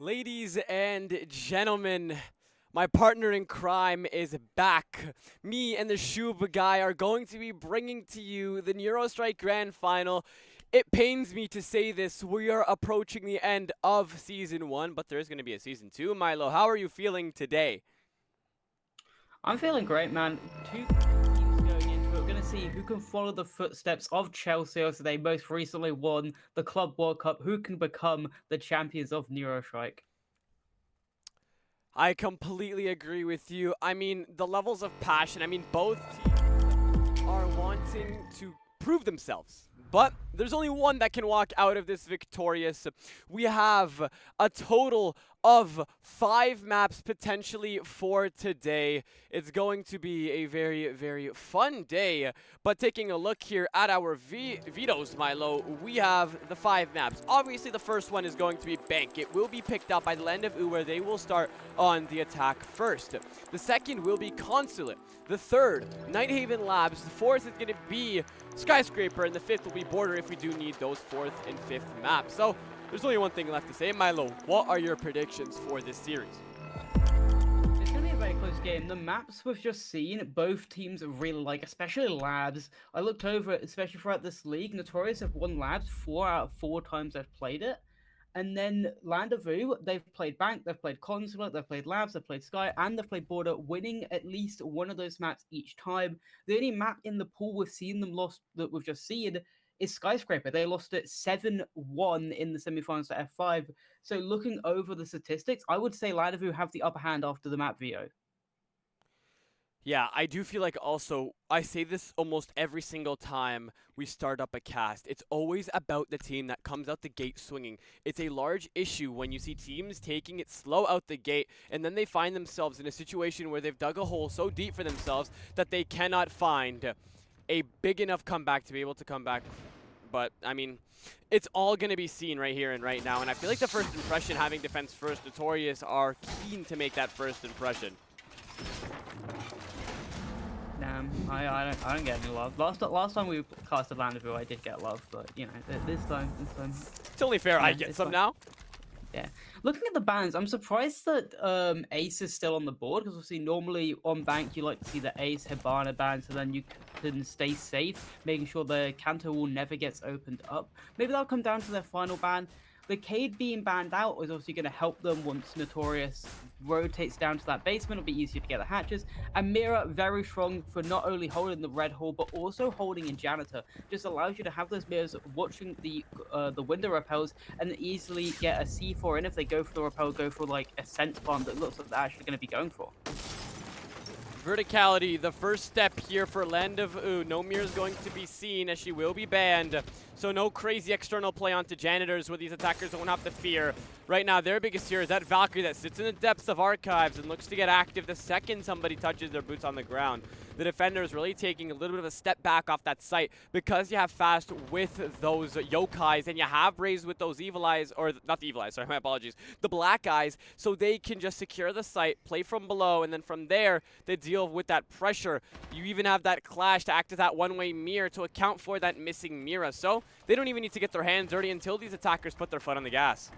Ladies and gentlemen, my partner in crime is back. Me and the Shuba guy are going to be bringing to you the Neurostrike Grand Final. It pains me to say this, we are approaching the end of Season 1, but there is going to be a Season 2. Milo, how are you feeling today? I'm feeling great, man. Two teams going into it. We're going to see who can follow the footsteps of Chelsea as they most recently won the Club World Cup. Who can become the champions of Neurostrike? I completely agree with you. I mean, the levels of passion, both teams are wanting to prove themselves. But there's only one that can walk out of this victorious. We have a total of 5 maps potentially for today. It's going to be a very, very fun day. But taking a look here at our vetoes, Milo, we have the 5 maps. Obviously, the first one is going to be Bank. It will be picked up by the Land of OOO, where they will start on the attack first. The second will be Consulate. The third, Nighthaven Labs. The fourth is going to be Skyscraper, and the fifth will be Border if we do need those fourth and fifth maps. So there's only one thing left to say. Milo, what are your predictions for this series? It's going to be a very close game. The maps we've just seen, both teams really like, especially Labs. I looked over, especially throughout this league, NuTorious have won Labs 4 out of 4 times they've played it. And then Land of OOO, they've played Bank, they've played Consulate, they've played Labs, they've played Sky, and they've played Border, winning at least one of those maps each time. The only map in the pool we've seen them lost that we've just seen is Skyscraper. They lost it 7-1 in the semifinals to F5. So looking over the statistics, I would say Land of OOO have the upper hand after the map VO. Yeah, I do feel like also, I say this almost every single time we start up a cast. It's always about the team that comes out the gate swinging. It's a large issue when you see teams taking it slow out the gate, and then they find themselves in a situation where they've dug a hole so deep for themselves that they cannot find a big enough comeback to be able to come back. But, it's all going to be seen right here and right now, and I feel like the first impression, having defense first, NuTorious are keen to make that first impression. Damn, I don't get any love. Last time we casted Land of OOO, I did get love, but you know, this time. It's only fair I get some fine. now. Yeah. Looking at the bans, I'm surprised that Ace is still on the board, because obviously normally on Bank you like to see the Ace, Hibana ban, so then you can stay safe, making sure the Kanto wall never gets opened up. Maybe that'll come down to their final ban. The Cade being banned out is obviously going to help them once NuTorious rotates down to that basement. It'll be easier to get the hatches. And Mira, very strong for not only holding the red hole, but also holding in Janitor. Just allows you to have those mirrors watching the window repels and easily get a C4 in. If they go for the repel, go for like a sense bomb that looks like they're actually going to be going for. Verticality, the first step here for Land of OOO. No mirror is going to be seen as she will be banned. So no crazy external play onto Janitors where these attackers don't have to fear. Right now, their biggest fear is that Valkyrie that sits in the depths of Archives and looks to get active the second somebody touches their boots on the ground. The defender is really taking a little bit of a step back off that site because you have Fast with those Yokais and you have Braves with those Evil Eyes, or not the Evil Eyes, sorry, my apologies, the Black Eyes, so they can just secure the site, play from below, and then from there, they deal with that pressure. You even have that Clash to act as that one-way mirror to account for that missing Mira. So they don't even need to get their hands dirty until these attackers put their foot on the gas.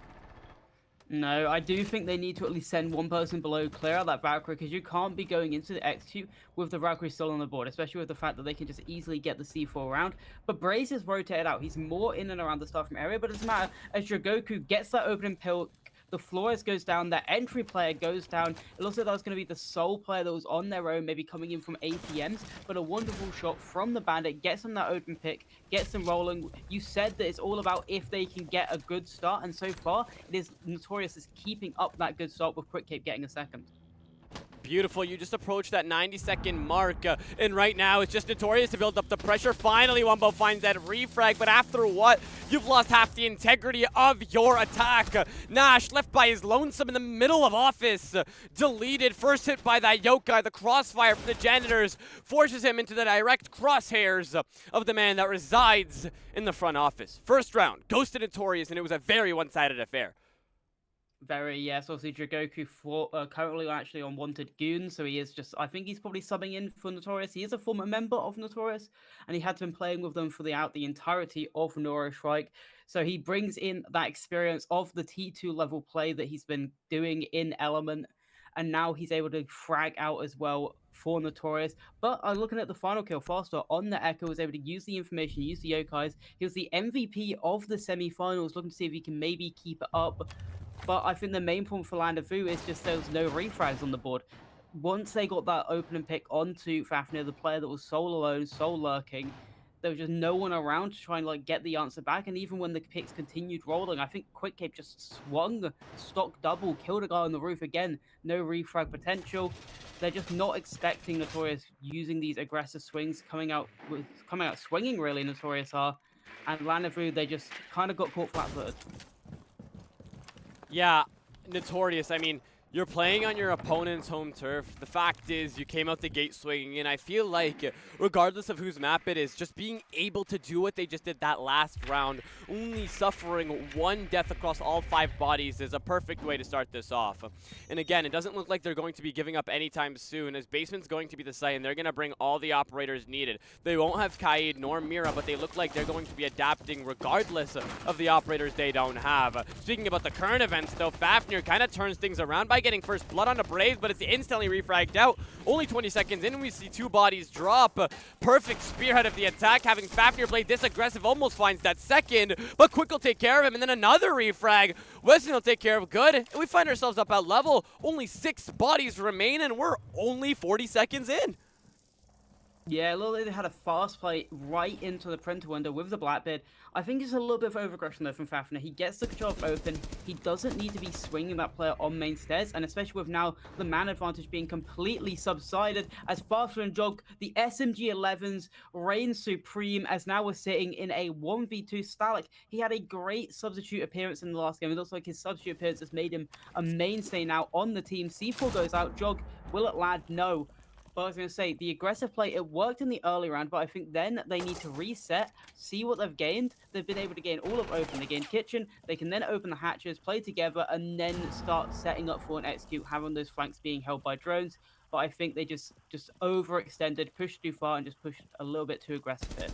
No, I do think they need to at least send one person below, clear out that Valkyrie, because you can't be going into the execute with the Valkyrie still on the board, especially with the fact that they can just easily get the C4 around. But Braze is rotated out. He's more in and around the Starframe area, but it doesn't matter. As Dragoku gets that opening pill, the Flores goes down, that entry player goes down. It looks like that was going to be the sole player that was on their own, maybe coming in from APMs, but a wonderful shot from the Bandit, gets them that open pick, gets them rolling. You said that it's all about if they can get a good start, and so far, it is NuTorious is keeping up that good start with Quick Cape getting a second. Beautiful. You just approached that 90-second mark, and right now it's just NuTorious to build up the pressure. Finally, Wumbo finds that refrag, but after what? You've lost half the integrity of your attack. Nash left by his lonesome in the middle of office. Deleted. First hit by that Yokai. The crossfire from the Janitors forces him into the direct crosshairs of the man that resides in the front office. First round goes to NuTorious, and it was a very one-sided affair. Very, yes. Obviously, Dragoku currently actually on Wanted Goon, so he is just. I think he's probably subbing in for NuTorious. He is a former member of NuTorious, and he had been playing with them throughout the entirety of Neurostrike. So he brings in that experience of the T2 level play that he's been doing in Element, and now he's able to frag out as well for NuTorious. But looking at the final kill, Faster on the Echo was able to use the information, use the Yokais. He was the MVP of the semi-finals, looking to see if he can maybe keep it up. But I think the main problem for Land of Vu is just there was no refrags on the board. Once they got that opening pick onto Fafnir, the player that was sole alone, sole lurking, there was just no one around to try and like get the answer back. And even when the picks continued rolling, I think Quick Cape just swung, stock double, killed a guy on the roof again. No refrag potential. They're just not expecting NuTorious using these aggressive swings, coming out swinging. Really, NuTorious are, and Land of Vu, they just kind of got caught flat-footed. Yeah, NuTorious, I mean, you're playing on your opponent's home turf. The fact is, you came out the gate swinging, and I feel like, regardless of whose map it is, just being able to do what they just did that last round, only suffering one death across all 5 bodies is a perfect way to start this off. And again, it doesn't look like they're going to be giving up anytime soon, as basement's going to be the site, and they're going to bring all the operators needed. They won't have Kaid nor Mira, but they look like they're going to be adapting regardless of the operators they don't have. Speaking about the current events, though, Fafnir kind of turns things around by getting first blood on the Braves, but it's instantly refragged out. Only 20 seconds in, we see 2 bodies drop. Perfect spearhead of the attack, having Fafnir play this aggressive, almost finds that second, but Quick will take care of him, and then another refrag. Weston will take care of good, and we find ourselves up at level. Only 6 bodies remain, and we're only 40 seconds in. Yeah, Lily had a fast play right into the printer window with the Blackbeard. I think it's a little bit of overaggression though from Fafnir. He gets the control open. He doesn't need to be swinging that player on main stairs, and especially with now the man advantage being completely subsided as Faster and Jog, the SMG-11s reign supreme as now we're sitting in a 1v2 Stalic. He had a great substitute appearance in the last game. It looks like his substitute appearance has made him a mainstay now on the team. C4 goes out. Jog, will it land? No. But I was going to say, the aggressive play, it worked in the early round, but I think then they need to reset, see what they've gained. They've been able to gain all of open. They gained kitchen, they can then open the hatches, play together, and then start setting up for an execute, having those flanks being held by drones. But I think they just overextended, pushed too far, and just pushed a little bit too aggressive here.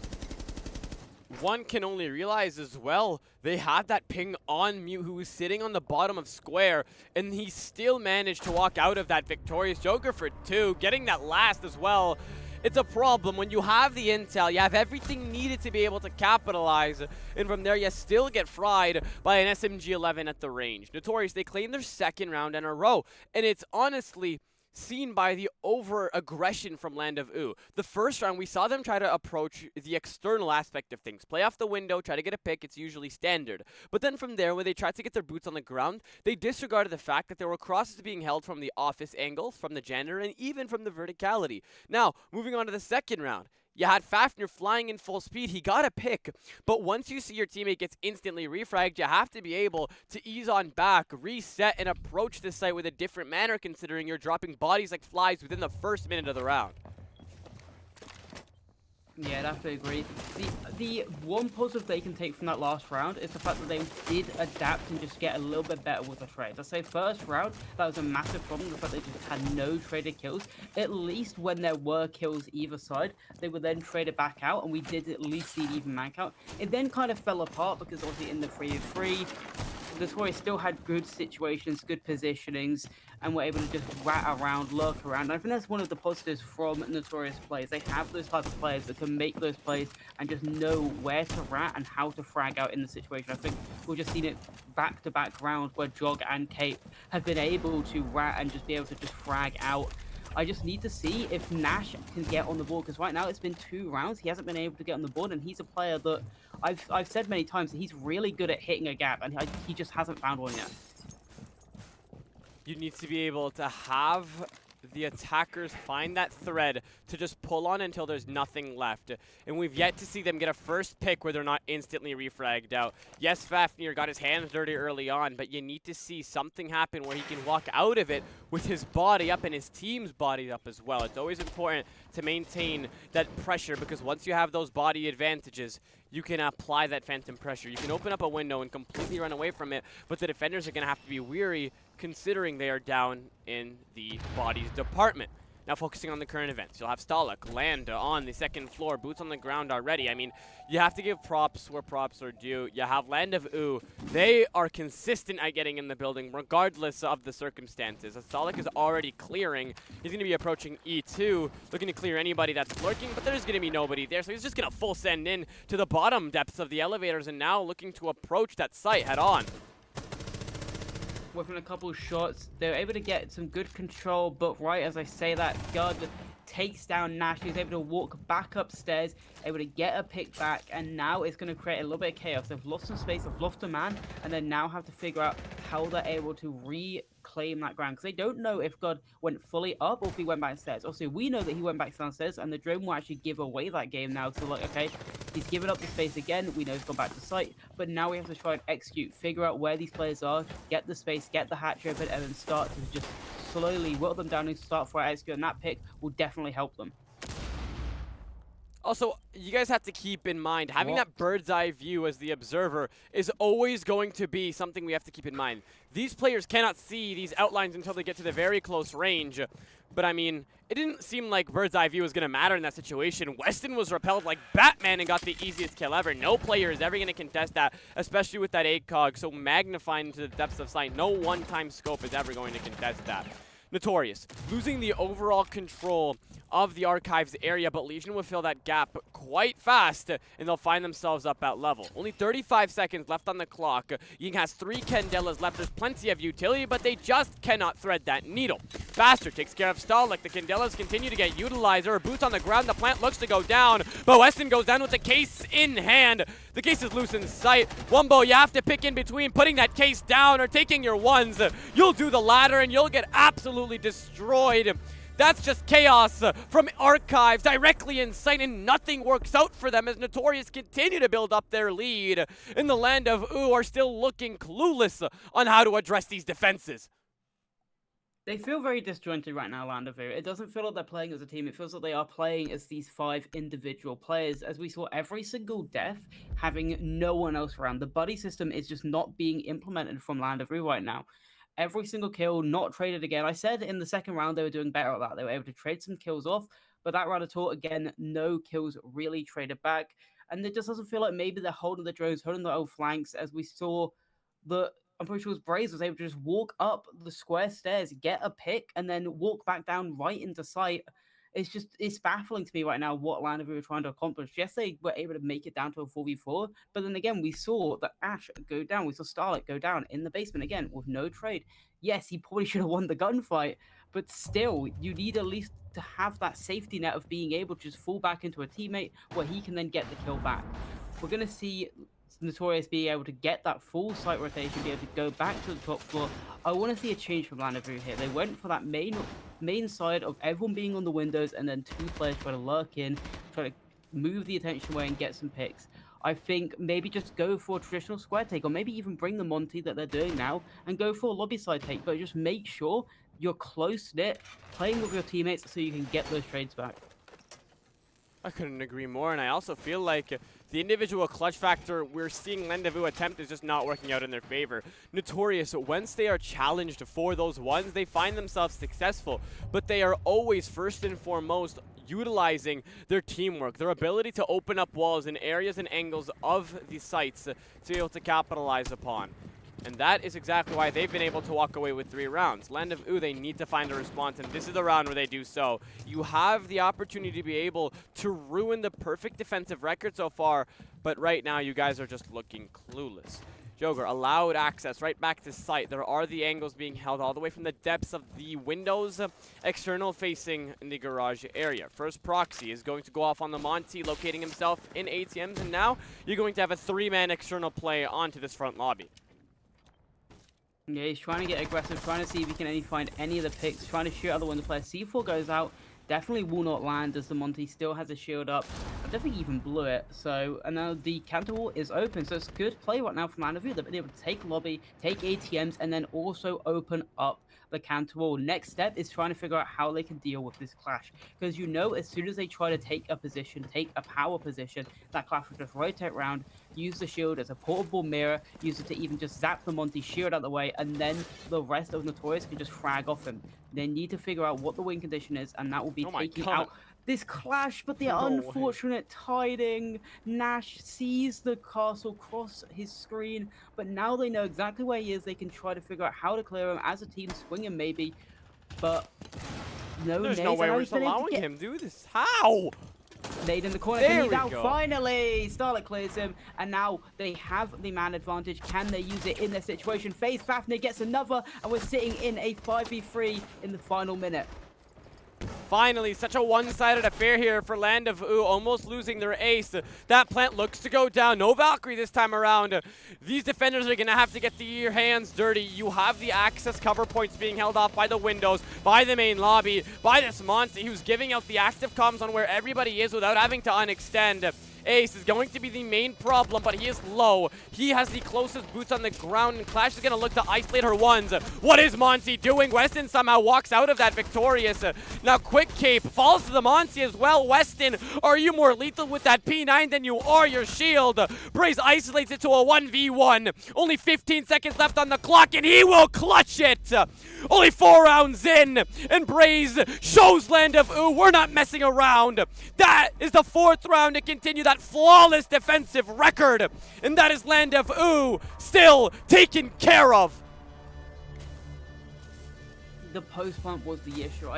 One can only realize as well, they had that ping on Mute who was sitting on the bottom of square, and he still managed to walk out of that victorious. Joker for 2, getting that last as well. It's a problem when you have the intel, you have everything needed to be able to capitalize, and from there you still get fried by an SMG-11 at the range. NuTorious, they claim their 2nd round in a row, and it's honestly seen by the over-aggression from Land of Vu. The first round, we saw them try to approach the external aspect of things. Play off the window, try to get a pick, it's usually standard. But then from there, when they tried to get their boots on the ground, they disregarded the fact that there were crosses being held from the office angle, from the janitor, and even from the verticality. Now, moving on to the 2nd round. You had Fafnir flying in full speed. He got a pick, but once you see your teammate gets instantly refragged, you have to be able to ease on back, reset, and approach this site with a different manner considering you're dropping bodies like flies within the 1st minute of the round. Yeah, I'd have to agree. The one positive they can take from that last round is the fact that they did adapt and just get a little bit better with the trades. I'd say first round, that was a massive problem, the fact they just had no traded kills. At least when there were kills either side, they were then traded back out, and we did at least see even man count. It then kind of fell apart because obviously in the 3v3, NuTorious still had good situations, good positionings, and were able to just rat around, lurk around. And I think that's one of the positives from NuTorious players. They have those types of players that can make those plays and just know where to rat and how to frag out in the situation. I think we've just seen it back-to-back rounds where Jog and Cape have been able to rat and just be able to just frag out. I just need to see if Nash can get on the board, because right now it's been 2 rounds. He hasn't been able to get on the board, and he's a player that I've said many times that he's really good at hitting a gap, and he just hasn't found one yet. You need to be able to have the attackers find that thread to just pull on until there's nothing left. And we've yet to see them get a first pick where they're not instantly refragged out. Yes, Fafnir got his hands dirty early on, but you need to see something happen where he can walk out of it with his body up and his team's body up as well. It's always important to maintain that pressure, because once you have those body advantages, you can apply that phantom pressure. You can open up a window and completely run away from it, but the defenders are going to have to be weary considering they are down in the bodies department. Now focusing on the current events, you'll have Stalak land on the second floor, boots on the ground already. I mean, you have to give props where props are due. You have Land of OOO. They are consistent at getting in the building regardless of the circumstances. As Stalak is already clearing, he's going to be approaching E2, looking to clear anybody that's lurking, but there's going to be nobody there, so he's just going to full send in to the bottom depths of the elevators and now looking to approach that site head on. Within a couple of shots, they were able to get some good control, but right as I say that, Guard takes down Nash. He's able to walk back upstairs, able to get a pick back, and now it's going to create a little bit of chaos. They've lost some space, they've lost a man, and then now have to figure out how they're able to reclaim that ground, because they don't know if God went fully up or if he went backstairs. Also, we know that he went back downstairs, and the drone will actually give away that game now. So, like, okay, he's given up the space again. We know he's gone back to site, but now we have to try and execute, figure out where these players are, get the space, get the hatch open, and then start to just slowly whittle them down and start for execute, and that pick will definitely help them. Also, you guys have to keep in mind, having that bird's eye view as the observer is always going to be something we have to keep in mind. These players cannot see these outlines until they get to the very close range. But I mean, it didn't seem like bird's eye view was going to matter in that situation. Weston was repelled like Batman and got the easiest kill ever. No player is ever going to contest that, especially with that ACOG so magnified into the depths of sight. No one-time scope is ever going to contest that. NuTorious losing the overall control of the Archives area, but Legion will fill that gap quite fast, and they'll find themselves up at level. Only 35 seconds left on the clock. Ying has 3 Candelas left. There's plenty of utility, but they just cannot thread that needle. Bastard takes care of Stalak. The Candelas continue to get utilized. There are boots on the ground. The plant looks to go down, but Weston goes down with the case in hand. The case is loose in sight. Wumbo, you have to pick in between putting that case down or taking your ones. You'll do the latter, and you'll get absolutely destroyed. That's just chaos from Archives directly in sight, and nothing works out for them as NuTorious continue to build up their lead. And the Land of OOO are still looking clueless on how to address these defenses. They feel very disjointed right now, Land of OOO. It doesn't feel like they're playing as a team. It feels like they are playing as these 5 individual players, as we saw every single death having no one else around. The buddy system is just not being implemented from Land of OOO right now. Every single kill not traded again. I said in the second round they were doing better at that. They were able to trade some kills off, but that round at all, again, no kills really traded back. And it just doesn't feel like maybe they're holding the drones, holding the old flanks, as we saw I'm pretty sure it was Braze was able to just walk up the square stairs, get a pick, and then walk back down right into sight. It's baffling to me right now what Land of OOO were trying to accomplish. Yes, they were able to make it down to a 4v4, but then again, we saw the Ash go down. We saw Starlight go down in the basement again with no trade. Yes, he probably should have won the gunfight, but still, you need at least to have that safety net of being able to just fall back into a teammate where he can then get the kill back. We're going to see NuTorious be able to get that full site rotation, be able to go back to the top floor. I want to see a change from Land of OOO here. They went for that main side of everyone being on the windows, and then 2 players try to lurk in, try to move the attention away and get some picks. I think maybe just go for a traditional square take, or maybe even bring the Monty that they're doing now and go for a lobby side take, but just make sure you're close-knit, playing with your teammates so you can get those trades back. I couldn't agree more, and I also feel like the individual clutch factor we're seeing Land of OOO attempt is just not working out in their favor. NuTorious, once they are challenged for those ones, they find themselves successful, but they are always first and foremost utilizing their teamwork, their ability to open up walls in areas and angles of the sites to be able to capitalize upon. And that is exactly why they've been able to walk away with 3 rounds. Land of OOO, they need to find a response, and this is the round where they do so. You have the opportunity to be able to ruin the perfect defensive record so far, but right now you guys are just looking clueless. Joker allowed access right back to site. There are the angles being held all the way from the depths of the windows, external facing in the garage area. First proxy is going to go off on the Monty, locating himself in ATMs, and now you're going to have a 3-man external play onto this front lobby. Yeah, he's trying to get aggressive, trying to see if he can find any of the picks, trying to shoot out the window player. C4 goes out, definitely will not land as the Monty still has a shield up. I don't think he even blew it. So, and now the counter wall is open. So it's good play right now from Landaview. They've been able to take lobby, take ATMs, and then also open up the counter wall. Next step is trying to figure out how they can deal with this clash. Because you know, as soon as they try to take a position, take a power position, that clash will just rotate around, use the shield as a portable mirror, use it to even just zap the Monty shield out of the way, and then the rest of NuTorious can just frag off him. They need to figure out what the win condition is, and that will be taking out this clash. But the unfortunate tiding, Nash sees the castle cross his screen, but now they know exactly where he is. They can try to figure out how to clear him as a team, swing him maybe, but no. There's no way we're just allowing him do this. How? Nade in the corner. There we now go. finally Starlight clears him, and now they have the man advantage. Can they use it in their situation? FaZe Fafnir gets another, and we're sitting in a 5v3 in the final minute. Finally, such a one-sided affair here for Land of OOO, almost losing their ace. That plant looks to go down. No Valkyrie this time around. These defenders are going to have to get their hands dirty. You have the access cover points being held off by the windows, by the main lobby, by this Monty who's giving out the active comms on where everybody is without having to unextend. Ace is going to be the main problem, but he is low. He has the closest boots on the ground, and Clash is going to look to isolate her ones. What is Monty doing? Weston somehow walks out of that victorious. Now Quick Cape falls to the Monty as well. Weston, are you more lethal with that P9 than you are your shield? Braze isolates it to a 1v1. Only 15 seconds left on the clock, and he will clutch it. Only 4 rounds in, and Braze shows Land of OOO we're not messing around. That is the 4th round to continue that flawless defensive record, and that is Land of OOO still taken care of. The post plant was the issue.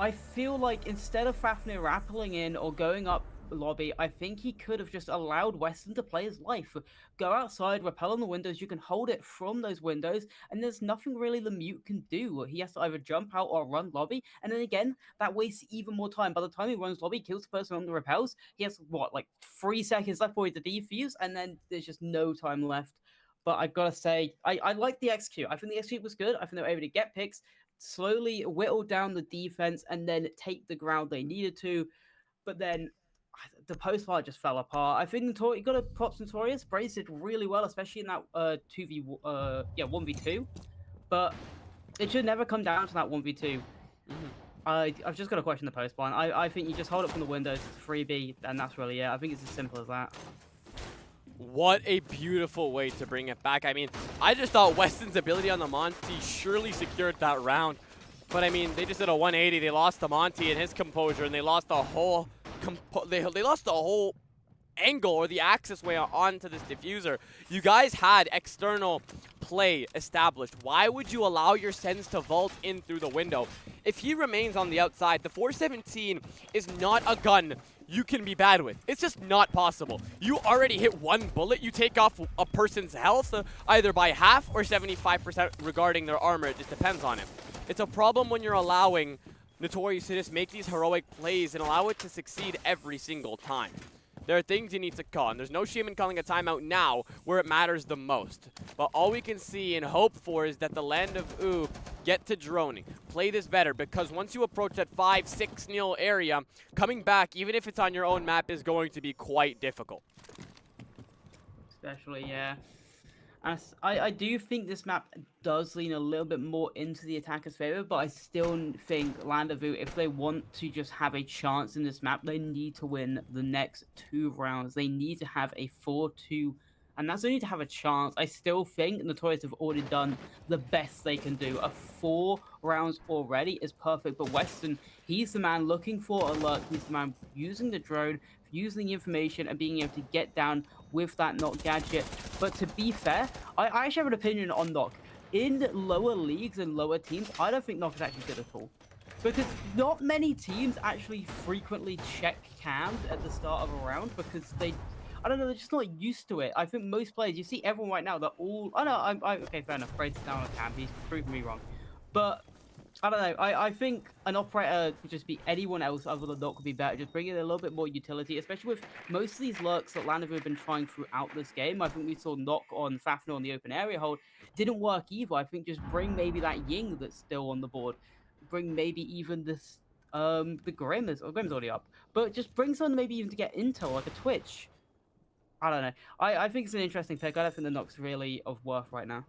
I feel like instead of Fafnir rappelling in or going up lobby, I think he could have just allowed Weston to play his life. Go outside, rappel on the windows, you can hold it from those windows, and there's nothing really the mute can do. He has to either jump out or run lobby, and then again, that wastes even more time. By the time he runs lobby, kills the person on the rappels, he has, what, like 3 seconds left for it to defuse, and then there's just no time left. But I gotta say, I like the execute. I think the execute was good. I think they were able to get picks, slowly whittle down the defense, and then take the ground they needed to. But then the post part just fell apart. I think you got to props NuTorious. Braze did really well, especially in that 1v2. But it should never come down to that 1v2. I've just got to question the post plan. I think you just hold it from the windows, 3B, and that's really it. I think it's as simple as that. What a beautiful way to bring it back. I mean, I just thought Weston's ability on the Monty surely secured that round. But I mean, they just did a 180. They lost the Monty and his composure, and they lost the whole they lost the whole angle or the access way onto this diffuser. You guys had external play established. Why would you allow your Sens to vault in through the window? If he remains on the outside, the 417 is not a gun you can be bad with. It's just not possible. You already hit 1 bullet, you take off a person's health either by half or 75% regarding their armor. It just depends on it. It's a problem when you're allowing NuTorious to just make these heroic plays and allow it to succeed every single time. There are things you need to call, and there's no shame in calling a timeout now where it matters the most. But all we can see and hope for is that the Land of OOO get to droning, play this better, because once you approach that 5-6-0 area, coming back, even if it's on your own map, is going to be quite difficult. Especially, yeah. I do think this map does lean a little bit more into the attacker's favor, but I still think Land of OOO, if they want to just have a chance in this map, they need to win the next 2 rounds. They need to have a 4-2, and that's only to have a chance. I still think NuTorious have already done the best they can do. A 4 rounds already is perfect, but Weston, he's the man looking for alert. He's the man using the drone, using the information, and being able to get down with that knock gadget. But to be fair, I actually have an opinion on knock. In lower leagues and lower teams, I don't think knock is actually good at all. Because not many teams actually frequently check cams at the start of a round because I don't know, they're just not used to it. I think most players, you see everyone right now, they're all, okay, fair enough, Braid's down on cam, he's proving me wrong. But I don't know. I think an operator could just be anyone else other than Nock would be better. Just bring in a little bit more utility, especially with most of these lurks that Lanovo have been trying throughout this game. I think we saw Nock on Fafnir on the open area hold. Didn't work either. I think just bring maybe that Ying that's still on the board. Bring maybe even this the Grim is Grim's already up. But just bring someone maybe even to get intel, like a Twitch. I don't know. I think it's an interesting pick. I don't think the Nock's really of worth right now.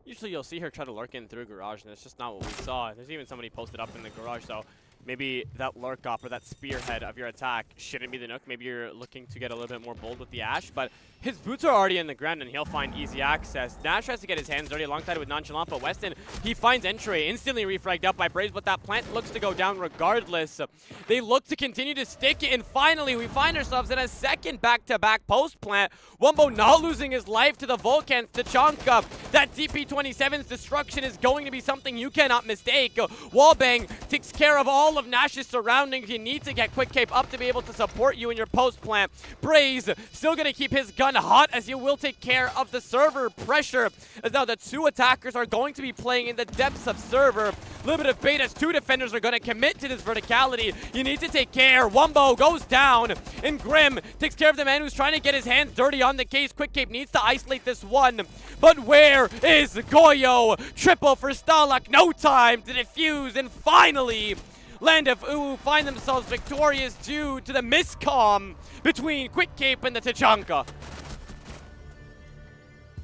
Usually you'll see her try to lurk in through garage, and it's just not what we saw. There's even somebody posted up in the garage, so maybe that lurk up or that spearhead of your attack shouldn't be the Nook. Maybe you're looking to get a little bit more bold with the Ash, but his boots are already in the ground, and he'll find easy access. Nash tries to get his hands dirty alongside with Nonchalant, but Weston, he finds entry, instantly refragged up by Braves, but that plant looks to go down regardless. They look to continue to stick it, and finally we find ourselves in a second back-to-back post plant. Wumbo not losing his life to the Volcans, Tachanka. That TP-27's destruction is going to be something you cannot mistake. Wallbang takes care of all of Nash's surroundings. You need to get Quick Cape up to be able to support you in your post plant. Braze still going to keep his gun hot as he will take care of the server pressure, as now the two attackers are going to be playing in the depths of server. A little bit of bait as two defenders are going to commit to this verticality. You need to take care. Wumbo goes down, and Grim takes care of the man who's trying to get his hands dirty on the case. Quick Cape needs to isolate this one, but where is Goyo? Triple for Stalak, no time to defuse, and finally Land of OOO find themselves victorious due to the miscomm between Quick Cape and the Tachanka.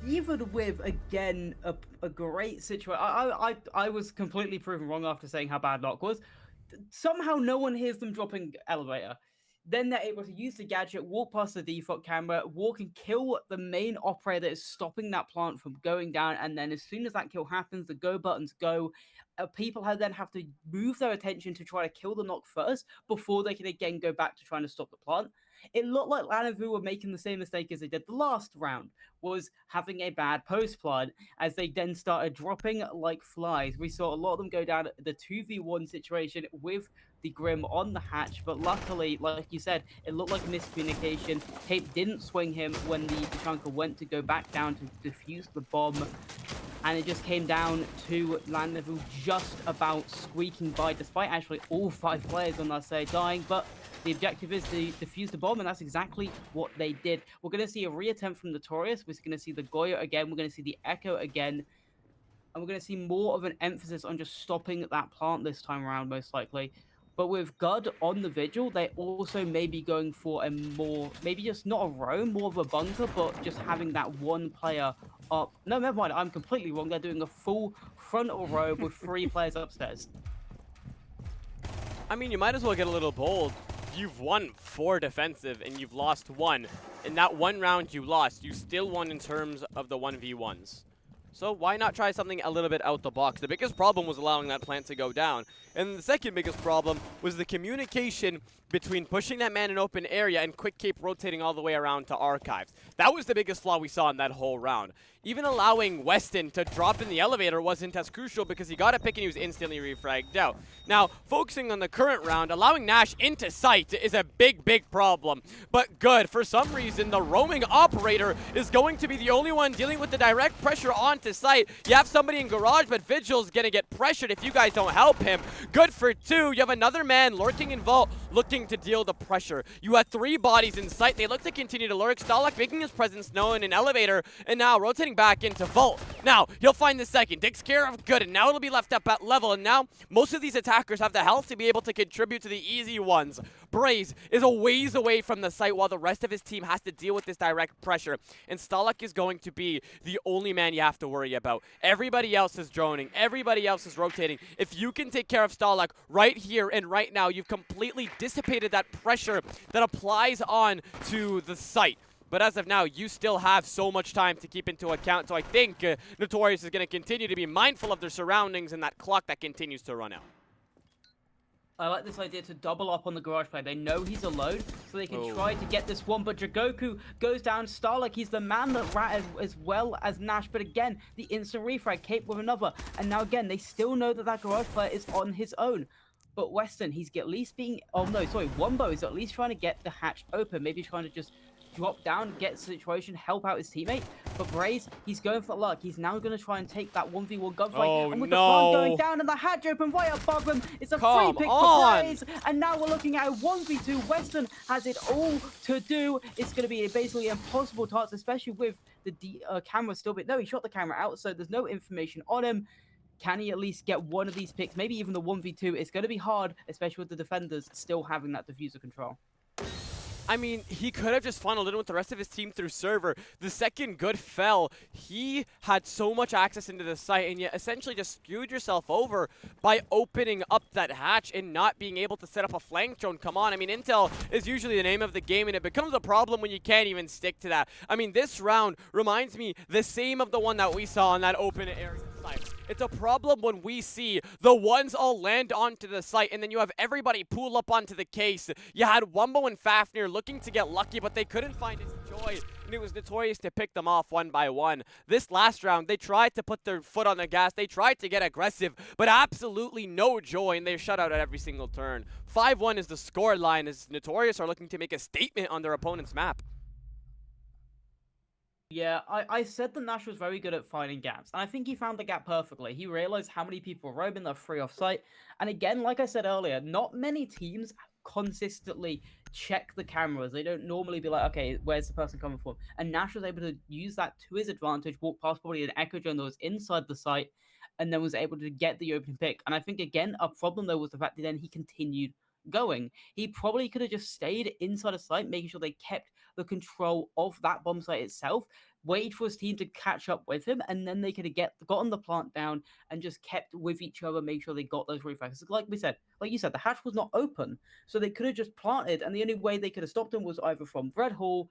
Even with, again, a great situation. I was completely proven wrong after saying how bad Nock was. Somehow no one hears them dropping elevator. Then they're able to use the gadget, walk past the default camera, walk and kill the main operator that is stopping that plant from going down. And then as soon as that kill happens, the go buttons go. People then have to move their attention to try to kill the Nock first before they can again go back to trying to stop the plant. It looked like Lanovo were making the same mistake as they did the last round, was having a bad post plant as they then started dropping like flies. We saw a lot of them go down the 2v1 situation with the Grim on the hatch, but luckily, like you said, it looked like a miscommunication. Cape didn't swing him when the Tachanka went to go back down to defuse the bomb, and it just came down to Lanovo just about squeaking by, despite actually all 5 players on that side dying, but the objective is to defuse the bomb, and that's exactly what they did. We're going to see a reattempt from NuTorious. We're going to see the Goyo again. We're going to see the Echo again. And we're going to see more of an emphasis on just stopping that plant this time around, most likely. But with Gud on the Vigil, they also may be going for a more, maybe just not a roam, more of a bunker, but just having that one player up. No, never mind. I'm completely wrong. They're doing a full frontal roam with 3 players upstairs. I mean, you might as well get a little bold. You've won 4 defensive and you've lost 1. In that 1 round you lost, you still won in terms of the 1v1s. So why not try something a little bit out the box? The biggest problem was allowing that plant to go down. And the second biggest problem was the communication between pushing that man in open area and Quick Cape rotating all the way around to archives. That was the biggest flaw we saw in that whole round. Even allowing Weston to drop in the elevator wasn't as crucial because he got a pick and he was instantly refragged out. Now, focusing on the current round, allowing Nash into sight is a big, big problem. But good, for some reason, the roaming operator is going to be the only one dealing with the direct pressure onto site. You have somebody in garage, but Vigil's gonna get pressured if you guys don't help him. Good for 2. You have another man lurking in vault, looking to deal the pressure. You had 3 bodies in sight. They look to continue to lurk. Stalak making his presence known in elevator, and now rotating back into vault. Now, he'll find the second. Takes care of good, and now it'll be left up at level, and now most of these attackers have the health to be able to contribute to the easy ones. Braze is a ways away from the site while the rest of his team has to deal with this direct pressure, and Stalak is going to be the only man you have to worry about. Everybody else is droning. Everybody else is rotating. If you can take care of Stalak right here and right now, you've completely dissipated that pressure that applies on to the site. But as of now, you still have so much time to keep into account. So I think NuTorious is going to continue to be mindful of their surroundings and that clock that continues to run out. I like this idea to double up on the garage player. They know he's alone, so they can try to get this one. But Dragoku goes down. Starlike, he's the man that rat as well as Nash. But again, the instant refrag, Cape with another. And now again, they still know that that garage player is on his own. But Weston, he's at least being... Oh no, sorry. Wumbo is at least trying to get the hatch open. Maybe trying to just drop down, get the situation, help out his teammate. But Braze, he's going for the luck. He's now going to try and take that 1v1 gunfight. Oh, And with the plant going no. down and the hatch open right above him, it's a free Come pick on. for Braze. And now we're looking at a 1v2. Western has it all to do. It's going to be basically impossible targets, especially with the camera still. But no, he shot the camera out, so there's no information on him. Can he at least get one of these picks? Maybe even the 1v2. It's going to be hard, especially with the defenders still having that diffuser control. I mean, he could have just funneled in with the rest of his team through server. The second good fell, he had so much access into the site, and yet essentially just screwed yourself over by opening up that hatch and not being able to set up a flank drone. Come on, I mean, intel is usually the name of the game, and it becomes a problem when you can't even stick to that. I mean, this round reminds me the same of the one that we saw on that open air site. It's a problem when we see the ones all land onto the site, and then you have everybody pool up onto the case. You had Wumbo and Fafnir looking to get lucky, but they couldn't find his joy, and it was NuTorious to pick them off one by one. This last round, they tried to put their foot on the gas. They tried to get aggressive, but absolutely no joy, and they shut out at every single turn. 5-1 is the score line as NuTorious are looking to make a statement on their opponent's map. Yeah, I said that Nash was very good at finding gaps, and I think he found the gap perfectly. He realized how many people were roaming, they're free off site, and again, like I said earlier, not many teams consistently check the cameras. They don't normally be like, okay, where's the person coming from? And Nash was able to use that to his advantage, walk past probably an echo drone that was inside the site, and then was able to get the open pick. And I think, again, a problem though was the fact that then he continued going. He probably could have just stayed inside a site, making sure they kept the control of that bomb site itself, waited for his team to catch up with him, and then they could have gotten the plant down and just kept with each other, make sure they got those reflexes. Like we said, like you said, the hatch was not open, so they could have just planted, and the only way they could have stopped him was either from Red Hall,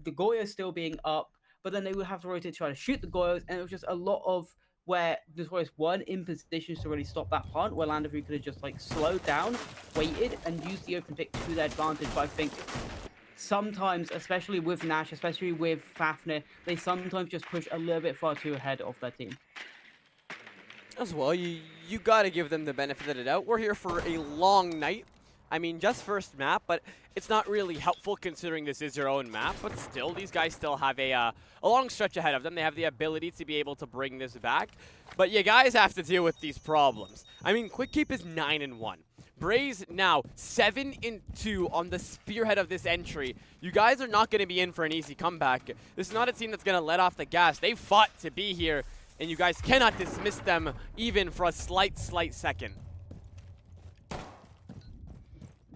the Goyo still being up, but then they would have to rotate to try to shoot the Goyos, and it was just a lot of where NuTorious weren't in positions to really stop that plant, where Landaview could have just like slowed down, waited, and used the open pick to their advantage. But I think sometimes, especially with Nash, especially with Fafnir, they sometimes just push a little bit far too ahead of their team. As well, you got to give them the benefit of the doubt. We're here for a long night. I mean, just first map, but it's not really helpful considering this is your own map. But still, these guys still have a long stretch ahead of them. They have the ability to be able to bring this back. But you guys have to deal with these problems. I mean, Quick Keep is 9-1. Braze now 7-2 on the spearhead of this entry. You guys are not going to be in for an easy comeback. This is not a team that's going to let off the gas. They fought to be here, and you guys cannot dismiss them even for a slight second.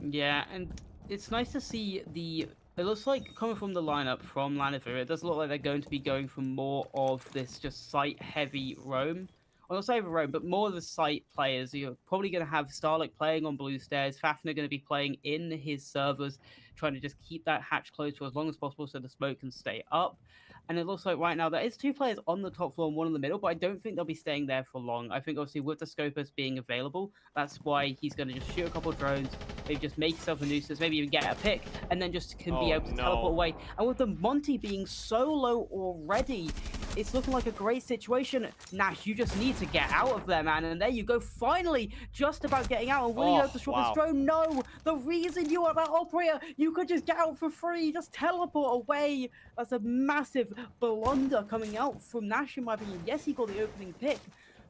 Yeah, and it's nice to see it looks like coming from the lineup from Landaview, it does look like they're going to be going for more of this just site-heavy roam. Well, not say roam, but more of the site players. You're probably going to have Starlight playing on Blue Stairs, Fafnir going to be playing in his servers, trying to just keep that hatch closed for as long as possible so the smoke can stay up. And it looks like right now there is 2 players on the top floor and 1 in the middle, but I don't think they'll be staying there for long. I think obviously with the scopers being available, that's why he's going to just shoot a couple of drones, maybe just make himself a nuisance, maybe even get a pick, and then just can be able to teleport away. And with the Monty being so low already, it's looking like a great situation. Nash, you just need to get out of there, man. And there you go, finally, just about getting out. And will he destroy this drone? No! The reason you are that operator, you could just get out for free, just teleport away. That's a massive blunder coming out from Nash, in my opinion. Yes, he got the opening pick,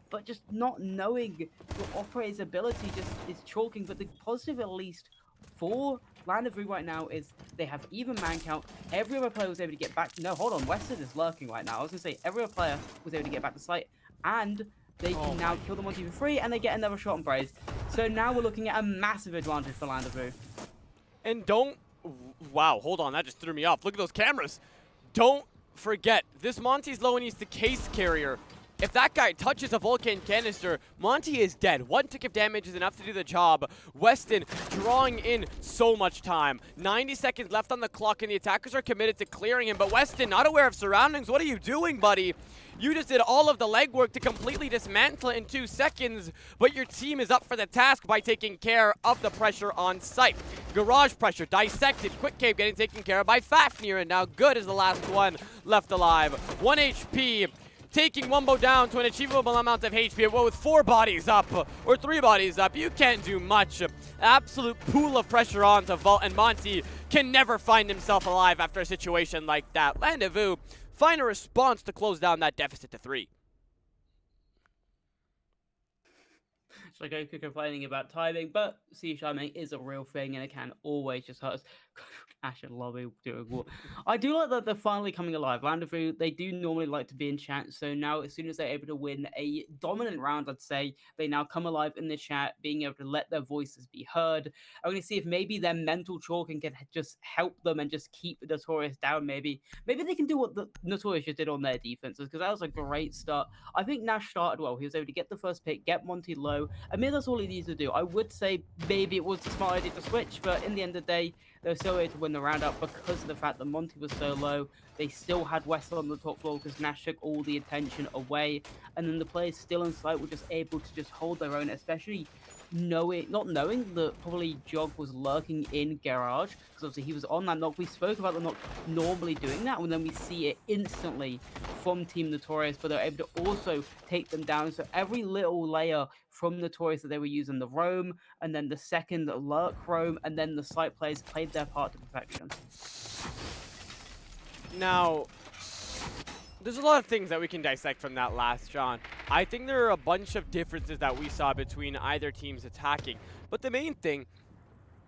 but just not knowing your operator's ability just is chalking. But the positive, at least, for Landaview right now is they have even man count. Every other player was able to get back. No, hold on. Western is lurking right now. I was going to say every other player was able to get back to site, and they can now kill them on TV free, and they get another shot on Braze. So now we're looking at a massive advantage for Landaview. And don't... Wow, hold on. That just threw me off. Look at those cameras. Don't forget, this Monty's low and he's the case carrier. If that guy touches a Vulcan canister, Monty is dead. 1 tick of damage is enough to do the job. Weston drawing in so much time. 90 seconds left on the clock, and the attackers are committed to clearing him. But Weston, not aware of surroundings. What are you doing, buddy? You just did all of the legwork to completely dismantle it in 2 seconds, but your team is up for the task by taking care of the pressure on site. Garage pressure dissected. Quick Cave getting taken care of by Fafnir, and now Good is the last one left alive. 1 HP. taking Wumbo down to an achievable amount of HP, well, with 4 bodies up, or 3 bodies up, you can't do much. Absolute pool of pressure on to Vault, and Monty can never find himself alive after a situation like that. Landezvous find a response to close down that deficit to 3. It's like Goku complaining about timing, but sea timing is a real thing and it can always just hurt us. Ash and Lobby doing what? I do like that they're finally coming alive. Landezvous, they do normally like to be in chat, so now as soon as they're able to win a dominant round, I'd say, they now come alive in the chat, being able to let their voices be heard. I'm going to see if maybe their mental chalking can just help them and just keep the NuTorious down, maybe. Maybe they can do what the NuTorious just did on their defenses, because that was a great start. I think Nash started well. He was able to get the first pick, get Monty low. I mean, that's all he needs to do. I would say maybe it was a smart idea to switch, but in the end of the day, they were still able to win the round up because of the fact that Monty was so low. They still had West on the top floor because Nash took all the attention away. And then the players still in sight were just able to just hold their own, especially not knowing that probably Jog was lurking in Garage, because obviously he was on that knock. We spoke about the knock normally doing that, and then we see it instantly from Team NuTorious, but they're able to also take them down. So every little layer from NuTorious that they were using, the roam, and then the second lurk roam, and then the site players played their part to perfection. Now, there's a lot of things that we can dissect from that last John. I think there are a bunch of differences that we saw between either team's attacking, but the main thing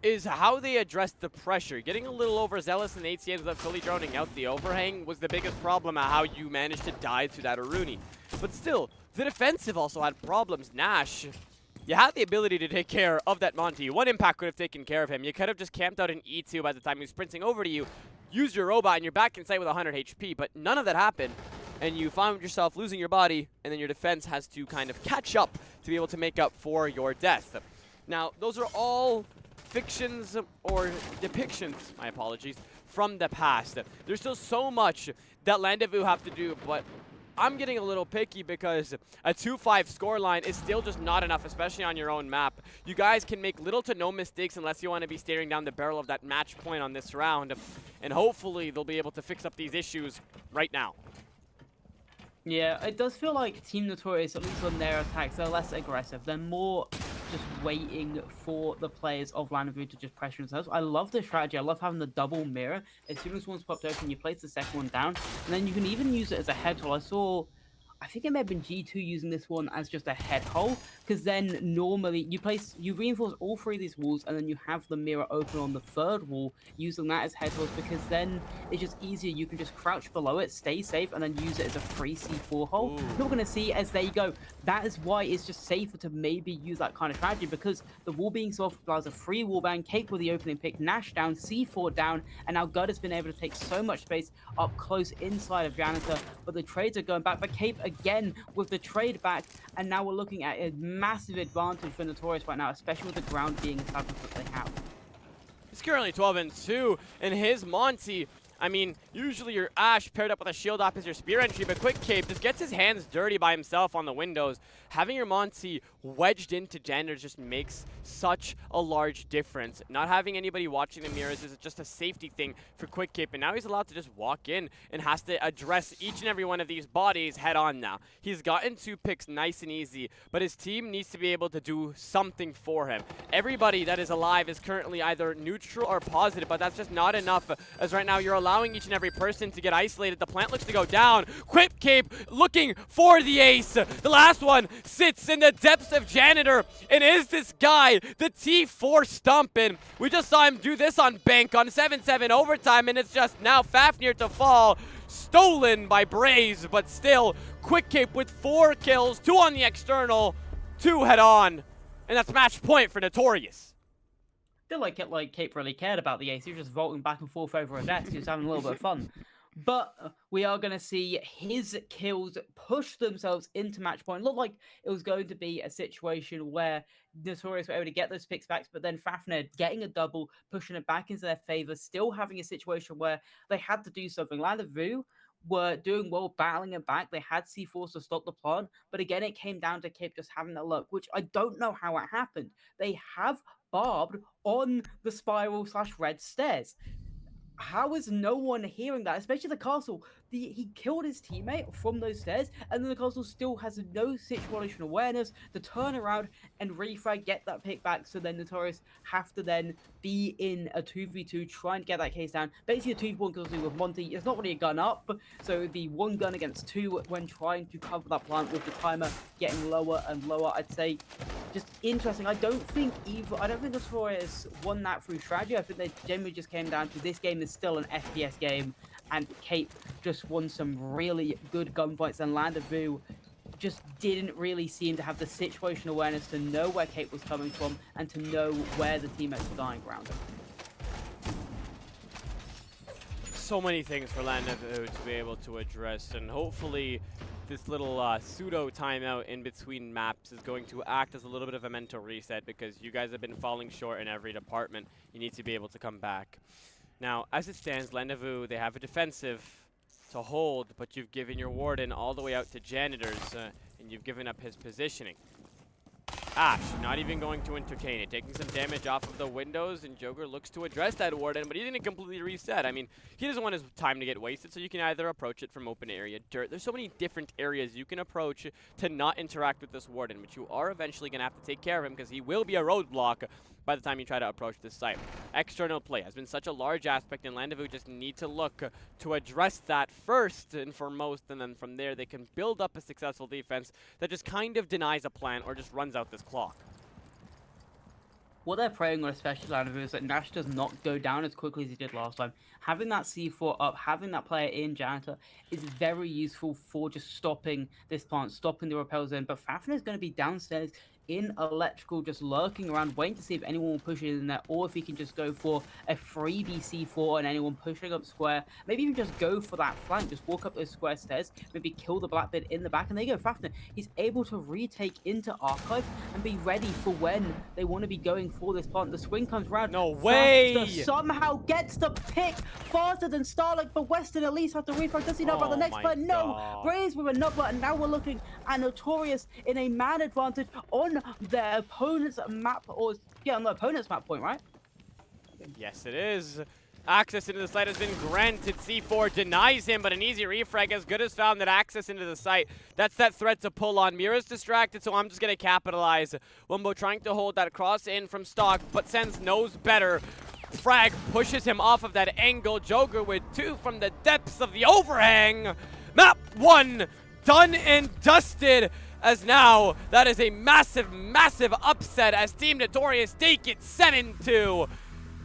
is how they addressed the pressure. Getting a little overzealous in the ATMs without fully droning out the overhang was the biggest problem at how you managed to die through that Aruni. But still, the defensive also had problems. Nash, you had the ability to take care of that Monty. One impact could have taken care of him. You could have just camped out an E2 by the time he was sprinting over to you, used your robot, and you're back in sight with 100 HP, but none of that happened, and you found yourself losing your body, and then your defense has to kind of catch up to be able to make up for your death. Now, those are all fictions or depictions, my apologies, from the past. There's still so much that Landezvous have to do, but I'm getting a little picky because a 2-5 scoreline is still just not enough, especially on your own map. You guys can make little to no mistakes unless you want to be staring down the barrel of that match point on this round, and hopefully they'll be able to fix up these issues right now. Yeah, it does feel like Team NuTorious, at least on their attacks, they're less aggressive. They're more just waiting for the players of Landezvous to just pressure themselves. I love the strategy. I love having the double mirror. As soon as one's popped open, you place the second one down, and then you can even use it as a head tool. I think it may have been G2 using this one as just a head hole, because then normally you reinforce all 3 of these walls, and then you have the mirror open on the 3rd wall, using that as head holes, because then it's just easier. You can just crouch below it, stay safe, and then use it as a free C4 hole. You're going to see as they go. That is why it's just safer to maybe use that kind of strategy, because the wall being soft allows a free wall bang, Cake with the opening pick, Nash down, C4 down, and now Gud has been able to take so much space up close inside of Janitor, but the trades are going back. But Cape again with the trade back, and now we're looking at a massive advantage for NuTorious right now, especially with the ground being established that they have. He's currently 12-2, and his Monty, I mean, usually your Ash paired up with a shield up is your spear entry, but Quick Cape just gets his hands dirty by himself on the windows. Having your Monty wedged into Janitor just makes such a large difference. Not having anybody watching the mirrors is just a safety thing for Quick Cape, and now he's allowed to just walk in and has to address each and every one of these bodies head on now. He's gotten 2 picks nice and easy, but his team needs to be able to do something for him. Everybody that is alive is currently either neutral or positive, but that's just not enough, as right now you're allowing each and every person to get isolated. The plant looks to go down. Quick Cape looking for the ace. The last one sits in the depths of Janitor, and is this guy the T4 stumping? We just saw him do this on Bank on 7-7 overtime, and it's just now Fafnir to fall. Stolen by Braze, but still, Quick Cape with 4 kills, 2 on the external, 2 head on, and that's match point for NuTorious. Didn't like Cape really cared about the ace. He was just vaulting back and forth over a desk. He was having a little bit of fun. But we are going to see his kills push themselves into match point. Looked like it was going to be a situation where NuTorious were able to get those picks back, but then Fafnir getting a double, pushing it back into their favor, still having a situation where they had to do something. Landezvous were doing well battling it back. They had C4 to stop the plant, but again, it came down to Cape just having that luck, which I don't know how it happened. They have barbed on the spiral/red stairs. How is no one hearing that? Especially the castle. he killed his teammate from those stairs, and then the Castle still has no situational awareness to turn around and refrag, get that pick back, so then NuTorious have to then be in a 2v2, trying to get that case down. Basically, a 2v1 because with Monty, it's not really a gun up, so it would be 1 gun against 2 when trying to cover that plant with the timer getting lower and lower. I'd say just interesting. I don't think NuTorious won that through strategy. I think they generally just came down to this game is still an FPS game, and Cape just won some really good gunfights, and Landavoo just didn't really seem to have the situational awareness to know where Cape was coming from and to know where the teammates were dying around him. So many things for Landavoo to be able to address, and hopefully this little pseudo timeout in between maps is going to act as a little bit of a mental reset, because you guys have been falling short in every department. You need to be able to come back. Now, as it stands, Landavoo, they have a defensive to hold, but you've given your Warden all the way out to Janitors, and you've given up his positioning. Ash, not even going to entertain it, taking some damage off of the windows, and Joker looks to address that Warden, but he didn't completely reset. I mean, he doesn't want his time to get wasted, so you can either approach it from open area, dirt. There's so many different areas you can approach to not interact with this Warden, but you are eventually going to have to take care of him, because he will be a roadblock by the time you try to approach this site. External play has been such a large aspect, and Landavoo just need to look to address that first and foremost, and then from there they can build up a successful defense that just kind of denies a plan or just runs out this clock. What they're praying on, especially Landavoo, is that Nash does not go down as quickly as he did last time. Having that C4 up, having that player in Janitor is very useful for just stopping this plant, stopping the repel zone. But Fafnir is going to be downstairs in electrical, just lurking around, waiting to see if anyone will push it in there, or if he can just go for a freebie C4 and anyone pushing up square. Maybe even just go for that flank, just walk up those square stairs, maybe kill the Blackbeard in the back, and there you go, Fafnir. He's able to retake into Archive and be ready for when they want to be going for this plant. The swing comes round. No way! Faster somehow gets the pick faster than Starlight, but Western at least have to refrag. Does he know about the next player? No! Braves with another, and now we're looking at NuTorious in a man advantage on their opponent's map, or yeah, on the opponent's map point, right? Yes, it is. Access into the site has been granted. C4 denies him, but an easy refrag as good as found that access into the site. That's that threat to pull on. Mira's distracted, so I'm just going to capitalize. Wumbo trying to hold that cross in from stock, but Sens knows better. Frag pushes him off of that angle. Joker with 2 from the depths of the overhang. Map 1 done and dusted. As now, that is a massive, massive upset as Team NuTorious take it 7-2.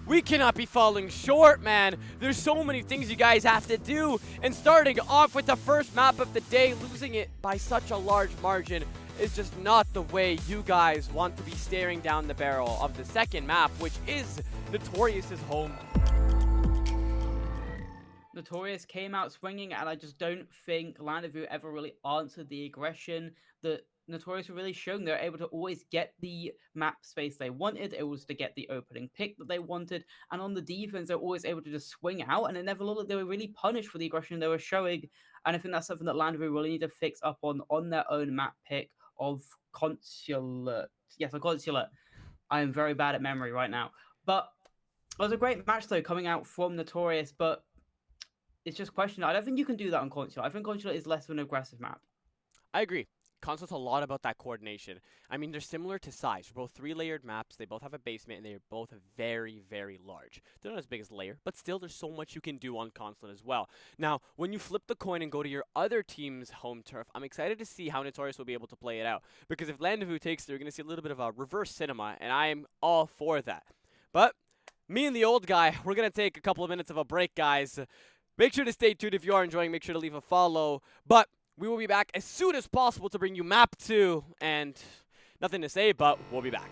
We cannot be falling short, man. There's so many things you guys have to do. And starting off with the first map of the day, losing it by such a large margin is just not the way you guys want to be staring down the barrel of the second map, which is NuTorious's home. NuTorious came out swinging, and I just don't think Landavoo ever really answered the aggression that NuTorious were really showing. They were able to always get the map space they wanted. It was to get the opening pick that they wanted. And on the defense, they were always able to just swing out, and it never looked like they were really punished for the aggression they were showing. And I think that's something that Landavoo really need to fix up on their own map pick of Consulate. Yes, a Consulate. I am very bad at memory right now. But it was a great match, though, coming out from NuTorious, but it's just questionable. I don't think you can do that on Consulate. I think Consulate is less of an aggressive map. I agree. Consulate's a lot about that coordination. I mean, they're similar to size. They're both 3-layered maps. They both have a basement, and they are both very, very large. They're not as big as Layer, but still, there's so much you can do on Consulate as well. Now, when you flip the coin and go to your other team's home turf, I'm excited to see how NuTorious will be able to play it out. Because if Landavoo takes it, you're going to see a little bit of a reverse cinema, and I am all for that. But me and the old guy, we're going to take a couple of minutes of a break, guys. Make sure to stay tuned if you are enjoying. Make sure to leave a follow. But we will be back as soon as possible to bring you map 2. And nothing to say, but we'll be back.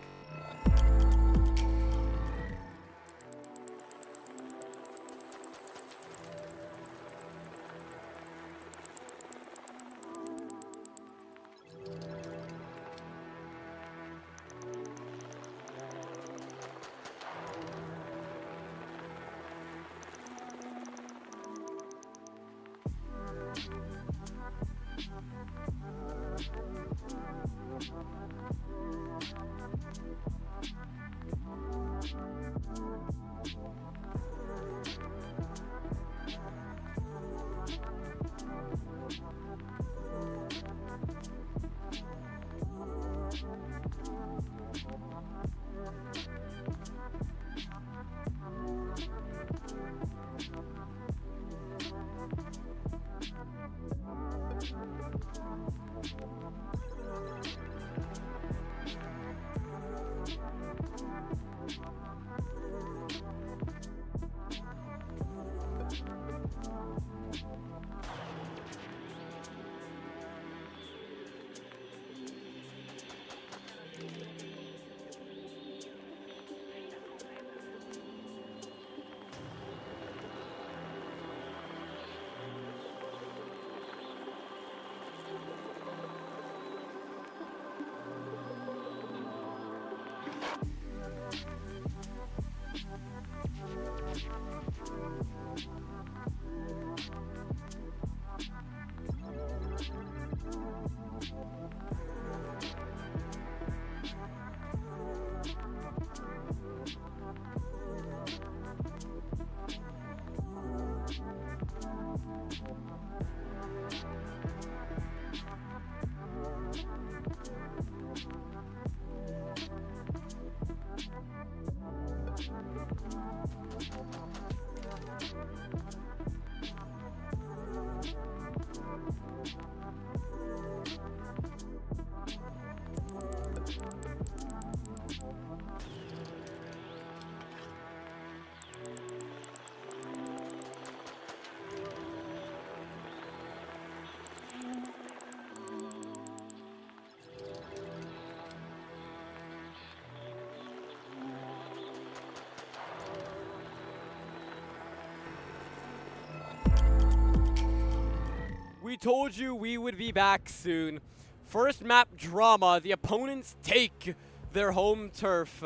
We told you we would be back soon. First map drama, the opponents take their home turf.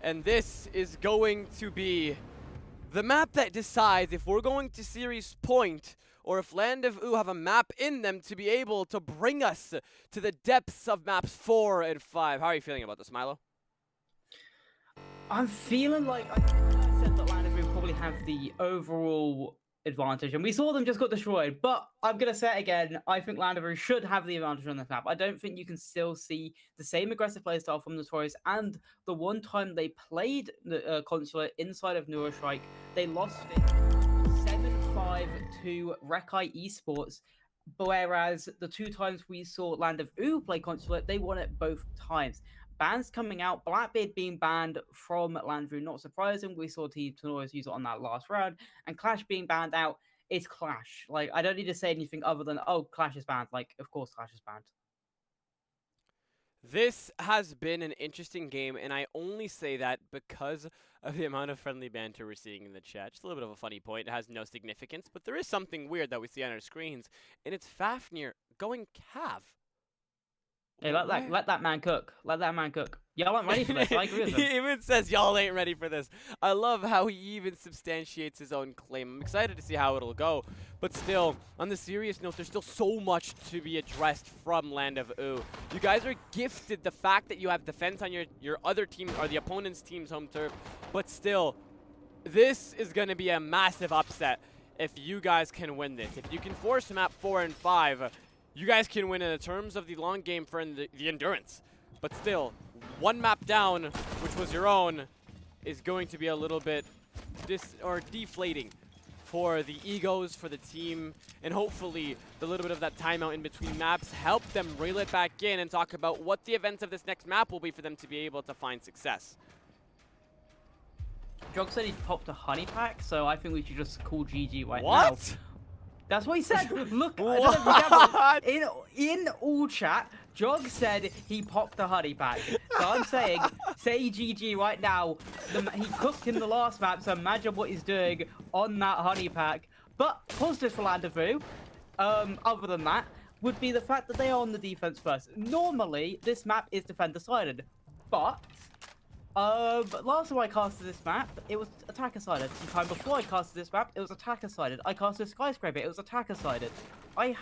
And this is going to be the map that decides if we're going to series point or if Land of OOO have a map in them to be able to bring us to the depths of maps 4 and 5. How are you feeling about this, Milo? I'm feeling like I said that Land of OOO probably have the overall advantage, and we saw them just got destroyed. But I'm gonna say it again. I think Land of OOO should have the advantage on this map. I don't think you can still see the same aggressive playstyle from NuTorious. And the one time they played the Consulate inside of Neurostrike, they lost it 7-5 to Rekai Esports. Whereas the 2 times we saw Land of OOO play Consulate, they won it both times. Bans coming out, Blackbeard being banned from Land of OOO, not surprising. We saw Team NuTorious use it on that last round, and Clash being banned out is Clash. Like, I don't need to say anything other than, oh, Clash is banned. Like, of course Clash is banned. This has been an interesting game, and I only say that because of the amount of friendly banter we're seeing in the chat. Just a little bit of a funny point. It has no significance, but there is something weird that we see on our screens, and it's Fafnir going Cav. Hey, let that man cook. Let that man cook. Y'all aren't ready for this. I agree with him. He even says y'all ain't ready for this. I love how he even substantiates his own claim. I'm excited to see how it'll go. But still, on the serious note, there's still so much to be addressed from Land of OOO. You guys are gifted the fact that you have defense on your other team or the opponent's team's home turf. But still, this is going to be a massive upset if you guys can win this. If you can force map 4 and 5, you guys can win in the terms of the long game for the endurance. But still, one map down, which was your own, is going to be a little bit deflating for the egos, for the team, and hopefully the little bit of that timeout in between maps help them reel it back in and talk about what the events of this next map will be for them to be able to find success. Jog said he popped a honey pack, so I think we should just call GG right now. What? That's what he said. Look, What? in all chat, Jog said he popped a honey pack. So I'm saying, say GG right now. He cooked in the last map, so imagine what he's doing on that honey pack. But positive for Land of OOO, other than that, would be the fact that they are on the defense first. Normally, this map is defender sided, but last time I casted this map, it was attacker sided. The time before I casted this map, it was attacker sided. I casted Skyscraper, it was attacker sided. I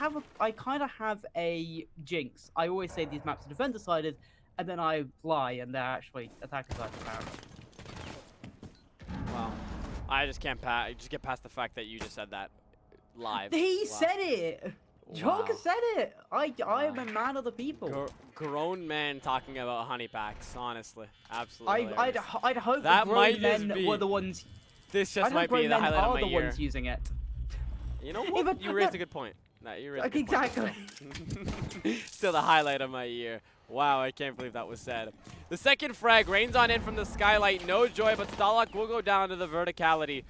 kind of have a jinx. I always say these maps are defender sided, and then I lie, and they're actually attacker sided apparently. Wow. I just can't get past the fact that you just said that live. He said it! Jog said it! I am a man of the people. Grown men talking about honey packs, honestly. Absolutely. I'd hope that the grown men were the ones. This just might be the highlight of my year. Are the ones using it. You know what? You raised a good point. No, you raised a good exactly. point. Still the highlight of my year. Wow, I can't believe that was said. The second frag rains on in from the skylight. No joy, but Stalak will go down to the verticality.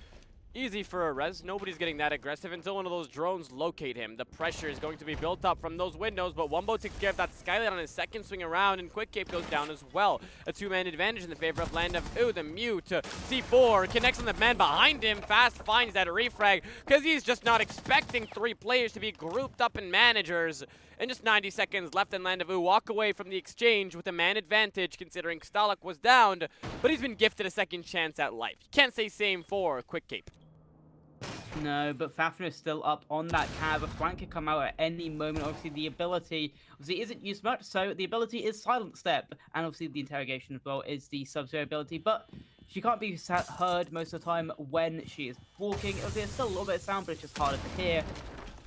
Easy for a res. Nobody's getting that aggressive until one of those drones locate him. The pressure is going to be built up from those windows, but Wumbo takes care of that skylight on his second swing around, and Quick Cape goes down as well. A 2-man advantage in the favor of Land of OOO. The Mute C4 connects on the man behind him. Fast finds that refrag because he's just not expecting 3 players to be grouped up in managers. and just 90 seconds left, and Land of OOO walk away from the exchange with a man advantage considering Stalak was downed, but he's been gifted a second chance at life. You can't say same for Quick Cape. No, but Fafnir is still up on that cab. A flank could come out at any moment. Obviously, the ability isn't used much, so the ability is Silent Step. And obviously, the interrogation as well is the Sub-Zero ability, but she can't be heard most of the time when she is walking. Obviously, there's still a little bit of sound, but it's just harder to hear.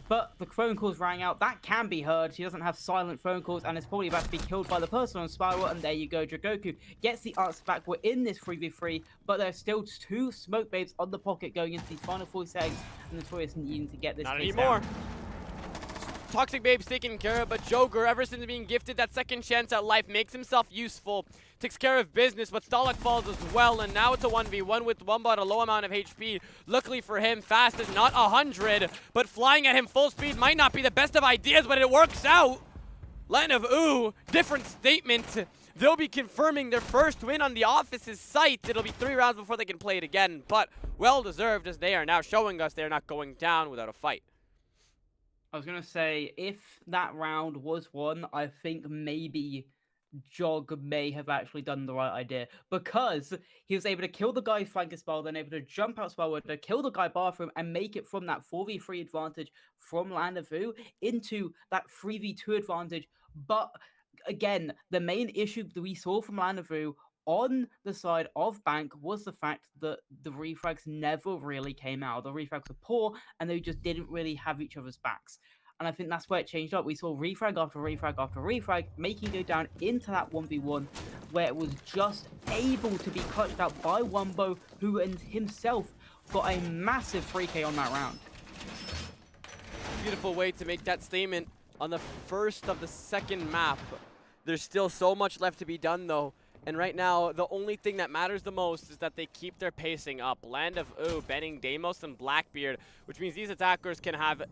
But the phone calls rang out. That can be heard. She doesn't have silent phone calls, and it's probably about to be killed by the person on Spiral. And there you go. Dragoku gets the answer back. We're in this 3v3, but there's still 2 smoke babes on the pocket going into these final 40 seconds. And NuTorious needing to get this. Not anymore. Down. Toxic Babe's taken care of, but Joker, ever since being gifted that second chance at life, makes himself useful, takes care of business, but Stalak falls as well, and now it's a 1v1 with Wumba at a low amount of HP. Luckily for him, fast is not 100, but flying at him full speed might not be the best of ideas, but it works out. Land of OOO, different statement. They'll be confirming their first win on the Office's site. It'll be 3 rounds before they can play it again, but well-deserved as they are now showing us they're not going down without a fight. I was going to say, if that round was won, I think maybe Jog may have actually done the right idea, because he was able to kill the guy flanking spell, then able to jump out spell window, kill the guy bathroom, and make it from that 4v3 advantage from Land of OOO into that 3v2 advantage. But again, the main issue that we saw from Land of OOO on the side of Bank was the fact that the refrags never really came out. The refrags were poor, and they just didn't really have each other's backs. And I think that's where it changed up. We saw refrag after refrag after refrag, making go down into that 1v1, where it was just able to be clutched out by Wumbo, who himself got a massive 3k on that round. Beautiful way to make that statement on the first of the second map. There's still so much left to be done, though. And right now, the only thing that matters the most is that they keep their pacing up. Land of OOO banning Deimos and Blackbeard, which means these attackers can have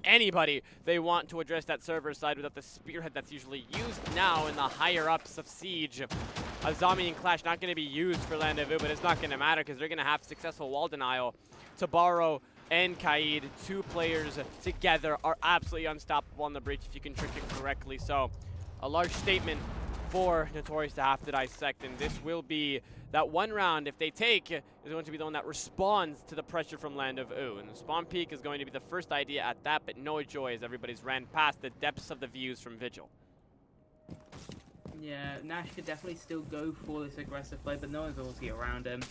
anybody they want to address that server side without the spearhead that's usually used now in the higher-ups of Siege. Azami and Clash not going to be used for Land of OOO, but it's not going to matter because they're going to have successful wall denial. Tabaro and Kaid, 2 players together, are absolutely unstoppable on the breach if you can trick it correctly. So, a large statement for NuTorious to have to dissect, and this will be that one round, if they take, is going to be the one that responds to the pressure from Land of OOO. And the spawn peak is going to be the first idea at that, but no joy as everybody's ran past the depths of the views from Vigil. Yeah, Nash could definitely still go for this aggressive play, but no one's obviously around him.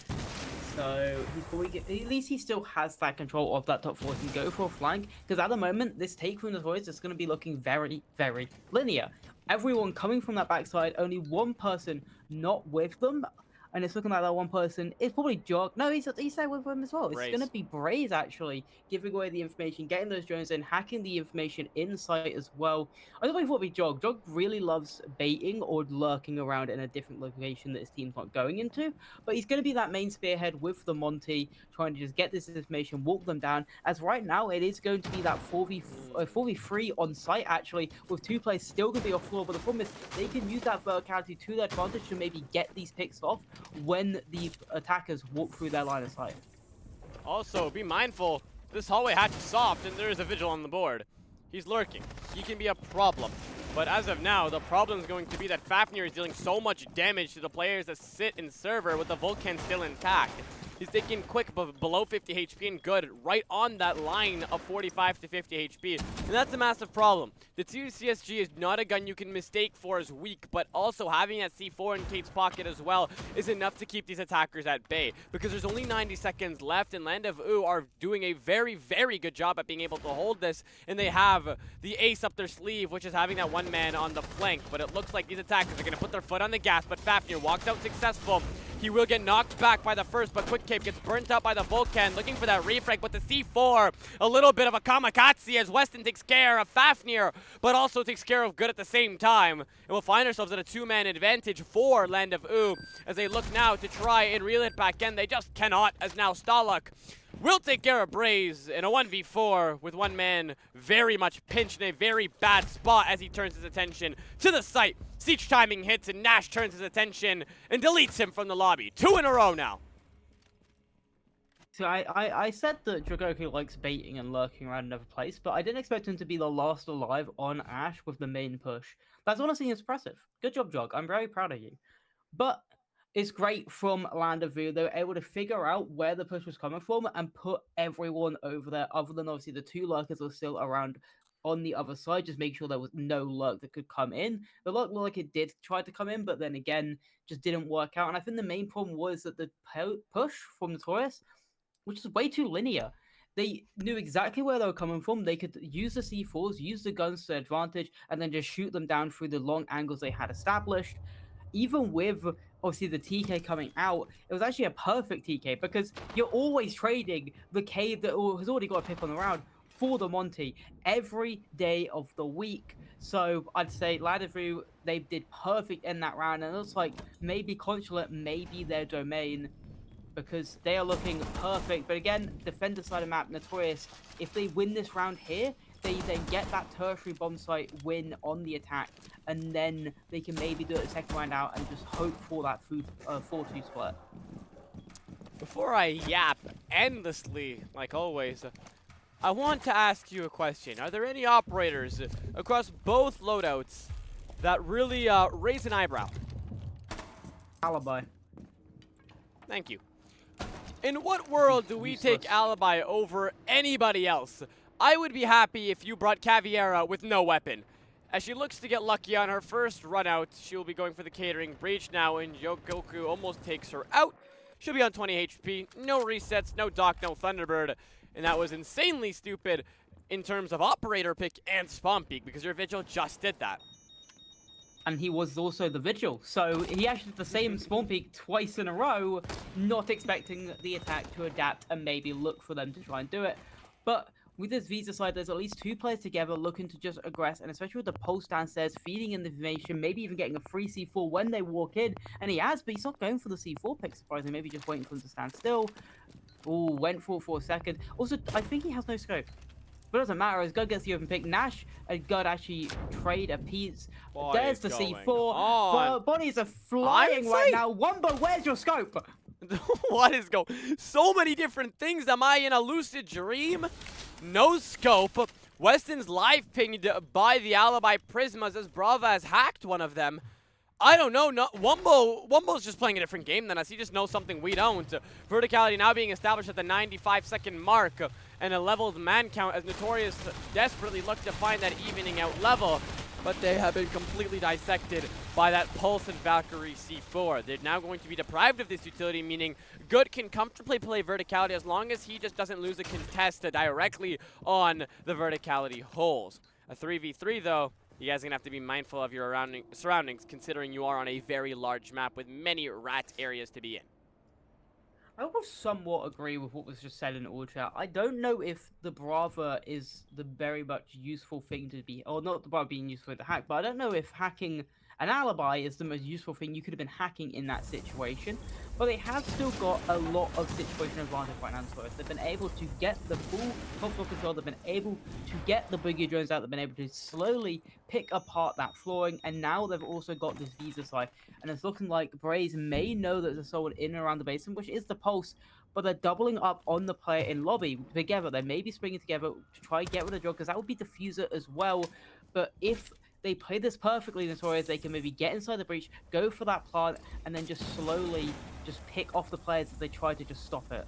So he's probably at least he still has that control of that top 4. He can go for a flank, because at the moment, this take from NuTorious is going to be looking very, very linear. Everyone coming from that backside, only one person not with them. And it's looking like that one person is probably Jog. No, he's there with him as well. Braze. It's going to be Braze, actually, giving away the information, getting those drones in, hacking the information inside as well. I don't know if it would be Jog. Jog really loves baiting or lurking around in a different location that his team's not going into. But he's going to be that main spearhead with the Monty, trying to just get this information, walk them down. As right now, it is going to be that 4v3 on site, actually, with 2 players still going to be off floor. But the problem is they can use that verticality to their advantage to maybe get these picks off when the attackers walk through their line of sight. Also, be mindful, this hallway hatch is soft and there is a Vigil on the board. He's lurking. He can be a problem. But as of now, the problem is going to be that Fafnir is dealing so much damage to the players that sit in server with the Vulcan still intact. He's taking quick below 50 HP and good right on that line of 45 to 50 HP. And that's a massive problem. The TCSG is not a gun you can mistake for as weak, but also having that C4 in Kate's pocket as well is enough to keep these attackers at bay. Because there's only 90 seconds left, and Land of OOO are doing a very, very good job at being able to hold this. And they have the ace up their sleeve, which is having that one man on the flank. But it looks like these attackers are going to put their foot on the gas, but Fafnir walks out successful. He will get knocked back by the first, but Quick Cape gets burnt out by the Vulcan, looking for that refrag, but the C4, a little bit of a kamikaze as Weston takes care of Fafnir, but also takes care of Good at the same time. And we'll find ourselves at a 2-man advantage for Land of OOO as they look now to try and reel it back in. They just cannot, as now Stalak will take care of Braze in a 1v4 with one man very much pinched in a very bad spot as he turns his attention to the site. Siege timing hits and Nash turns his attention and deletes him from the lobby. 2 in a row now. So I said that Dragoku likes baiting and lurking around another place, but I didn't expect him to be the last alive on Ash with the main push. That's honestly impressive. Good job, Jog. I'm very proud of you. But it's great from Land of View. They were able to figure out where the push was coming from and put everyone over there, other than obviously the two lurkers that were still around on the other side, just make sure there was no lurk that could come in. The lurk looked like it did try to come in, but then again, just didn't work out. And I think the main problem was that the push from NuTorious, which is way too linear. They knew exactly where they were coming from. They could use the C4s, use the guns to their advantage, and then just shoot them down through the long angles they had established. Even with obviously the TK coming out, it was actually a perfect TK because you're always trading the cave that has already got a pick on the round for the Monty every day of the week. So I'd say Ladderview, they did perfect in that round, and it looks like maybe Consulate may be their domain because they are looking perfect. But again, defender side of map, NuTorious, if they win this round here, they then get that tertiary bomb site win on the attack, and then they can maybe do it the second round out and just hope for that 4-2 split. Before I yap endlessly, like always, I want to ask you a question. Are there any operators across both loadouts that really raise an eyebrow? Alibi. Thank you. In what world do we take Alibi over anybody else? I would be happy if you brought Caviera with no weapon. As she looks to get lucky on her first run out, she will be going for the catering breach now, and Yogoku almost takes her out. She'll be on 20 HP, no resets, no Doc, no Thunderbird, and that was insanely stupid in terms of operator pick and spawn peak, because your Vigil just did that. And he was also the Vigil, so he actually did the same spawn peak twice in a row, not expecting the attack to adapt and maybe look for them to try and do it. But with this Visa side, there's at least two players together looking to just aggress, and especially with the pulse downstairs, feeding in the information, maybe even getting a free C4 when they walk in. And he has, but he's not going for the C4 pick, surprisingly, maybe just waiting for them to stand still. Ooh, went for it for a second. Also, I think he has no scope. But it doesn't matter, as God gets the open pick. Nash and God actually trade a piece. There's the C4. Bodies are flying right now. Wumbo, where's your scope? What is going? So many different things. Am I in a lucid dream? No scope. Weston's live pinged by the Alibi Prismas as Brava has hacked one of them. I don't know. Wumbo's just playing a different game than us. He just knows something we don't. Verticality now being established at the 95-second mark, and a leveled man count as NuTorious desperately look to find that evening out level. But they have been completely dissected by that Pulse and Valkyrie C4. They're now going to be deprived of this utility, meaning Good can comfortably play Verticality as long as he just doesn't lose a contest directly on the Verticality holes. A 3v3 though, you guys are going to have to be mindful of your surroundings, considering you are on a very large map with many rat areas to be in. I will somewhat agree with what was just said in all chat. I don't know if the Brava is the very much useful thing to be, or not the Brava being useful to hack, but I don't know if hacking an Alibi is the most useful thing you could have been hacking in that situation. But they have still got a lot of situational advantage right now. So they've been able to get the full top floor control, they've been able to get the boogie drones out, they've been able to slowly pick apart that flooring, and now they've also got this Visa side. And it's looking like Braze may know that there's someone in and around the basement, which is the Pulse, but they're doubling up on the player in lobby together. They may be springing together to try and get rid of the drug, because that would be Diffuser as well. But if they play this perfectly, NuTorious, they can maybe get inside the breach, go for that plant, and then just slowly just pick off the players as they try to just stop it.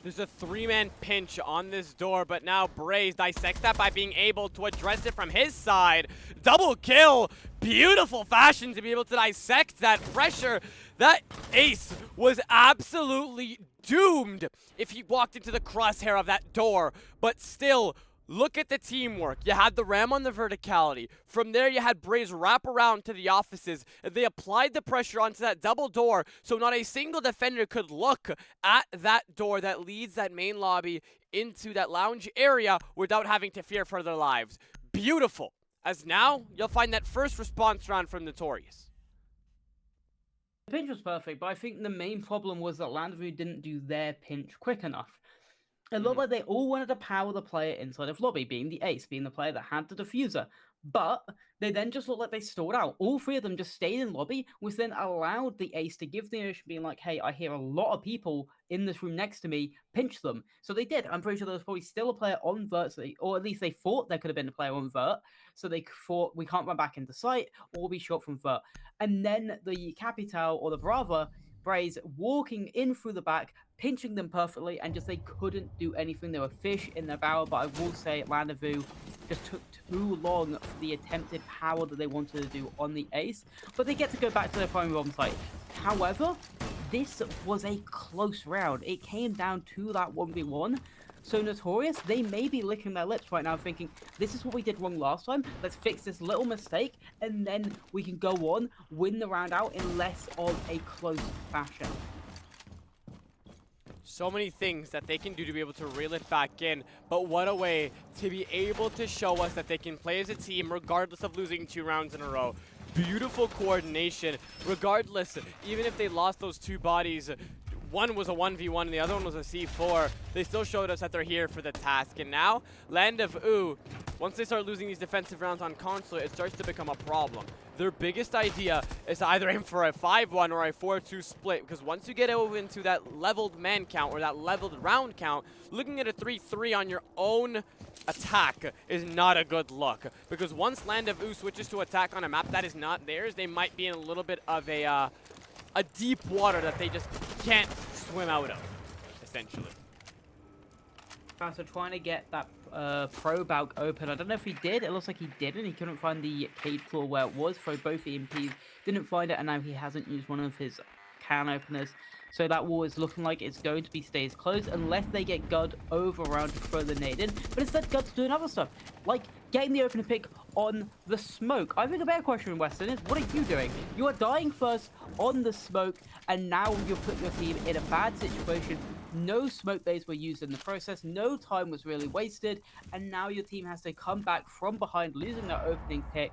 There's a three-man pinch on this door, but now Braze dissects that by being able to address it from his side. Double kill! Beautiful fashion to be able to dissect that pressure. That ace was absolutely doomed if he walked into the crosshair of that door, but still, look at the teamwork. You had the Ram on the verticality. From there, you had Braze wrap around to the offices. They applied the pressure onto that double door, so not a single defender could look at that door that leads that main lobby into that lounge area without having to fear for their lives. Beautiful. As now, you'll find that first response round from NuTorious. The pinch was perfect, but I think the main problem was that Landview didn't do their pinch quick enough. It looked like they all wanted to power the player inside of lobby, being the ace, being the player that had the diffuser. But they then just looked like they stalled out. All three of them just stayed in lobby, which then allowed the ace to give the impression being like, hey, I hear a lot of people in this room next to me, pinch them. So they did. I'm pretty sure there was probably still a player on vert, or at least they thought there could have been a player on vert. So they thought we can't run back into sight or be shot from vert. And then the Capital or the Brava Braves walking in through the back, pinching them perfectly, and just they couldn't do anything. They were fish in their barrel, but I will say Landezvous just took too long for the attempted power that they wanted to do on the ace, but they get to go back to their primary bomb site. However, this was a close round. It came down to that 1v1. So NuTorious, they may be licking their lips right now thinking, this is what we did wrong last time, let's fix this little mistake, and then we can go on, win the round out in less of a close fashion. So many things that they can do to be able to reel it back in, but what a way to be able to show us that they can play as a team regardless of losing 2 rounds in a row. Beautiful coordination, regardless, even if they lost those 2 bodies, one was a 1v1 and the other one was a C4, they still showed us that they're here for the task. And now, Landezvous, once they start losing these defensive rounds on console, it starts to become a problem. Their biggest idea is to either aim for a 5-1 or a 4-2 split, because once you get over into that leveled man count or that leveled round count, looking at a 3-3 on your own attack is not a good look. Because once Landezvous switches to attack on a map that is not theirs, they might be in a little bit of a deep water that they just can't swim out of, essentially. So trying to get that pro balk open. I don't know if he did. It looks like he didn't. He couldn't find the cage claw where it was. Throw both EMPs. Didn't find it, and now he hasn't used one of his can openers. So that wall is looking like it's going to be stays closed unless they get Gud over around to throw the nade in. But instead, Gud's doing other stuff, like getting the opener pick on the smoke. I think a better question, Weston, is what are you doing? You are dying first on the smoke, and now you put your team in a bad situation. No smoke bays were used in the process, no time was really wasted, and now your team has to come back from behind, losing their opening pick,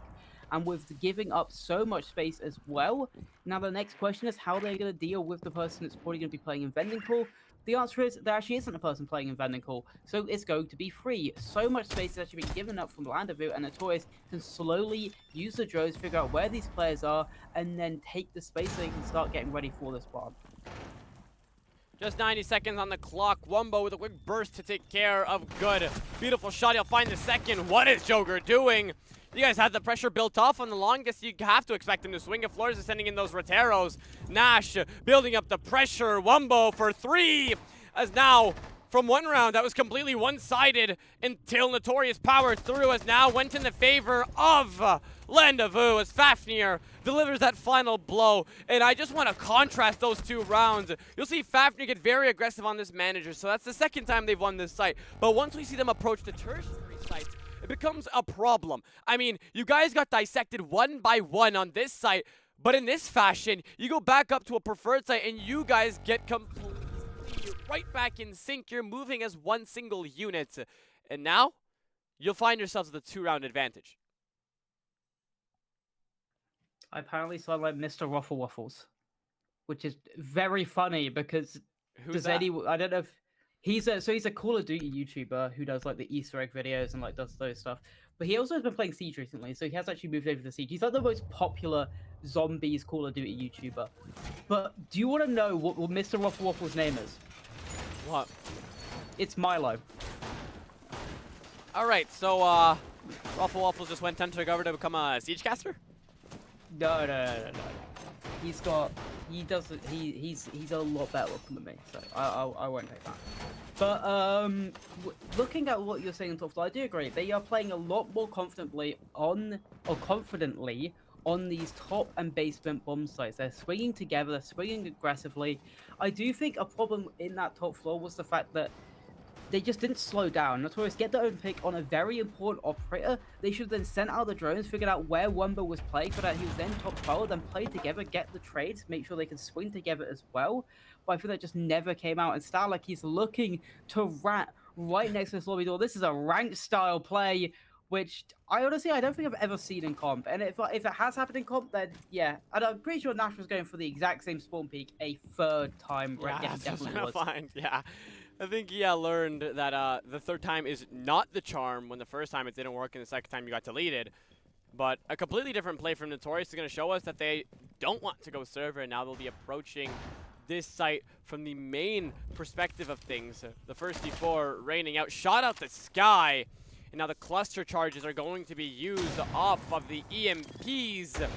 and with giving up so much space as well. Now the next question is how they're going to deal with the person that's probably going to be playing in Vending Call. The answer is there actually isn't a person playing in Vending Call, so it's going to be free. So much space has actually been given up from Landezvous, and NuTorious can slowly use the drones, figure out where these players are, and then take the space so they can start getting ready for this bomb. Just 90 seconds on the clock. Wumbo with a quick burst to take care of Good. Beautiful shot. He'll find the second. What is Joker doing? You guys had the pressure built off on the longest. You have to expect him to swing. If Flores is sending in those Roteros. Nash building up the pressure. Wumbo for 3. As now, from one round that was completely one-sided until NuTorious powered through, as now went in the favor of Landezvous as Fafnir delivers that final blow. And I just want to contrast those 2 rounds. You'll see Fafnir get very aggressive on this manager, so that's the second time they've won this site. But once we see them approach the tertiary sites, it becomes a problem. I mean, you guys got dissected one by one on this site, but in this fashion, you go back up to a preferred site and you guys get completely right back in sync. You're moving as one single unit. And now, you'll find yourselves with a 2-round advantage. I apparently sound like Mr. Ruffle Waffles, which is very funny because Who's that? I don't know if he's a Call of Duty YouTuber who does like the Easter egg videos and like does those stuff. But he also has been playing Siege recently, so he has actually moved over to Siege. He's like the most popular zombies Call of Duty YouTuber. But do you want to know what Mr. Ruffle Waffles' name is? What? It's Milo. Alright, so Ruffle Waffles just went cover to become a Siege caster? No. He's a lot better looking than me, so I won't take that. But looking at what you're saying, Tough, I do agree. They are playing a lot more confidently on these top and basement bomb sites. They're swinging together, they're swinging aggressively. I do think a problem in that top floor was the fact that they just didn't slow down. NuTorious get their own pick on a very important operator. They should have then sent out the drones, figured out where Wumbo was playing, so that he was then top 12, then play together, get the trades, make sure they can swing together as well. But I feel that just never came out. And Starlight, he's looking to rat right next to this lobby door. This is a ranked style play, which I don't think I've ever seen in comp. And if it has happened in comp, then yeah. And I'm pretty sure Nash was going for the exact same spawn peak a 3rd time. Yeah, Yeah, he definitely was. Fine. Yeah. I think he learned that the 3rd time is not the charm when the 1st time it didn't work and the 2nd time you got deleted. But a completely different play from NuTorious is going to show us that they don't want to go server, and now they'll be approaching this site from the main perspective of things. The first D4 raining out, shot out the sky, and now the cluster charges are going to be used off of the EMPs,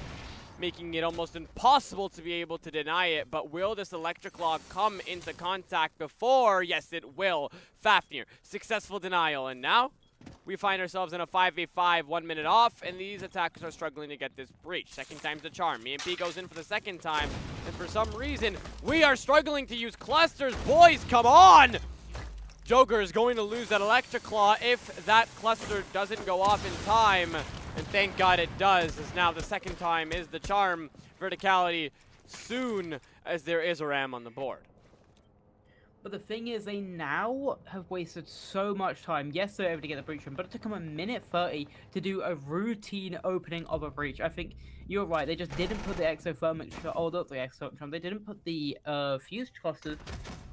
making it almost impossible to be able to deny it. But will this electric log come into contact before? Yes, it will. Fafnir, successful denial, and now we find ourselves in a 5v5, 1 minute off, and these attackers are struggling to get this breach. Second time's the charm. EMP goes in for the second time, and for some reason, we are struggling to use clusters. Boys, come on! Joker is going to lose that Electric Claw if that cluster doesn't go off in time, and thank God it does, as now the second time is the charm. Verticality soon, as there is a ram on the board. But the thing is, they now have wasted so much time. Yes, they're able to get the breach room, but it took them a minute 30 to do a routine opening of a breach. I think you're right. They just didn't put the exothermic shot, or not the exothermic. They didn't put the fuse clusters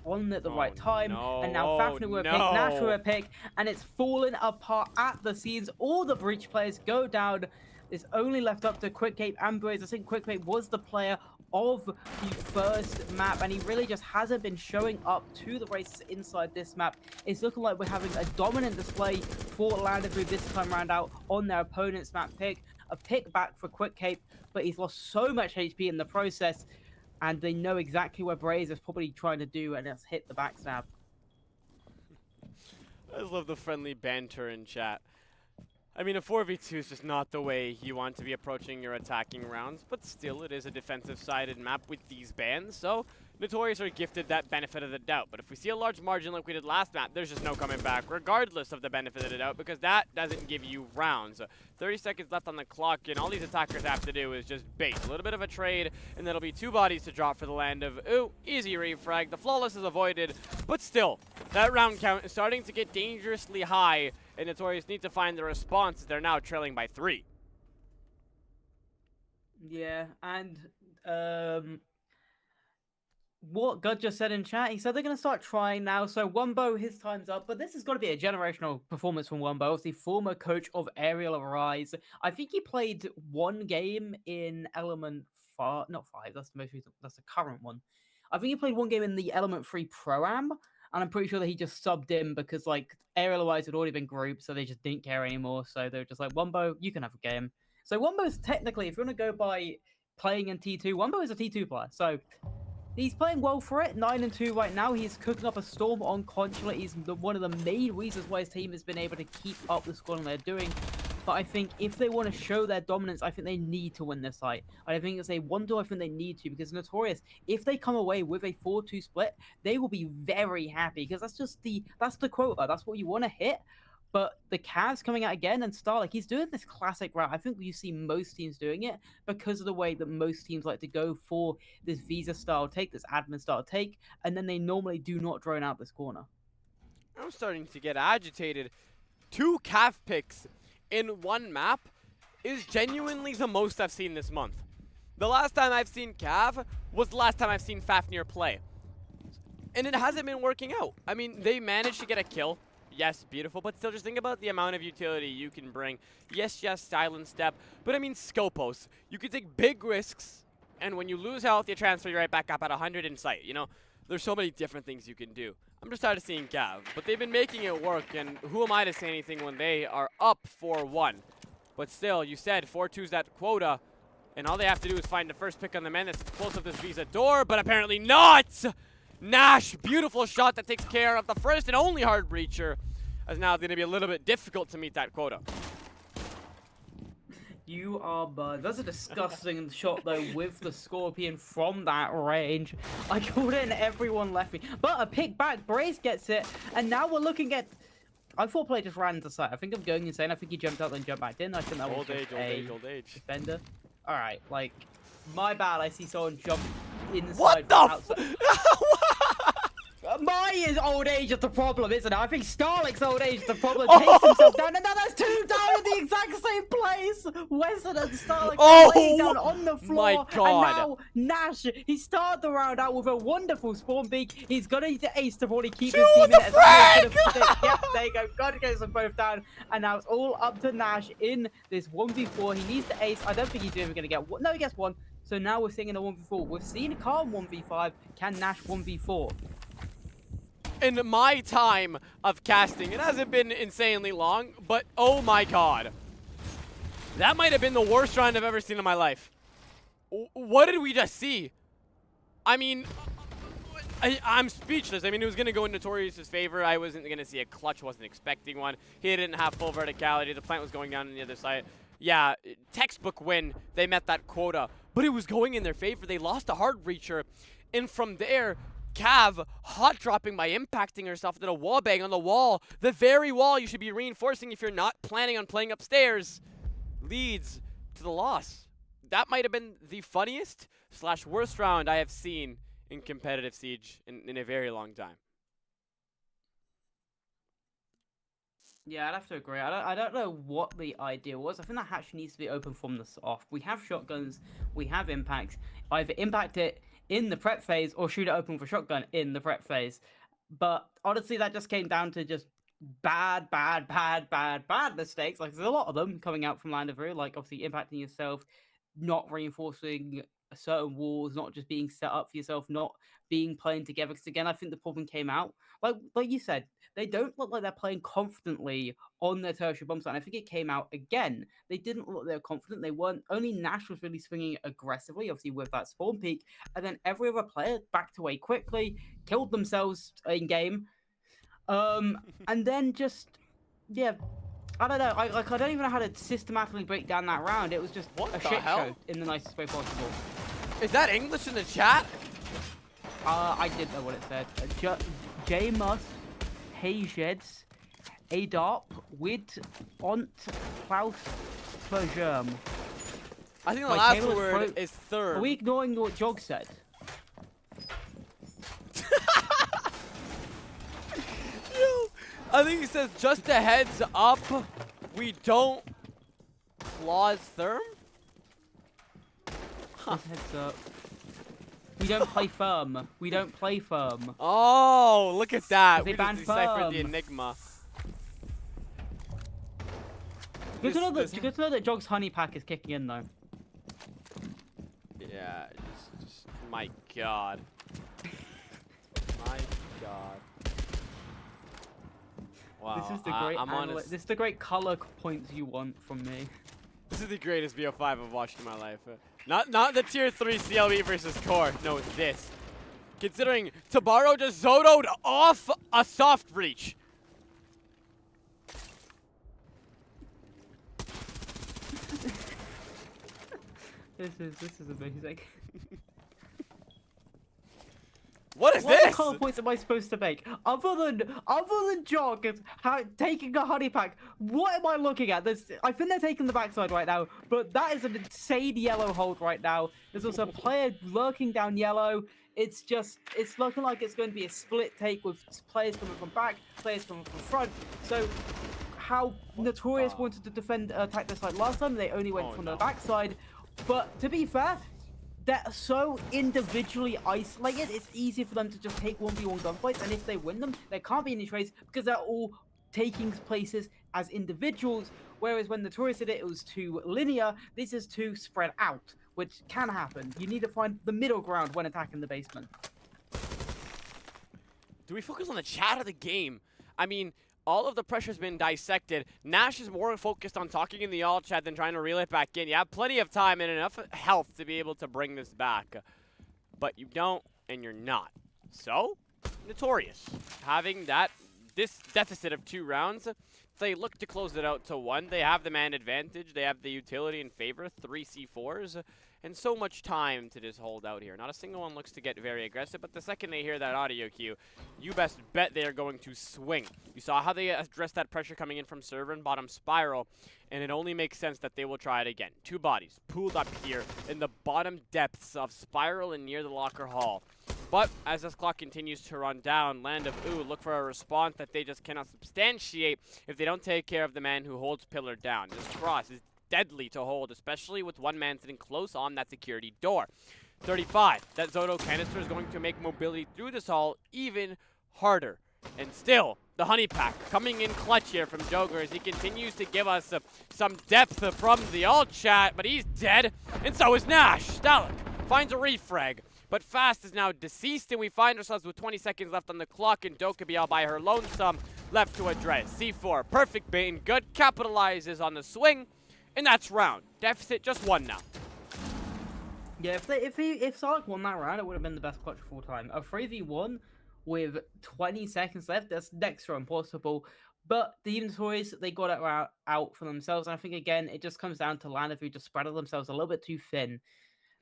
on at the right time. No, and now Fafnir with a pick, Nash with a pick, and it's fallen apart at the seams. All the breach players go down. It's only left up to Quick Cape and Blaze. I think Quick Cape was the player of the first map, and he really just hasn't been showing up to the races inside this map. It's looking like we're having a dominant display for Landavoo this time round out on their opponent's map pick. A pick back for Quick Cape, but he's lost so much HP in the process, and they know exactly where Braze is probably trying to do, and it's hit the backstab. I just love the friendly banter in chat. I mean, a 4v2 is just not the way you want to be approaching your attacking rounds, but still, it is a defensive-sided map with these bans, so NuTorious are gifted that benefit of the doubt. But if we see a large margin like we did last map, there's just no coming back, regardless of the benefit of the doubt, because that doesn't give you rounds. 30 seconds left on the clock, and all these attackers have to do is just bait. A little bit of a trade, and that'll be 2 bodies to drop for the land of OOO. Easy refrag. The flawless is avoided, but still, that round count is starting to get dangerously high, and NuTorious need to find the response as they're now trailing by 3. Yeah, and what God just said in chat, he said they're going to start trying now. So Wumbo, his time's up, but this has got to be a generational performance from Wumbo, as the former coach of Aerial Rise. I think he played 1 game in Element 5, not 5, that's the most recent, that's the current one. I think he played 1 game in the Element 3 Pro-Am, and I'm pretty sure that he just subbed in because, like, Aerial Rise had already been grouped, so they just didn't care anymore. So they were just like, Wumbo, you can have a game. So Wumbo's technically, if you want to go by playing in T2, Wumbo is a T2 player. So he's playing well for it, 9-2 right now. He's cooking up a storm on Consulate. He's one of the main reasons why his team has been able to keep up the scoring they're doing. But I think if they want to show their dominance, I think they need to win this fight. I don't think it's a 1-2, I think they need to, because NuTorious, if they come away with a 4-2 split, they will be very happy, because that's the quota. That's what you want to hit. But the Cavs coming out again, and Star, like, he's doing this classic route. I think you see most teams doing it because of the way that most teams like to go for this Visa style take, this admin style take, and then they normally do not drone out this corner. I'm starting to get agitated. 2 Cav picks in 1 map is genuinely the most I've seen this month. The last time I've seen Cav was the last time I've seen Fafnir play. And it hasn't been working out. I mean, they managed to get a kill. Yes, beautiful, but still just think about the amount of utility you can bring. Yes, silent step, but I mean Scopos. You can take big risks, and when you lose health, you transfer you right back up at 100 in sight. You know, there's so many different things you can do. I'm just tired of seeing Cav, but they've been making it work, and who am I to say anything when they are up 4-1? But still, you said 4-2's that quota, and all they have to do is find the first pick on the man that's close up this Visa door, but apparently not! Nash, beautiful shot that takes care of the first and only hard breacher, as now it's going to be a little bit difficult to meet that quota. You are bad. That's a disgusting shot, though, with the Scorpion from that range. I called it and everyone left me. But a pick back, Brace gets it, and now we're looking at... I thought play just ran into sight. I think I'm going insane. I think he jumped out then jumped back in. I think that was Old age. Defender. Alright, like, my bad. I see someone jump inside. What the outside. my old age is the problem, isn't it? I think Starlink's old age is the problem. Takes himself down, and now there's two down in the exact same place. Wesson and Starlink laying down on the floor. My God. And now Nash, he started the round out with a wonderful spawn peek. He's gonna need the ace to probably keep his team in it. Yep, there you go. Gotta get them both down. And now it's all up to Nash in this 1v4. He needs the ace. I don't think he's even gonna get one. No, he gets one. So now we're seeing in a 1v4. We've seen Calm 1v5. Can Nash 1v4? In my time of casting, it hasn't been insanely long, but oh my God. That might have been the worst round I've ever seen in my life. What did we just see? I mean, I'm speechless. I mean, it was going to go in NuTorious's favor. I wasn't going to see a clutch. Wasn't expecting one. He didn't have full verticality. The plant was going down on the other side. Yeah, textbook win. They met that quota. But it was going in their favor. They lost a hard breacher. And from there, Cav hot dropping by impacting herself into a wall bang on the wall. The very wall you should be reinforcing if you're not planning on playing upstairs. Leads to the loss. That might have been the funniest / worst round I have seen in competitive Siege in a very long time. Yeah, I'd have to agree. I don't know what the idea was. I think that hatch needs to be open from the off. We have shotguns, we have impacts. Either impact it in the prep phase or shoot it open for shotgun in the prep phase. But honestly, that just came down to just bad mistakes. Like, there's a lot of them coming out from Land of Rue, like obviously impacting yourself, not reinforcing certain walls, not just being set up for yourself, not being playing together. Because again, I think the problem came out, like you said, they don't look like they're playing confidently on their tertiary bomb site. And I think it came out again. They didn't look like they were confident. They weren't. Only Nash was really swinging aggressively, obviously with that spawn peak, and then every other player backed away quickly, killed themselves in game, and then just I don't know. I don't even know how to systematically break down that round. It was just a shit show in the nicest way possible. Is that English in the chat? I didn't know what it said. J Mus, Hejeds, Adop, Wid, Ont, Klaus, Vergerm. I think the last word is third. Are we ignoring what Jog said? I think he says, just a heads up, we don't clause therm? Huh. Just heads up. We don't play firm. We don't play firm. Oh, look at that. They We just deciphered the enigma. Good to know that Jog's honey pack is kicking in though. Yeah, just my God. My God. Wow. This is the great this is the great color points you want from me. This is the greatest BO5 I've watched in my life. Not the tier 3 CLB versus core. No, it's this. Considering Tabaro just Zoto'd off a soft breach. This is amazing. What is this? What color points am I supposed to make? Other than Jog taking a honey pack, what am I looking at? I think they're taking the backside right now, but that is an insane yellow hold right now. There's also a player lurking down yellow. It's looking like it's going to be a split take with players coming from back, players coming from front. So how NuTorious wanted to attack this side last time, they only went from the backside. But to be fair, they're so individually isolated, it's easy for them to just take 1v1 gunfights, and if they win them, there can't be any trades because they're all taking places as individuals, whereas when NuTorious did it, it was too linear. This is too spread out, which can happen. You need to find the middle ground when attacking the basement. Do we focus on the chat of the game? I mean, all of the pressure's been dissected. Nash is more focused on talking in the all chat than trying to reel it back in. You have plenty of time and enough health to be able to bring this back. But you don't, and you're not. So, NuTorious, having this deficit of 2 rounds, they look to close it out to 1. They have the man advantage. They have the utility in favor, 3 C4s, and so much time to just hold out here. Not a single one looks to get very aggressive, but the second they hear that audio cue, you best bet they are going to swing. You saw how they addressed that pressure coming in from server and bottom spiral, and it only makes sense that they will try it again. 2 bodies pooled up here in the bottom depths of spiral and near the locker hall. But as this clock continues to run down, Land of OOO look for a response that they just cannot substantiate if they don't take care of the man who holds Pillar down. This cross is deadly to hold, especially with one man sitting close on that security door. 35. That Zoto canister is going to make mobility through this hall even harder. And still, the honey pack coming in clutch here from Joker as he continues to give us some depth from the alt chat, but he's dead, and so is Nash. Stalek finds a refrag, but Fast is now deceased, and we find ourselves with 20 seconds left on the clock, and Dokkaebi all by her lonesome left to address. C4, perfect bait and good, capitalizes on the swing, and that's round. Deficit just 1 now. Yeah, if Sonic won that round, it would have been the best clutch of all time. A 3v1 with 20 seconds left, that's next to impossible. But the NuTorious, they got it out for themselves. And I think, again, it just comes down to Land of who just spread themselves a little bit too thin.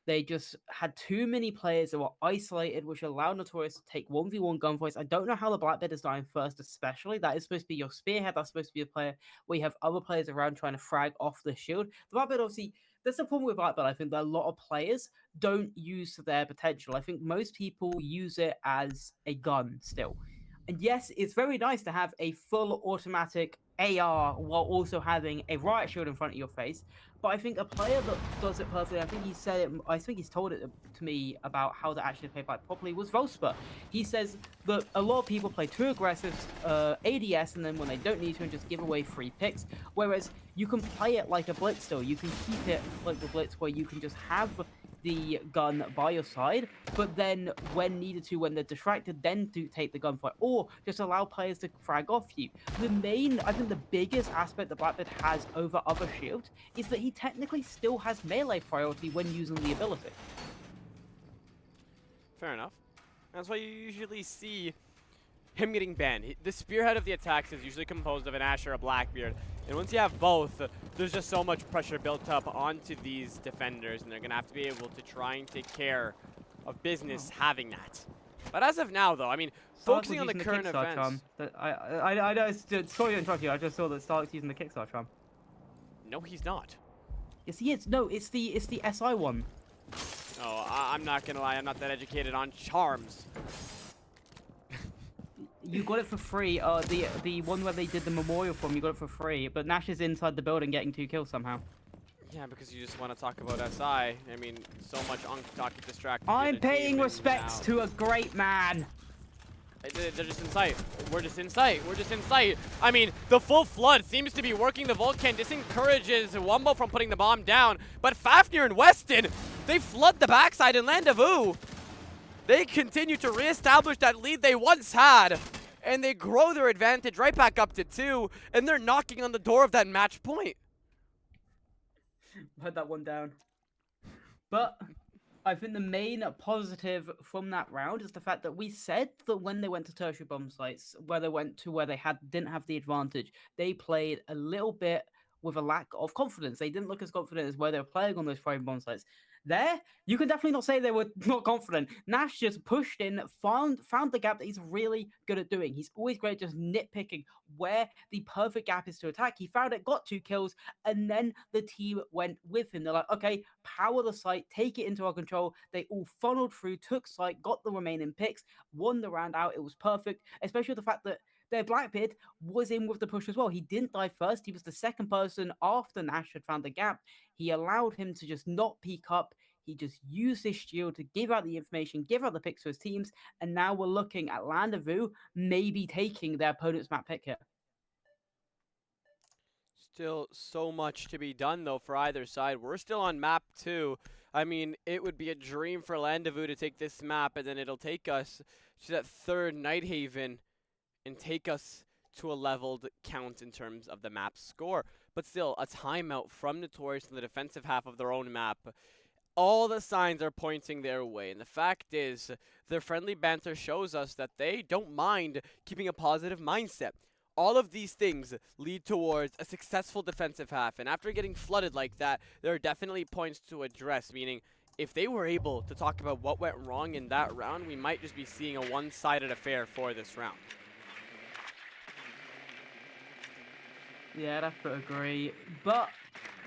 They just had too many players that were isolated, which allowed NuTorious to take 1v1 gunfights. I don't know how the Blackbeard is dying first, especially. That is supposed to be your spearhead. That's supposed to be a player where you have other players around trying to frag off the shield. The Blackbeard, obviously, that's the problem with Blackbeard. I think that a lot of players don't use their potential. I think most people use it as a gun still. And yes, it's very nice to have a full automatic AR while also having a riot shield in front of your face. But I think a player that does it perfectly, I think he said it, I think he's told it to me about how to actually play Black properly, was Volsper. He says that a lot of people play too aggressive ADS and then when they don't need to and just give away free picks. Whereas you can play it like a Blitz still. You can keep it like the Blitz where you can just have the gun by your side, but then when needed to, when they're distracted, then do take the gunfight, or just allow players to frag off you. The main, I think the biggest aspect that Blackbeard has over other shields is that he technically still has melee priority when using the ability. Fair enough. That's why you usually see him getting banned. The spearhead of the attacks is usually composed of an Ashe or a Blackbeard. And once you have both, there's just so much pressure built up onto these defenders, and they're going to have to be able to try and take care of business having that. But as of now, though, I mean, focusing on the current events... Sorry to interrupt you, I just saw that Stark's using the Kickstarter charm. No, he's not. Yes, he is. No, it's the SI one. Oh, I'm not going to lie, I'm not that educated on charms. You got it for free. The one where they did the memorial for him, you got it for free. But Nash is inside the building getting 2 kills somehow. Yeah, because you just want to talk about SI. I mean, so much talking distracted. I'm paying respects to a great man. They're just in sight. We're just in sight. We're just in sight. I mean, the full flood seems to be working the Vulcan. Disencourages Wumbo from putting the bomb down. But Fafnir and Weston, they flood the backside and Land of OOO. They continue to reestablish that lead they once had. And they grow their advantage right back up to 2. And they're knocking on the door of that match point. Put that one down. But I think the main positive from that round is the fact that we said that when they went to tertiary bomb sites, where they went to where they didn't have the advantage, they played a little bit with a lack of confidence. They didn't look as confident as where they were playing on those primary bomb sites. There, you can definitely not say they were not confident. Nash just pushed in, found the gap that he's really good at doing. He's always great at just nitpicking where the perfect gap is to attack. He found it, got 2 kills, and then the team went with him. They're like, okay, power the site, take it into our control. They all funneled through, took site, got the remaining picks, won the round out. It was perfect, especially the fact that their Blackbeard was in with the push as well. He didn't die first. He was the second person after Nash had found the gap. He allowed him to just not peek up. He just used his shield to give out the information, give out the picks to his teams, and now we're looking at Land of OOO maybe taking their opponent's map pick here. Still so much to be done, though, for either side. We're still on map 2. I mean, it would be a dream for Land of OOO to take this map, and then it'll take us to that 3rd Night Haven and take us to a leveled count in terms of the map score. But still, a timeout from NuTorious in the defensive half of their own map. All the signs are pointing their way, and the fact is, their friendly banter shows us that they don't mind keeping a positive mindset. All of these things lead towards a successful defensive half, and after getting flooded like that, there are definitely points to address, meaning if they were able to talk about what went wrong in that round, we might just be seeing a one-sided affair for this round. Yeah, I'd have to agree. But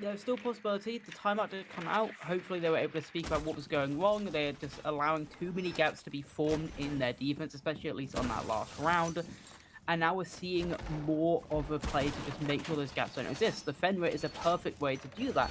There's still a possibility. The timeout did come out. Hopefully they were able to speak about what was going wrong. They're just allowing too many gaps to be formed in their defense, especially at least on that last round. And now we're seeing more of a play to just make sure those gaps don't exist. The Fenrir is a perfect way to do that.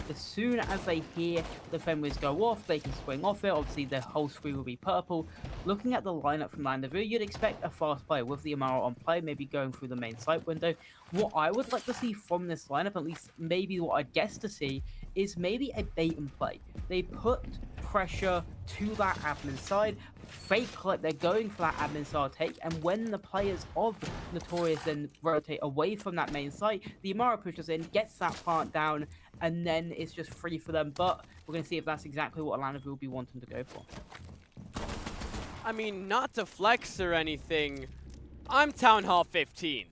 As soon as they hear the Fenrirs go off, they can swing off it. Obviously, their whole screen will be purple. Looking at the lineup from Landavoo, you'd expect a fast play with the Amara on play, maybe going through the main site window. What I would like to see from this lineup, at least maybe what I'd guess to see, is maybe a bait and play. They put pressure to that admin side, fake like they're going for that admin side take, and when the players of NuTorious then rotate away from that main site, the Amara pushes in, gets that plant down, and then it's just free for them. But we're going to see if that's exactly what Atlanta will be wanting to go for. I mean, not to flex or anything, I'm Town Hall 15.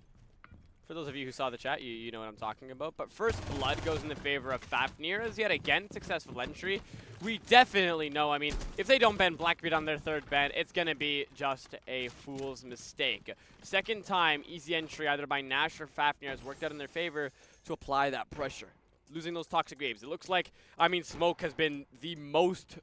For those of you who saw the chat, you know what I'm talking about. But first blood goes in the favor of Fafnir as yet again successful entry. We definitely know, I mean, if they don't ban Blackbeard on their third ban, it's going to be just a fool's mistake. Second time, easy entry either by Nash or Fafnir has worked out in their favor to apply that pressure. Losing those toxic waves. It looks like, I mean, Smoke has been the most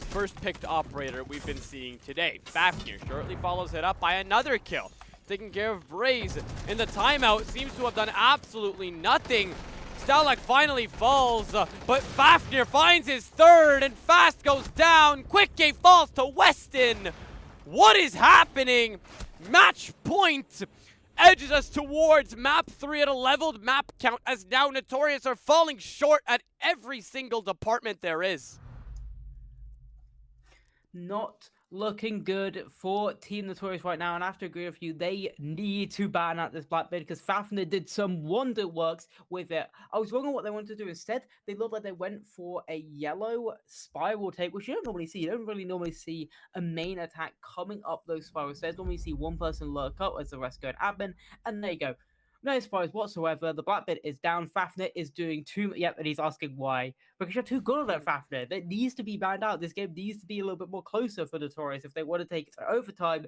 first picked operator we've been seeing today. Fafnir shortly follows it up by another kill, taking care of Braze, and the timeout seems to have done absolutely nothing. Stalak finally falls, but Fafnir finds his third, and Fast goes down. Quick game falls to Weston. What is happening? Match point edges us towards map 3 at a leveled map count, as now NuTorious are falling short at every single department there is. Not looking good for Team NuTorious right now, and I have to agree with you, they need to ban out this Blackbeard because Fafnir did some wonder works with it. I was wondering what they wanted to do instead. They looked like they went for a yellow spiral take, which you don't normally see. You don't really normally see a main attack coming up those spiral stairs. Normally you see one person lurk up as the rest go to admin, and there you go. No surprise whatsoever. The Blackbeard is down. Fafnir is doing too much. Yep, and he's asking why. Because you're too good at that, Fafnir. That needs to be banned out. This game needs to be a little bit more closer for NuTorious if they want to take it to overtime.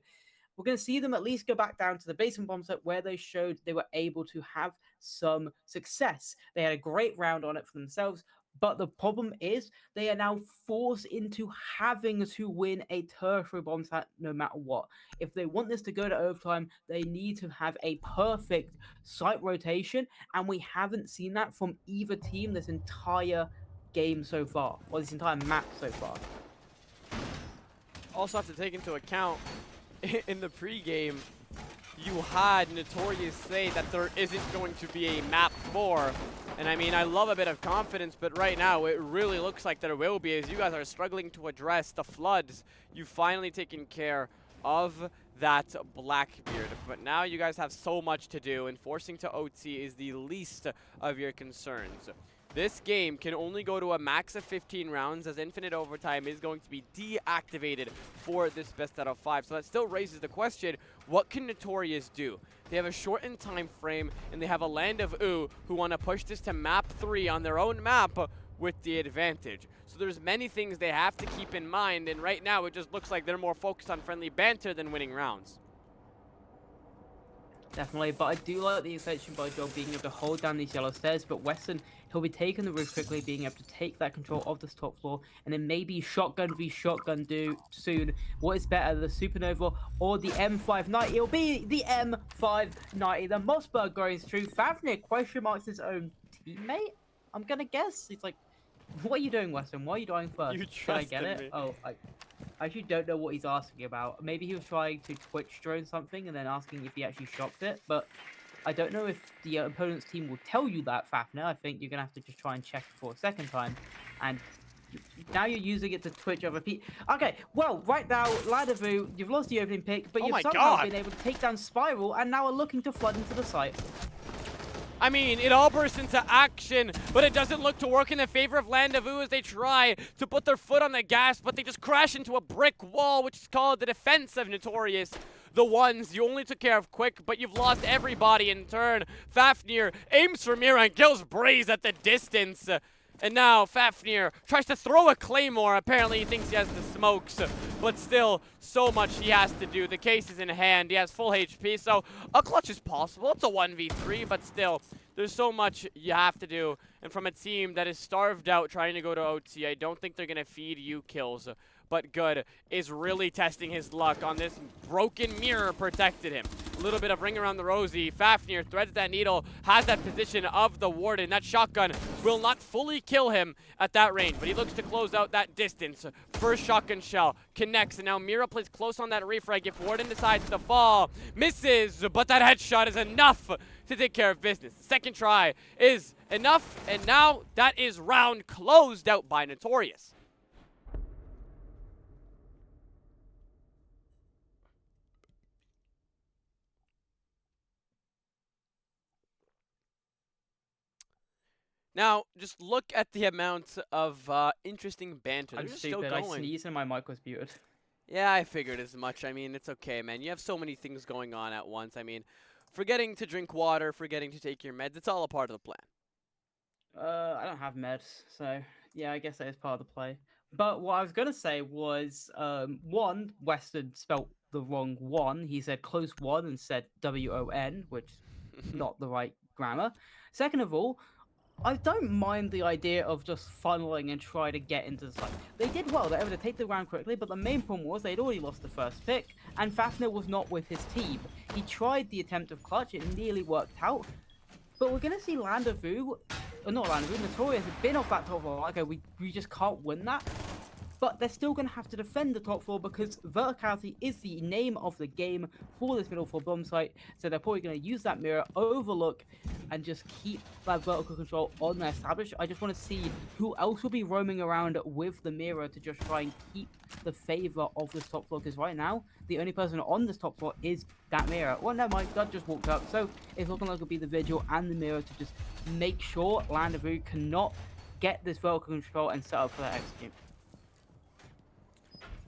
We're going to see them at least go back down to the basement bomb site where they showed they were able to have some success. They had a great round on it for themselves. But the problem is they are now forced into having to win a tertiary bomb set no matter what. If they want this to go to overtime, they need to have a perfect site rotation, and we haven't seen that from either team this entire game so far, or this entire map so far. Also have to take into account, in the pregame, you had NuTorious say that there isn't going to be a map 4. And I mean, I love a bit of confidence, but right now it really looks like there will be, as you guys are struggling to address the floods. You've finally taken care of that Blackbeard, but now you guys have so much to do, and forcing to OT is the least of your concerns. This game can only go to a max of 15 rounds, as infinite overtime is going to be deactivated for this best out of 5. So that still raises the question, what can NuTorious do? They have a shortened time frame, and they have a land of OOO who want to push this to map 3 on their own map with the advantage. So there's many things they have to keep in mind, and right now it just looks like they're more focused on friendly banter than winning rounds. Definitely, but I do like the extension by Joel being able to hold down these yellow stairs, but Weston, he'll be taking the roof quickly, being able to take that control of this top floor, and then maybe shotgun v shotgun do soon. What is better, the Supernova or the M590? It'll be the M590. The Mossberg going through. Fafnir question marks his own teammate, I'm gonna guess. He's like, what are you doing, Weston? Why are you dying first? You Can I get it? me. Oh, I actually don't know what he's asking about. Maybe he was trying to Twitch drone something and then asking if he actually shocked it, but I don't know if the opponent's team will tell you that, Fafnir. I think you're going to have to just try and check it for a second time. And now you're using it to Twitch over Pete. Okay, well, right now, Landavoo, you've lost the opening pick, but you've somehow been able to take down Spiral and now are looking to flood into the site. I mean, it all bursts into action, but it doesn't look to work in the favor of Landavoo as they try to put their foot on the gas, but they just crash into a brick wall, which is called the defense of NuTorious. The ones you only took care of quick, but you've lost everybody in turn. Fafnir aims for Mira and kills Braze at the distance. And now Fafnir tries to throw a claymore. Apparently he thinks he has the smokes, but still so much he has to do. The case is in hand. He has full HP, so a clutch is possible. It's a 1v3, but still there's so much you have to do. And from a team that is starved out trying to go to OT, I don't think they're going to feed you kills. But Good is really testing his luck on this broken mirror protected him. A little bit of ring around the rosy. Fafnir threads that needle, has that position of the warden. That shotgun will not fully kill him at that range, but he looks to close out that distance. First shotgun shell connects, and now Mira plays close on that refrag. If Warden decides to fall, misses, but that headshot is enough to take care of business. Second try is enough, and now that is round closed out by NuTorious. Now, just look at the amount of interesting banter. I'm They're just still stupid. I going. sneezed and my mic was muted. Yeah, I figured as much. I mean, it's okay, man. You have so many things going on at once. I mean, forgetting to drink water, forgetting to take your meds, it's all a part of the plan. I don't have meds, so yeah, I guess that is part of the play. But what I was gonna say was, one, Weston spelt the wrong one. He said close one and said WON, which not the right grammar. Second of all, I don't mind the idea of just funneling and try to get into the site. They did well. They were able to take the ground quickly, but the main problem was they'd already lost the first pick, and Fafnir was not with his team. He tried the attempt of clutch. It nearly worked out. But we're going to see Landavoo, or not Landavoo, NuTorious have been off that top floor. Okay, we just can't win that. But they're still going to have to defend the top floor because verticality is the name of the game for this middle floor bomb site. So they're probably going to use that mirror, overlook, and just keep that vertical control on their established. I just want to see who else will be roaming around with the mirror to just try and keep the favor of this top floor. Because right now, the only person on this top floor is that mirror. Well, no, my God just walked up. So it's looking like it'll be the Vigil and the mirror to just make sure Landavoo cannot get this vertical control and set up for that execute.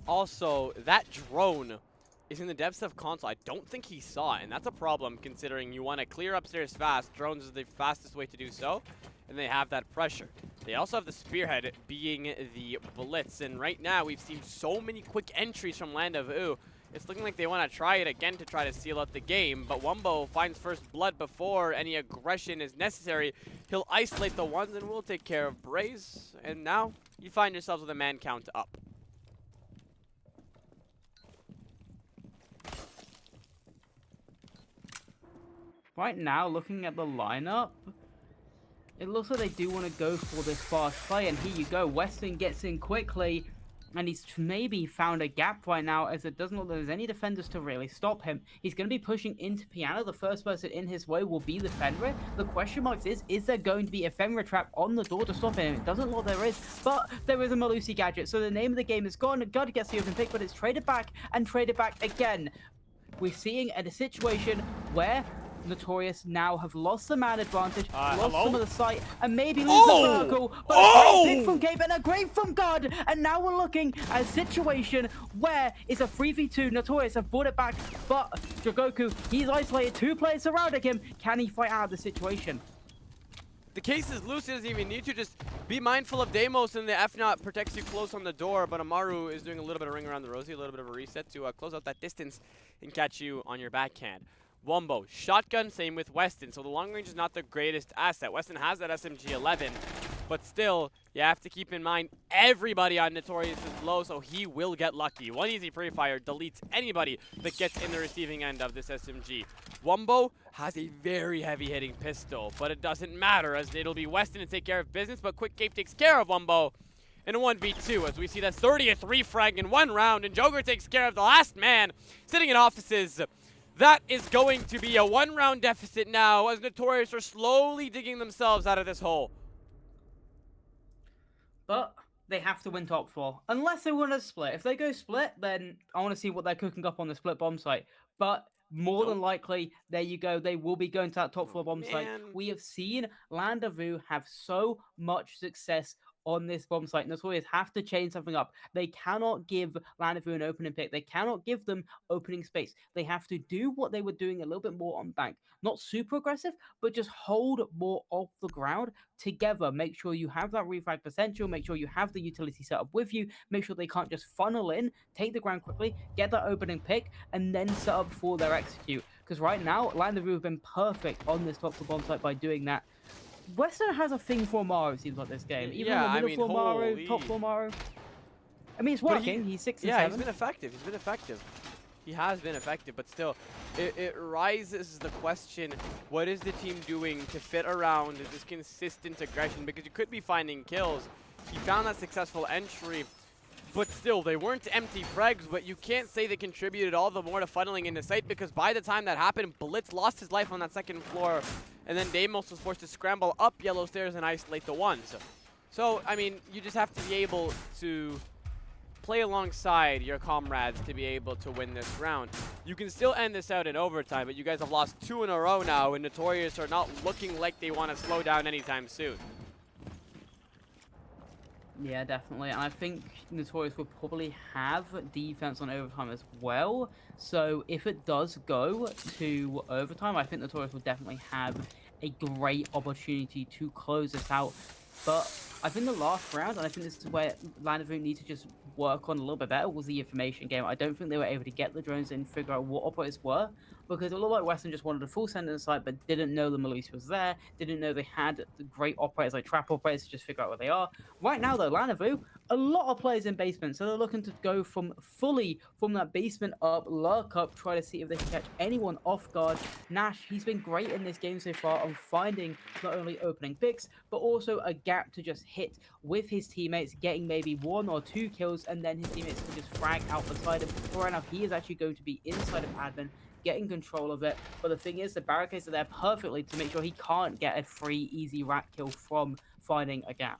Also, that drone is in the depths of console. I don't think he saw it, and that's a problem considering you want to clear upstairs fast. Drones is the fastest way to do so, and they have that pressure. They also have the spearhead being the blitz, and right now we've seen so many quick entries from Land of OOO. It's looking like they want to try it again to try to seal out the game, but Wumbo finds first blood before any aggression is necessary. He'll isolate the ones and we'll take care of Braze, and now you find yourselves with a man count up. Right now, looking at the lineup, it looks like they do want to go for this fast play, and here you go. Weston gets in quickly, and he's maybe found a gap right now, as it doesn't look like there's any defenders to really stop him. He's going to be pushing into Piano. The first person in his way will be the Fenrir. The question mark is there going to be a Fenrir trap on the door to stop him? It doesn't look like there is, but there is a Malusi gadget, so the name of the game is gone. God gets the open pick, but it's traded back and traded back again. We're seeing a situation where NuTorious now have lost the man advantage, lost some of the sight, and maybe lose the circle. But a great pick from Gabe and a great from God. And now we're looking at a situation where it's a 3v2. NuTorious have brought it back, but Jogoku, he's isolated. Two players surrounding him. Can he fight out of the situation? The case is loose. He doesn't even need to. Just be mindful of Deimos, and the F-Naught protects you close on the door. But Amaru is doing a little bit of ring around the rosy, a little bit of a reset to close out that distance and catch you on your backhand. Wumbo, shotgun, same with Weston. So the long range is not the greatest asset. Weston has that SMG-11, but still, you have to keep in mind everybody on NuTorious is low, so he will get lucky. One easy pre-fire deletes anybody that gets in the receiving end of this SMG. Wumbo has a very heavy-hitting pistol, but it doesn't matter as it'll be Weston to take care of business, but Quick Cape takes care of Wumbo in a 1v2 as we see that 30th refrag in one round, and Joker takes care of the last man sitting in offices. That is going to be a one-round deficit now as NuTorious are slowly digging themselves out of this hole. But they have to win top four. Unless they want to split. If they go split, then I want to see what they're cooking up on the split bomb site. But more than likely, there you go. They will be going to that top floor bomb site. We have seen Land of OOO have so much success on this bomb site. NuTorious have to change something up. They cannot give Land of OOO an opening pick. They cannot give them opening space. They have to do what they were doing a little bit more on bank. Not super aggressive, but just hold more off the ground together. Make sure you have that refrag potential. Make sure you have the utility set up with you. Make sure they can't just funnel in, take the ground quickly, get that opening pick, and then set up for their execute. Because right now, Land of Rue have been perfect on this top to bomb site by doing that. Western has a thing for Maru, it seems like this game. Even Yeah, on the I middle mean, floor Maru, top holy. floor Maru. I mean, it's But working. He's 6 and yeah, 7. he's been effective. He's been effective. He has been effective, but still, it rises the question, what is the team doing to fit around this consistent aggression? Because you could be finding kills. He found that successful entry, but still, they weren't empty frags, but you can't say they contributed all the more to funneling into sight, because by the time that happened, Blitz lost his life on that second floor, and then Deimos was forced to scramble up yellow stairs and isolate the ones. So, I mean, you just have to be able to play alongside your comrades to be able to win this round. You can still end this out in overtime, but you guys have lost 2 in a row now, and NuTorious are not looking like they want to slow down anytime soon. Yeah, definitely. And I think NuTorious will probably have defense on overtime as well. So if it does go to overtime, I think NuTorious will definitely have a great opportunity to close this out. But I think the last round, and I think this is where Land of Rue need to just work on a little bit better, was the information game. I don't think they were able to get the drones in, figure out what operators were, because it looked like Western just wanted a full send in site, but didn't know the Melissa was there, didn't know they had the great operators like trap operators to just figure out where they are. Right now, though, Land of Rue, a lot of players in basement, so they're looking to go fully from that basement up, lurk up, try to see if they can catch anyone off guard. Nash, he's been great in this game so far on finding not only opening picks, but also a gap to just hit with his teammates, getting maybe 1 or 2 kills, and then his teammates can just frag out beside him. But right now, he is actually going to be inside of admin, getting control of it. But the thing is, the barricades are there perfectly to make sure he can't get a free, easy rat kill from finding a gap.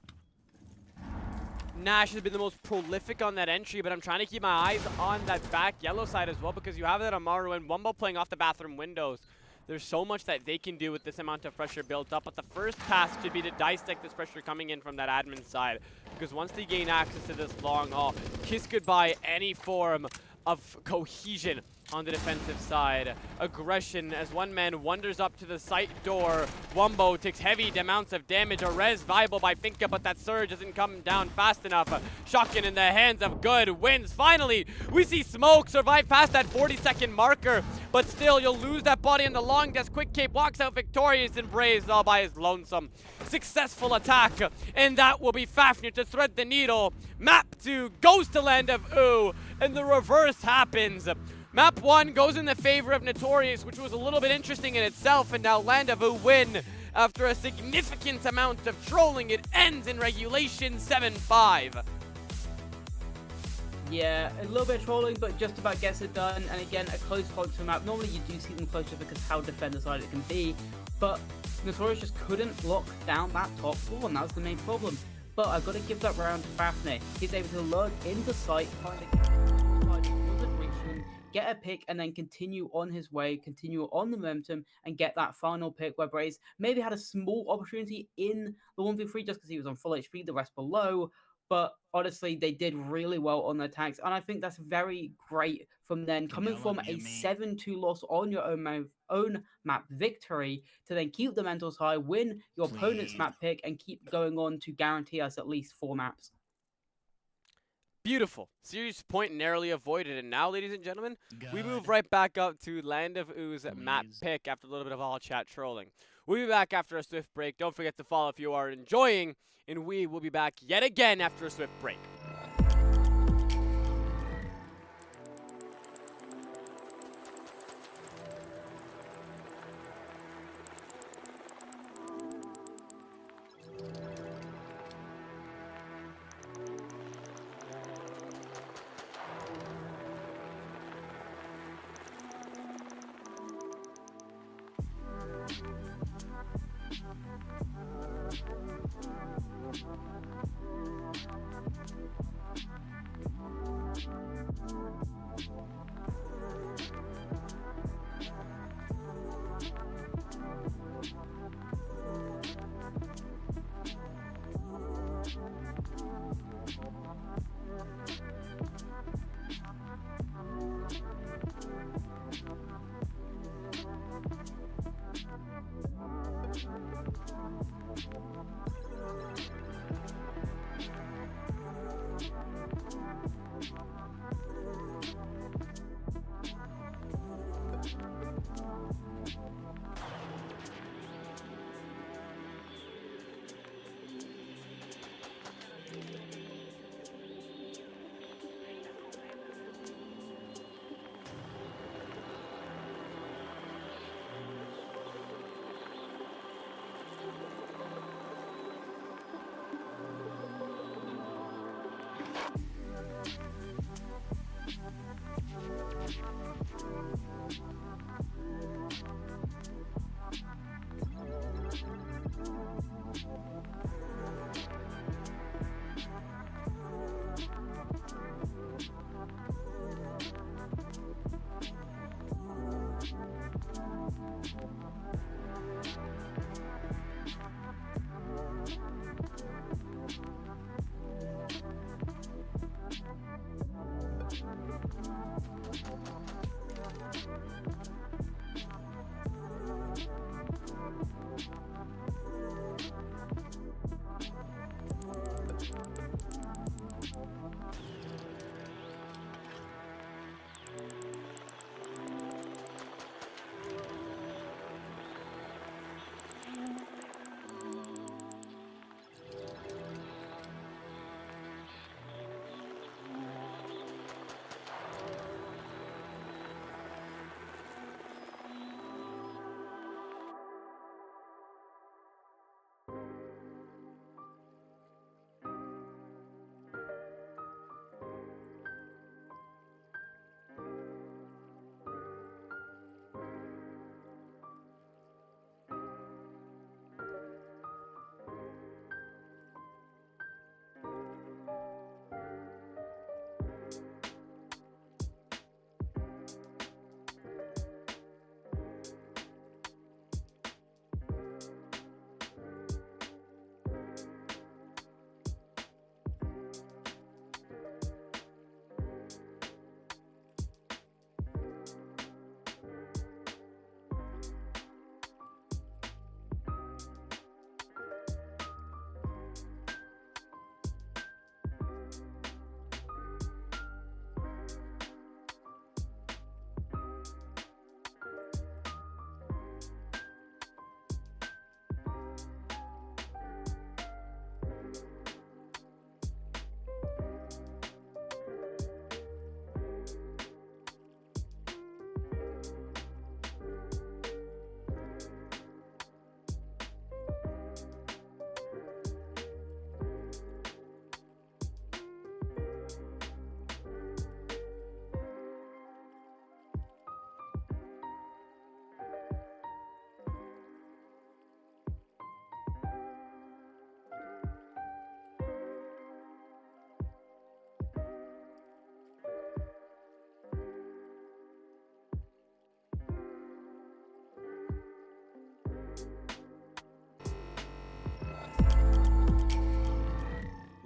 Nash has been the most prolific on that entry, but I'm trying to keep my eyes on that back yellow side as well, because you have that Amaru and Wumbo playing off the bathroom windows. There's so much that they can do with this amount of pressure built up, but the first task should be to dissect this pressure coming in from that admin side, because once they gain access to this long haul, kiss goodbye any form of cohesion on the defensive side. Aggression as one man wanders up to the site door. Wumbo takes heavy amounts of damage. A res viable by Finka, but that surge doesn't come down fast enough. Shotgun in the hands of Good wins. Finally, we see Smoke survive past that 40-second marker, but still, you'll lose that body in the long desk. Quick Cape walks out victorious and Braves all by his lonesome. Successful attack, and that will be Fafnir to thread the needle. Map 2 goes to Land of OOO, and the reverse happens. Map 1 goes in the favor of NuTorious, which was a little bit interesting in itself, and now Land of OOO win. After a significant amount of trolling, it ends in regulation 7-5. Yeah, a little bit of trolling, but just about gets it done. And again, a close contact map. Normally you do see them closer because how defender-sided it can be, but NuTorious just couldn't lock down that top floor, and that was the main problem. But I've got to give that round to Fafnir. He's able to lurk into sight, find get a pick, and then continue on his way, continue on the momentum, and get that final pick where Braze maybe had a small opportunity in the 1v3 just because he was on full HP, the rest below. But honestly, they did really well on their tags, and I think that's very great from then coming from a 7-2 loss on your own map victory to then keep the mentals high, win your opponent's map pick, and keep going on to guarantee us at least 4 maps. Beautiful. Serious point narrowly avoided. And now, ladies and gentlemen, we move right back up to Land of OOO's map pick after a little bit of all chat trolling. We'll be back after a swift break. Don't forget to follow if you are enjoying, and we will be back yet again after a swift break.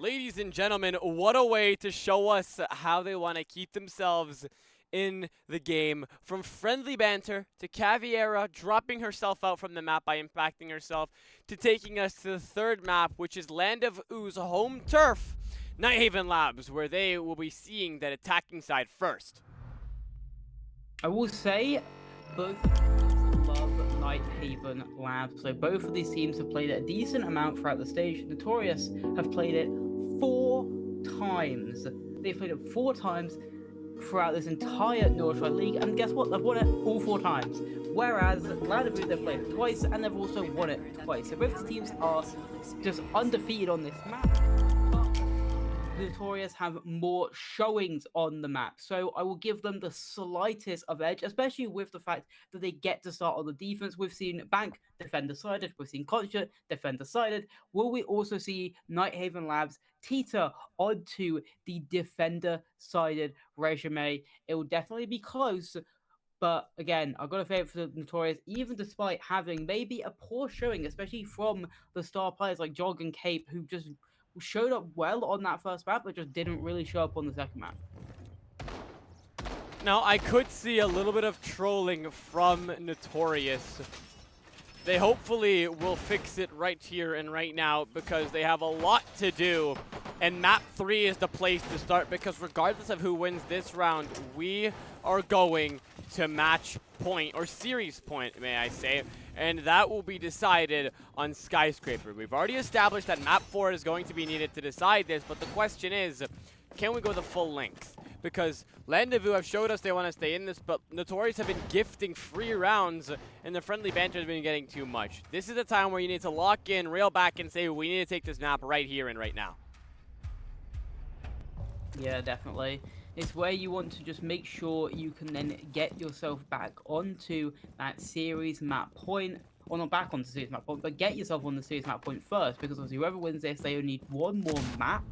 Ladies and gentlemen, what a way to show us how they want to keep themselves in the game. From friendly banter to Caviera dropping herself out from the map by impacting herself, to taking us to the third map, which is Land of Oo's home turf, Nighthaven Labs, where they will be seeing that attacking side first. I will say both teams love Nighthaven Labs. So both of these teams have played it a decent amount throughout the stage. NuTorious have played it 4 times. They've played it 4 times throughout this entire Neurostrike League, and guess what? They've won it all 4 times. Whereas Land of Ooh, they've played it twice, and they've also won it twice. So both teams are just undefeated on this map. NuTorious have more showings on the map, so I will give them the slightest of edge, especially with the fact that they get to start on the defense. We've seen Bank defender-sided, we've seen Concha defender-sided. Will we also see Nighthaven Labs teeter onto the defender-sided resume? It will definitely be close, but again, I've got a favourite for the NuTorious, even despite having maybe a poor showing, especially from the star players like Jog and Cape, who just showed up well on that first map, but just didn't really show up on the second map. Now, I could see a little bit of trolling from NuTorious. They hopefully will fix it right here and right now because they have a lot to do. And map 3 is the place to start because regardless of who wins this round, we are going to match point, or series point, may I say. And that will be decided on Skyscraper. We've already established that map 4 is going to be needed to decide this, but the question is, can we go the full length? Because Land of Ooh have showed us they want to stay in this, but NuTorious have been gifting free rounds, and the friendly banter has been getting too much. This is a time where you need to lock in, rail back, and say, we need to take this map right here and right now. Yeah, definitely. It's where you want to just make sure you can then get yourself back onto that series map point. Or not back onto the series map point, but get yourself on the series map point first. Because obviously whoever wins this, they only need 1 more map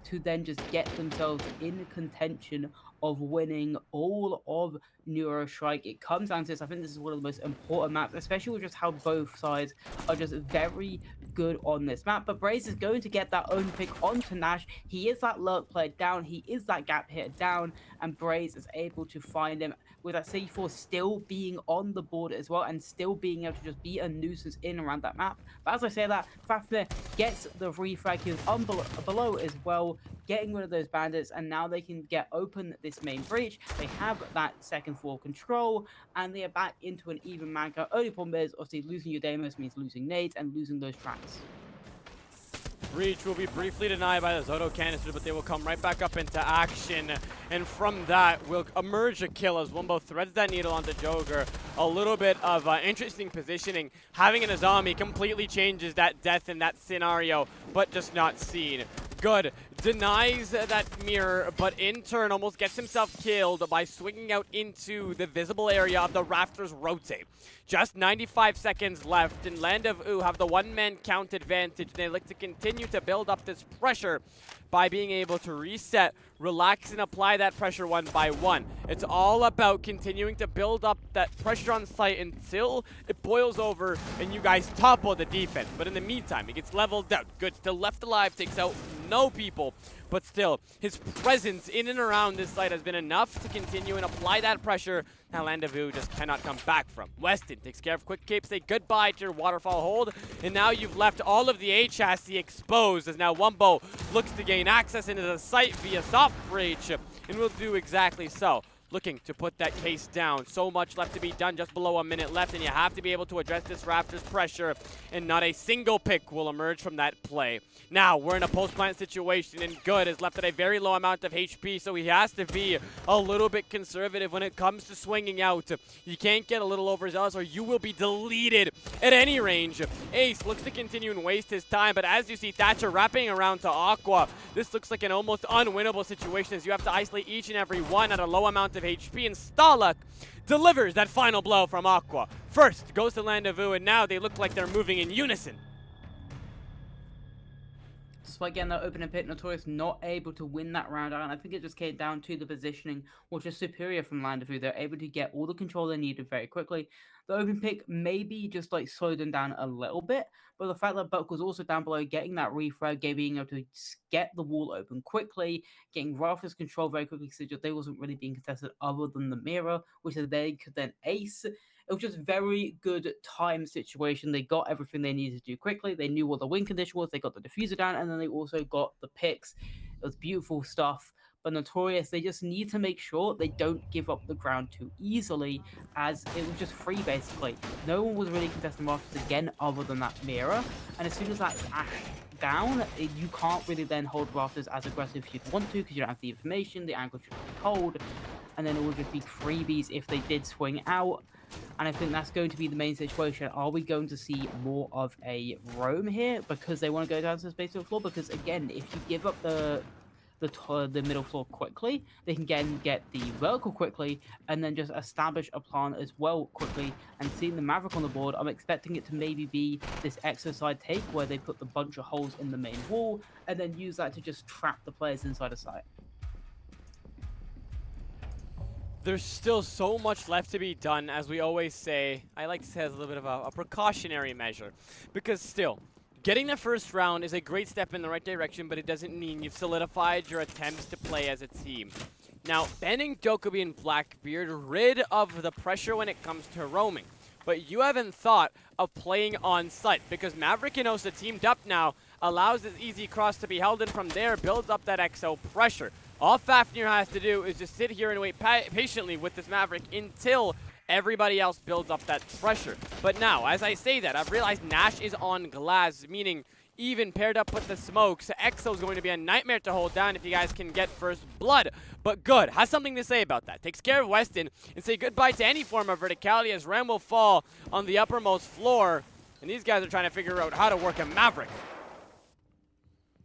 to then just get themselves in contention of winning all of Neurostrike. It comes down to this. I think this is one of the most important maps, especially with just how both sides are just very good on this map. But Braze is going to get that own pick onto Nash. He is that lurk player down. He is that gap hitter down. And Braze is able to find him with that C4 still being on the board as well and still being able to just be a nuisance in and around that map. But as I say that, Fafnir gets the refrag. He was below as well, getting rid of those bandits, and now they can get open this main breach. They have that second floor control, and they are back into an even manco. Only problem is, obviously, losing your Deimos means losing nades and losing those tracks. Breach will be briefly denied by the Zoto canister, but they will come right back up into action. And from that will emerge a kill as Wumbo threads that needle onto Joker. A little bit of interesting positioning. Having an Azami completely changes that death in that scenario, but just not seen. Good. Denies that mirror, but in turn almost gets himself killed by swinging out into the visible area of the rafters rotate. Just 95 seconds left, and Land of Ooh have the one-man count advantage. They like to continue to build up this pressure by being able to reset, relax, and apply that pressure 1 by 1. It's all about continuing to build up that pressure on site until it boils over and you guys topple the defense. But in the meantime, it gets leveled out. Good, still left alive, takes out no people. But still, his presence in and around this site has been enough to continue and apply that pressure that Land of Ooh just cannot come back from. Weston takes care of quick cape, say goodbye to your waterfall hold, and now you've left all of the A chassis exposed as now Wumbo looks to gain access into the site via soft breach, and will do exactly so. Looking to put that case down. So much left to be done, just below a minute left, and you have to be able to address this Raptors pressure, and not a single pick will emerge from that play. Now, we're in a post-plant situation, and Good is left at a very low amount of HP, so he has to be a little bit conservative when it comes to swinging out. You can't get a little overzealous, or you will be deleted at any range. Ace looks to continue and waste his time, but as you see Thatcher wrapping around to Aqua, this looks like an almost unwinnable situation as you have to isolate each and every one at a low amount of HP, and Stalak delivers that final blow from Aqua. First goes to Land of Ooh, and now they look like they're moving in unison. despite getting that opening pick, NuTorious not able to win that round out, and I think it just came down to the positioning, which is superior from Landavoo. They're able to get all the control they needed very quickly. The open pick maybe just like slowed them down a little bit, but the fact that Buck was also down below, getting that refrag, being able to get the wall open quickly, getting Rafters control very quickly, because they wasn't really being contested other than the mirror, which they could then ace. It was just very good time situation. They got everything they needed to do quickly. They knew what the win condition was. They got the diffuser down, and then they also got the picks. It was beautiful stuff. But NuTorious, they just need to make sure they don't give up the ground too easily, as it was just free basically. No one was really contesting Rafters again other than that mirror. And as soon as that's ashed down, you can't really then hold Rafters as aggressive if you'd want to, because you don't have the information, the angle should be cold, and then it will just be freebies if they did swing out. And I think that's going to be the main situation. Are we going to see more of a roam here because they want to go down to the space floor? Because again, if you give up the middle floor quickly, they can again get the vertical quickly, and then just establish a plan as well quickly. And seeing the Maverick on the board, I'm expecting it to maybe be this exercise take where they put the bunch of holes in the main wall and then use that to just trap the players inside a site. There's still so much left to be done, as we always say. I like to say as a little bit of a precautionary measure, because still, getting the first round is a great step in the right direction, but it doesn't mean you've solidified your attempts to play as a team. Now, banning Dokkaebi and Blackbeard rid of the pressure when it comes to roaming, but you haven't thought of playing on site, because Maverick and Osa teamed up now allows this easy cross to be held, and from there builds up that XO pressure. All Fafnir has to do is just sit here and wait patiently with this Maverick until everybody else builds up that pressure. But now, as I say that, I've realized Nash is on glass, meaning even paired up with the smokes, EXO is going to be a nightmare to hold down if you guys can get first blood. But good, has something to say about that. Takes care of Weston and say goodbye to any form of verticality, as Ram will fall on the uppermost floor. And these guys are trying to figure out how to work a Maverick.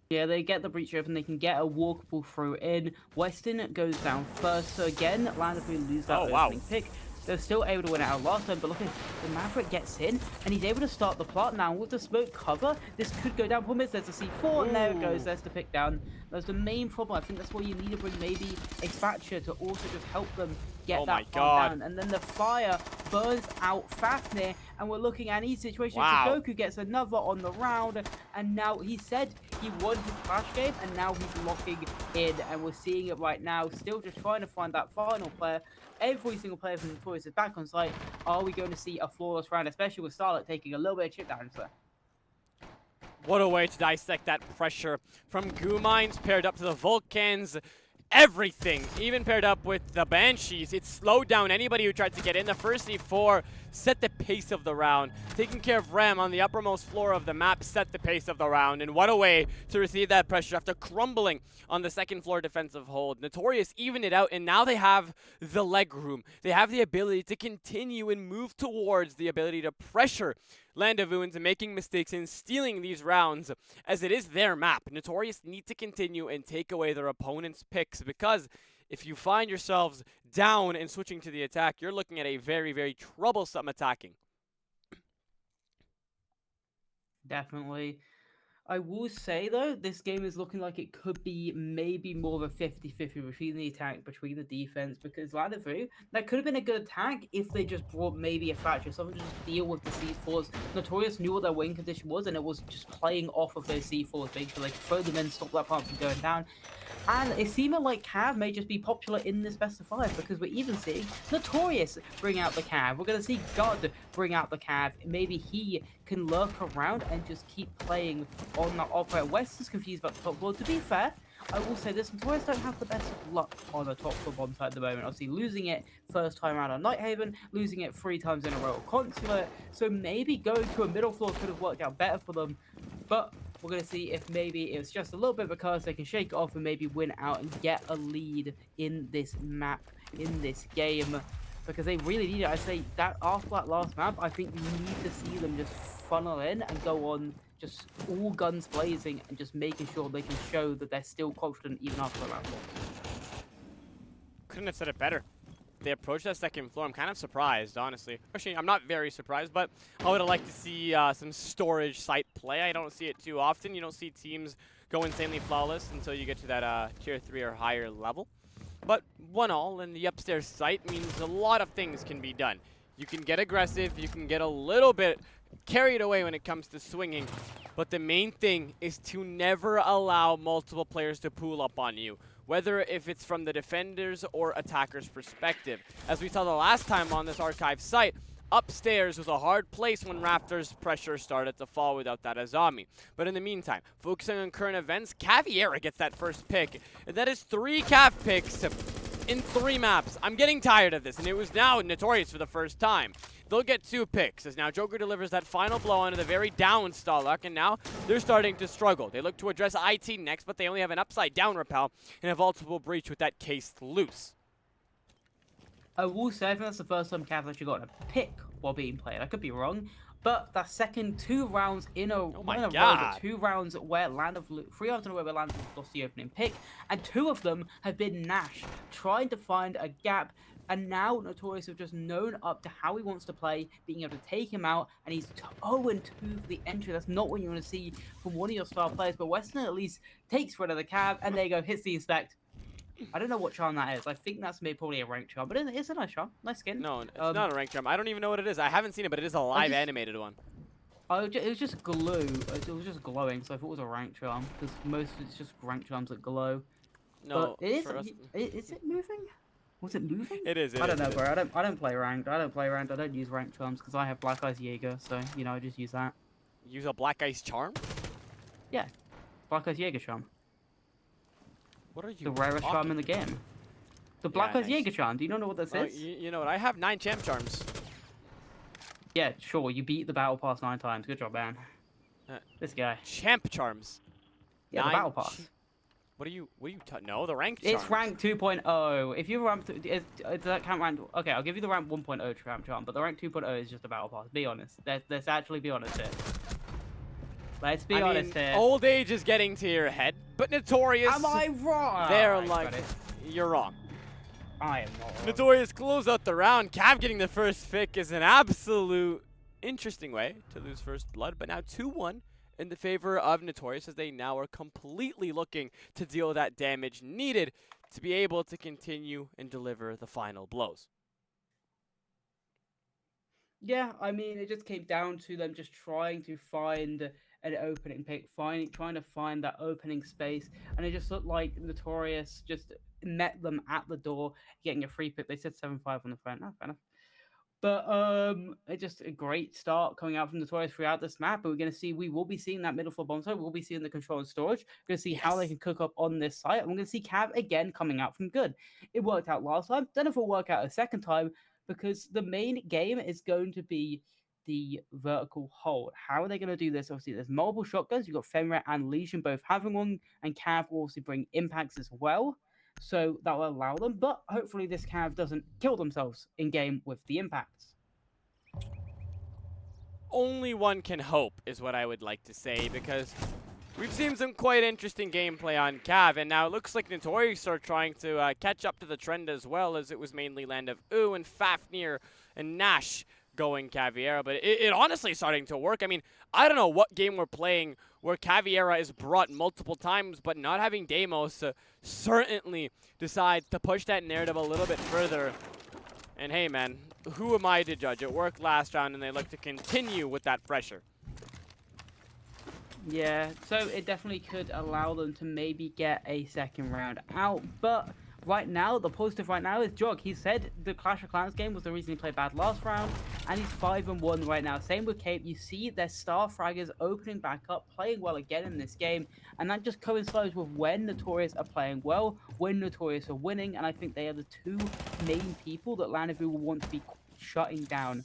Yeah, they get the breach open, they can get a walkable through in. Weston goes down first, so again, Landavoo lose that opening pick. They're still able to win it out last time, but look, if the Maverick gets in, and he's able to start the plot now with the smoke cover, this could go down. Problem is, there's a C4, and there it goes, there's the pick down. That's the main problem. I think that's why you need to bring maybe a Thatcher to also just help them get that down. And then the fire burns out Fafnir, and we're looking at an easy situation. Goku gets another on the round, and now he said he won his Clash game, and now he's locking in, and we're seeing it right now. Still just trying to find that final player. Every single player from NuTorious is back on site. Are we going to see a flawless round, especially with Starlight taking a little bit of chip damage there? What a way to dissect that pressure from Goo Mines paired up to the Vulcans. Everything, even paired up with the Banshees, it slowed down anybody who tried to get in. The first C4 set the pace of the round. Taking care of Ram on the uppermost floor of the map set the pace of the round. And what a way to receive that pressure after crumbling on the second floor defensive hold. NuTorious evened it out, and now they have the leg room. They have the ability to continue and move towards the ability to pressure Landavoo into making mistakes and stealing these rounds, as it is their map. NuTorious need to continue and take away their opponent's picks, because if you find yourselves down and switching to the attack, you're looking at a very, very troublesome attacking. Definitely. I will say, though, this game is looking like it could be maybe more of a 50-50 between the attack, between the defense, because Landavoo, that could have been a good attack if they just brought maybe a Thatcher, something to just deal with the C4s. NuTorious knew what their win condition was, and it was just playing off of those C4s, making sure they could throw them in, stop that plant from going down. And it seemed like Cav may just be popular in this best of 5, because we're even seeing NuTorious bring out the Cav. We're going to see God bring out the Cav. Maybe he can lurk around and just keep playing on that operator. West is confused about the top floor. To be fair, I will say this, NuTorious don't have the best of luck on the top floor bomb site at the moment. Obviously, losing it first time around on Nighthaven, losing it 3 times in a row at Consulate. So maybe going to a middle floor could have worked out better for them. But we're going to see if maybe it's just a little bit of a curse. They can shake it off and maybe win out and get a lead in this map, in this game. Because they really need it. I say that after that last map, I think we need to see them just funnel in and go on just all guns blazing and just making sure they can show that they're still confident even after the round 4. Couldn't have said it better. They approach that second floor. I'm kind of surprised, honestly. Actually, I'm not very surprised, but I would have liked to see some storage site play. I don't see it too often. You don't see teams go insanely flawless until you get to that tier 3 or higher level. But 1-all in the upstairs site means a lot of things can be done. You can get aggressive, you can get a little bit carried away when it comes to swinging, but the main thing is to never allow multiple players to pool up on you, whether if it's from the defenders or attackers' perspective. As we saw the last time on this archive site, upstairs was a hard place when Raptors' pressure started to fall without that Azami. But in the meantime, focusing on current events, Caviera gets that first pick, and that is 3 Cav picks in 3 maps. I'm getting tired of this, and it was now NuTorious for the first time. They'll get 2 picks, as now Joker delivers that final blow onto the very down Stalak, and now they're starting to struggle. They look to address IT next, but they only have an upside down repel and a vaultable breach with that case loose. I will say, I think that's the first time Cavs actually got a pick while being played. I could be wrong, but that second 2 rounds in a, Oh my row, God. but 2 rounds where 3 rounds in a row where Land of lost the opening pick, and 2 of them have been Nash trying to find a gap. And now NuTorious have just known up to how he wants to play, being able to take him out, and he's 0-2 for the entry. That's not what you want to see from one of your star players, but Western at least takes rid of the Cav, and there you go, hits the inspect. I don't know what charm that is. I think that's maybe probably a rank charm, but it's a nice charm. Nice skin. No, it's not a rank charm. I don't even know what it is. I haven't seen it, but it is a live animated one. It was just glue. It was just glowing, so I thought it was a rank charm, because most of it's just rank charms that glow. No, but is it moving? Was it moving? It is. I don't know, bro. I don't play ranked. I don't use ranked charms because I have Black Ice Jaeger, so you know I just use that. Use a Black Ice charm? Yeah, Black Ice Jaeger charm. What are you? The rarest charm in the game. The Black Ice Jaeger charm. Do you not know what this is? You know what? I have 9 champ charms. Yeah, sure. You beat the battle pass 9 times. Good job, man. This guy. Champ charms. Yeah, the battle pass. What are you? No, the ranked charms. It's rank 2.0. If you rank, does that count rank? Okay, I'll give you the rank 1.0 champ charm, but the rank 2.0 is just a battle pass. Be honest. Let's actually be honest here. Let's be honest here. Old age is getting to your head, but NuTorious. Am I wrong? They're like, you're wrong. I am not wrong. NuTorious close out the round. Cav getting the first pick is an absolute interesting way to lose first blood, but now 2-1. In the favor of NuTorious, as they now are completely looking to deal that damage needed to be able to continue and deliver the final blows. Yeah, I mean, it just came down to them just trying to find an opening pick, trying to find that opening space, and it just looked like NuTorious just met them at the door, getting a free pick. They said 7-5 on the front. No, fair enough. But it's just a great start coming out from NuTorious throughout this map. But we will be seeing that middle floor bomb site. We'll be seeing the control and storage. We're going to see how they can cook up on this site. And we're going to see Cav again coming out from good. It worked out last time. Don't know if it'll work out a second time, because the main game is going to be the vertical hold. How are they going to do this? Obviously, there's multiple shotguns. You've got Fenrir and Legion both having one, and Cav will also bring impacts as well. So that will allow them, but hopefully this Cav doesn't kill themselves in game with the impacts. Only one can hope is what I would like to say, because we've seen some quite interesting gameplay on Cav, and now it looks like NuTorious are trying to catch up to the trend as well, as it was mainly Land of OOO and Fafnir and Nash going Caviera, but it honestly is starting to work. I mean, I don't know what game we're playing where Caviera is brought multiple times, but not having Deimos certainly decides to push that narrative a little bit further. And hey, man, who am I to judge? It worked last round, and they look to continue with that pressure. Yeah, so it definitely could allow them to maybe get a second round out, but right now, the positive right now is Jog. He said the Clash of Clans game was the reason he played bad last round, and he's 5-1 right now. Same with Cape. You see their star fraggers opening back up, playing well again in this game, and that just coincides with when NuTorious are playing well, when NuTorious are winning, and I think they are the 2 main people that Land of OOO will want to be shutting down.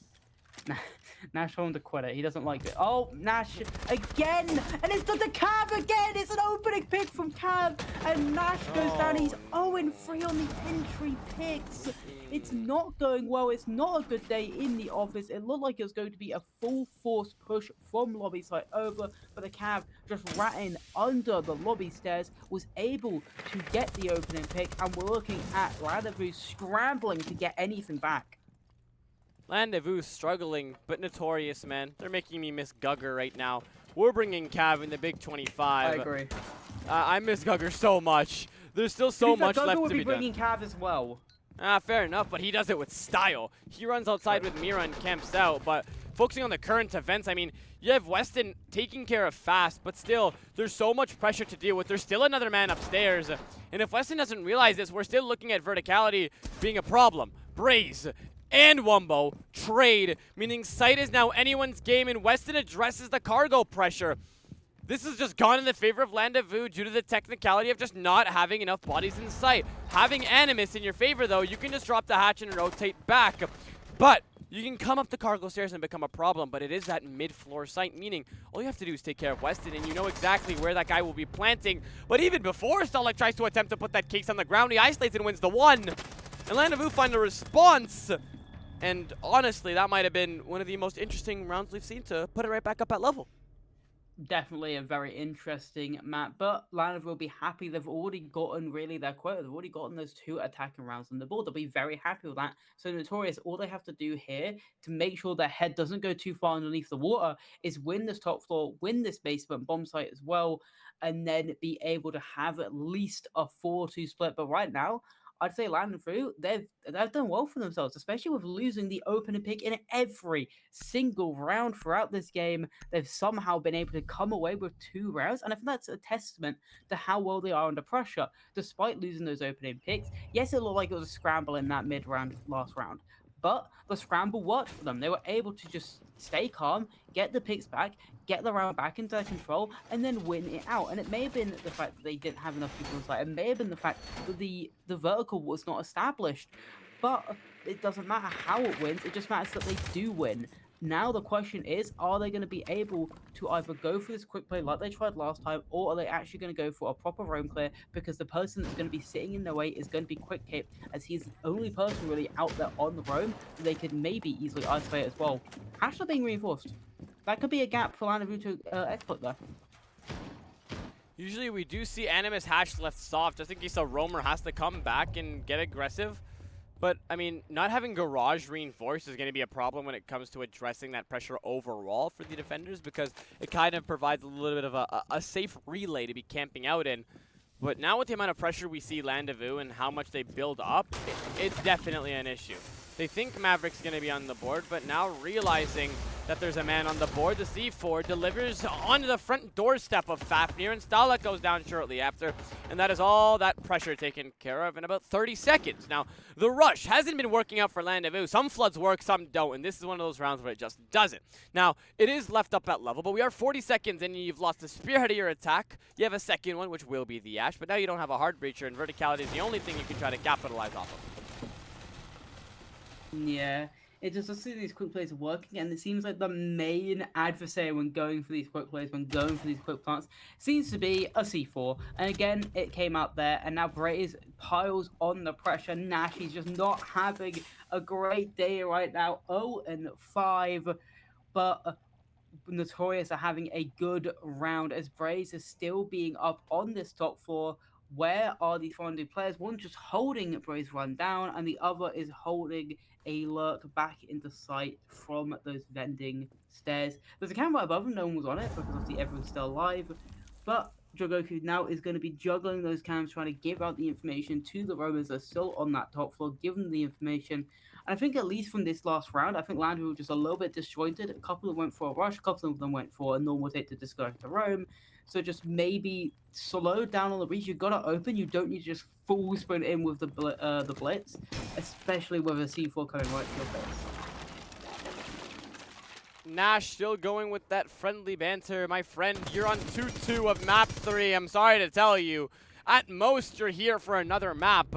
Nash told him to quit it. He doesn't like it. Oh, Nash again! And it's the Cav again! It's an opening pick from Cav! And Nash goes down. He's 0-3 on the entry picks. It's not going well. It's not a good day in the office. It looked like it was going to be a full force push from lobby side over, but the Cav just ratting under the lobby stairs was able to get the opening pick, and we're looking at Land of OOO scrambling to get anything back. Land of OOO struggling, but NuTorious, man. They're making me miss Gugger right now. We're bringing Cav in the big 25. I agree. I miss Gugger so much. There's still so much left would to be be done. bringing Cav as well. Fair enough, but he does it with style. He runs outside with Mira and camps out, but focusing on the current events, I mean, you have Weston taking care of fast, but still, there's so much pressure to deal with. There's still another man upstairs, and if Weston doesn't realize this, we're still looking at verticality being a problem. Braze and Wumbo trade, meaning sight is now anyone's game, and Weston addresses the cargo pressure. This has just gone in the favor of Land of Vu due to the technicality of just not having enough bodies in sight. Having Animus in your favor, though, you can just drop the hatch and rotate back. But you can come up the cargo stairs and become a problem, but it is that mid-floor site, meaning all you have to do is take care of Weston, and you know exactly where that guy will be planting. But even before Starlight tries to attempt to put that case on the ground, he isolates and wins the one. And Land of Vu find a response. And honestly, that might have been one of the most interesting rounds we've seen to put it right back up at level. Definitely a very interesting map, but Land will be happy. They've already gotten really their quota. They've already gotten those 2 attacking rounds on the board. They'll be very happy with that. So NuTorious, all they have to do here to make sure their head doesn't go too far underneath the water is win this top floor, win this basement bomb site as well, and then be able to have at least a 4-2 split. But right now, I'd say Land and Vu, they've done well for themselves, especially with losing the opening pick in every single round throughout this game. They've somehow been able to come away with 2 rounds, and I think that's a testament to how well they are under pressure, despite losing those opening picks. Yes, it looked like it was a scramble in that mid-round last round, but the scramble worked for them. They were able to just stay calm, get the picks back, get the round back into their control, and then win it out. And it may have been the fact that they didn't have enough people in sight. It may have been the fact that the vertical was not established. But it doesn't matter how it wins, it just matters that they do win. Now the question is, are they going to be able to either go for this quick play like they tried last time, or are they actually going to go for a proper roam clear, because the person that's going to be sitting in their way is going to be Quick Cape, as he's the only person really out there on the roam that they could maybe easily isolate as well. Hash are being reinforced. That could be a gap for Land of Vu to exploit there. Usually we do see Animus Hash left soft just in case a roamer has to come back and get aggressive. But, I mean, not having Garage reinforced is going to be a problem when it comes to addressing that pressure overall for the defenders, because it kind of provides a little bit of a safe relay to be camping out in. But now with the amount of pressure we see Land of Vu and how much they build up, it's definitely an issue. They think Maverick's going to be on the board, but now realizing that there's a man on the board, the C4 delivers onto the front doorstep of Fafnir, and Stala goes down shortly after, and that is all that pressure taken care of in about 30 seconds. Now, the rush hasn't been working out for Land of Vu. Some floods work, some don't, and this is one of those rounds where it just doesn't. Now, it is left up at level, but we are 40 seconds in, and you've lost the spearhead of your attack. You have a second one, which will be the Ash, but now you don't have a hard breacher, and verticality is the only thing you can try to capitalize off of. Yeah, it just doesn't see these quick plays working, and it seems like the main adversary when going for these quick plays, when going for these quick plants, seems to be a C4. And again, it came out there, and now Braze piles on the pressure. Nash, he's just not having a great day right now, 0-5, but NuTorious are having a good round as Braze is still being up on this top floor. Where are the foreign players? One just holding Braze run down, and the other is holding a lurk back into sight from those vending stairs. There's a camera above him, no one was on it because obviously everyone's still alive. But Jogoku now is going to be juggling those cams, trying to give out the information to the roamers that are still on that top floor, give them the information. And I think at least from this last round, I think Landry was just a little bit disjointed. A couple of them went for a rush, a couple of them went for a normal take to disconnect the roam. So just maybe slow down on the reach. You've got to open. You don't need to just full sprint in with the blitz, especially with a C4 coming right to your face. Nash still going with that friendly banter. My friend, you're on 2-2 of map 3. I'm sorry to tell you. At most, you're here for another map.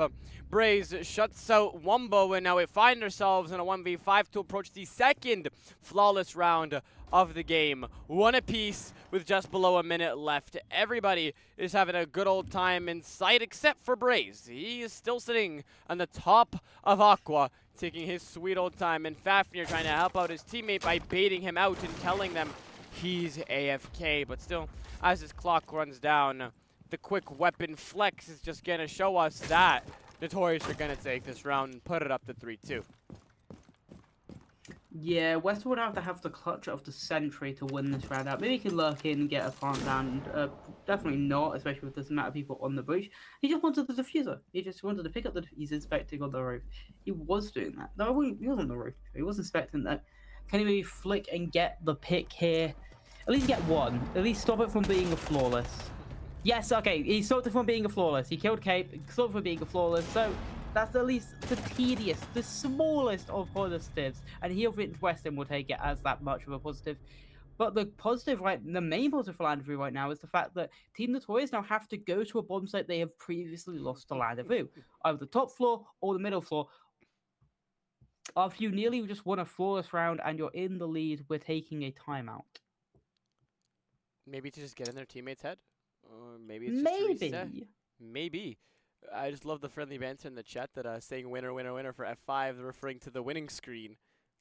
Braze shuts out Wumbo, and now we find ourselves in a 1v5 to approach the second flawless round of the game. One apiece with just below a minute left. Everybody is having a good old time in sight except for Braze. He is still sitting on the top of Aqua, taking his sweet old time, and Fafnir trying to help out his teammate by baiting him out and telling them he's AFK. But still, as his clock runs down, the quick weapon flex is just going to show us that NuTorious are going to take this round and put it up to 3-2. Yeah, West would have to the clutch of the century to win this round out. Maybe he can lurk in, get a plant down. Definitely not, especially with this amount of people on the bridge. He just wanted the diffuser. He just wanted to pick up the. He's inspecting on the roof. He was doing that. No, he was on the roof. He was inspecting that. Can he maybe flick and get the pick here? At least get one. At least stop it from being a flawless. Yes, okay. He stopped it from being a flawless. He killed Cape. Stopped it from being a flawless. So that's at least the tedious, the smallest of positives. And he'll think Western will take it as that much of a positive. But the positive, right, the main positive for Landavoo right now is the fact that Team NuTorious now have to go to a bomb site they have previously lost to Landavoo, either the top floor or the middle floor. After you nearly just won a flawless round and you're in the lead, we're taking a timeout. Maybe to just get in their teammate's head? Or maybe it's just to reset? Maybe. I just love the friendly banter in the chat that saying winner, winner, winner for F5, referring to the winning screen.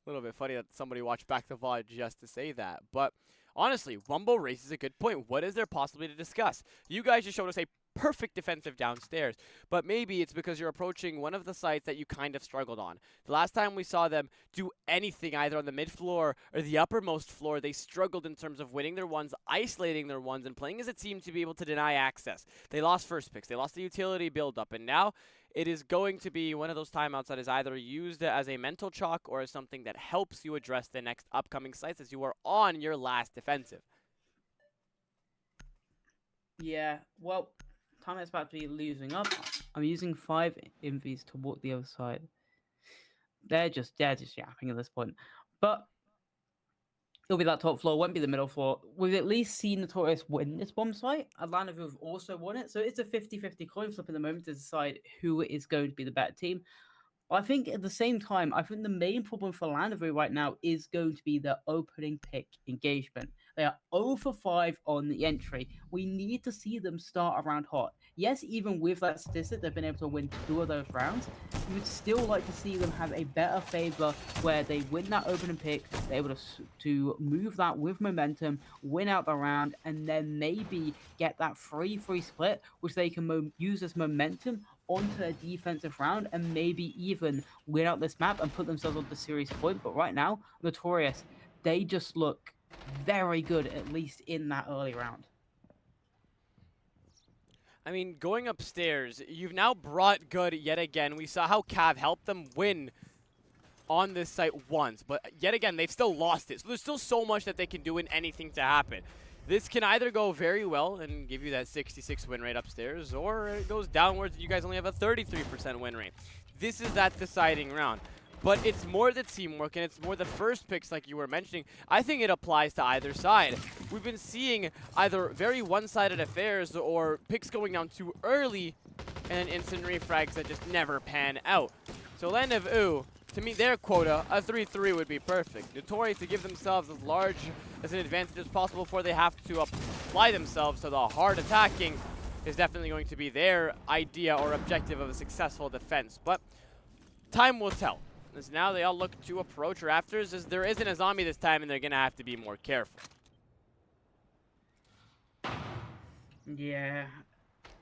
A little bit funny that somebody watched back the VOD just to say that. But honestly, Wumbo raises a good point. What is there possibly to discuss? You guys just showed us a perfect defensive downstairs, but maybe it's because you're approaching one of the sites that you kind of struggled on. The last time we saw them do anything either on the mid floor or the uppermost floor, they struggled in terms of winning their ones, isolating their ones, and playing as a team to be able to deny access. They lost first picks, they lost the utility build-up, and now it is going to be one of those timeouts that is either used as a mental chalk or as something that helps you address the next upcoming sites as you are on your last defensive. Yeah, well, time is about to be losing up. I'm using 5 invis to walk the other side. They're just yapping at this point. But it'll be that top floor, won't be the middle floor. We've at least seen NuTorious win this bomb site. Atlanta have also won it. So it's a 50-50 coin flip at the moment to decide who is going to be the better team. I think at the same time, I think the main problem for Landavoo right now is going to be the opening pick engagement. They are 0 for 5 on the entry. We need to see them start around hot. Yes, even with that statistic, they've been able to win 2 of those rounds. You would still like to see them have a better favor where they win that opening pick, they're able to move that with momentum, win out the round, and then maybe get that 3-3 split, which they can use as momentum onto a defensive round and maybe even win out this map and put themselves on the series point. But right now, NuTorious, they just look very good, at least in that early round. I mean, going upstairs, you've now brought good yet again. We saw how Cav helped them win on this site once, but yet again, they've still lost it. So there's still so much that they can do in anything to happen. This can either go very well and give you that 66 win rate upstairs, or it goes downwards and you guys only have a 33% win rate. This is that deciding round. But it's more the teamwork, and it's more the first picks like you were mentioning. I think it applies to either side. We've been seeing either very one-sided affairs or picks going down too early and instant refrags that just never pan out. So Land of OOO, to meet their quota, a 3-3 would be perfect. NuTorious to give themselves as large as an advantage as possible before they have to apply themselves to the hard attacking is definitely going to be their idea or objective of a successful defense. But time will tell. As now they all look to approach rafters as there isn't a zombie this time and they're going to have to be more careful. Yeah.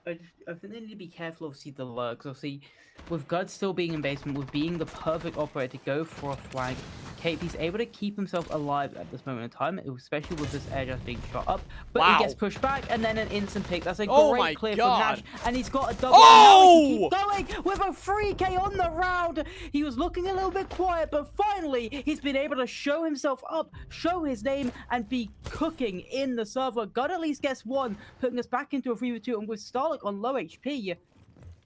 I think they need to be careful, obviously, the lurks. Obviously, with Gud still being in basement, with being the perfect operator to go for a flag, KP's able to keep himself alive at this moment in time, especially with this air just being shot up. But he gets pushed back, and then an instant pick. That's a great clear from Nash, and he's got a double. Oh! And now he can keep going with a 3K on the round. He was looking a little bit quiet, but finally, he's been able to show himself up, show his name, and be cooking in the server. Gud at least gets one, putting us back into a 3v2, and with Starlock on low HP,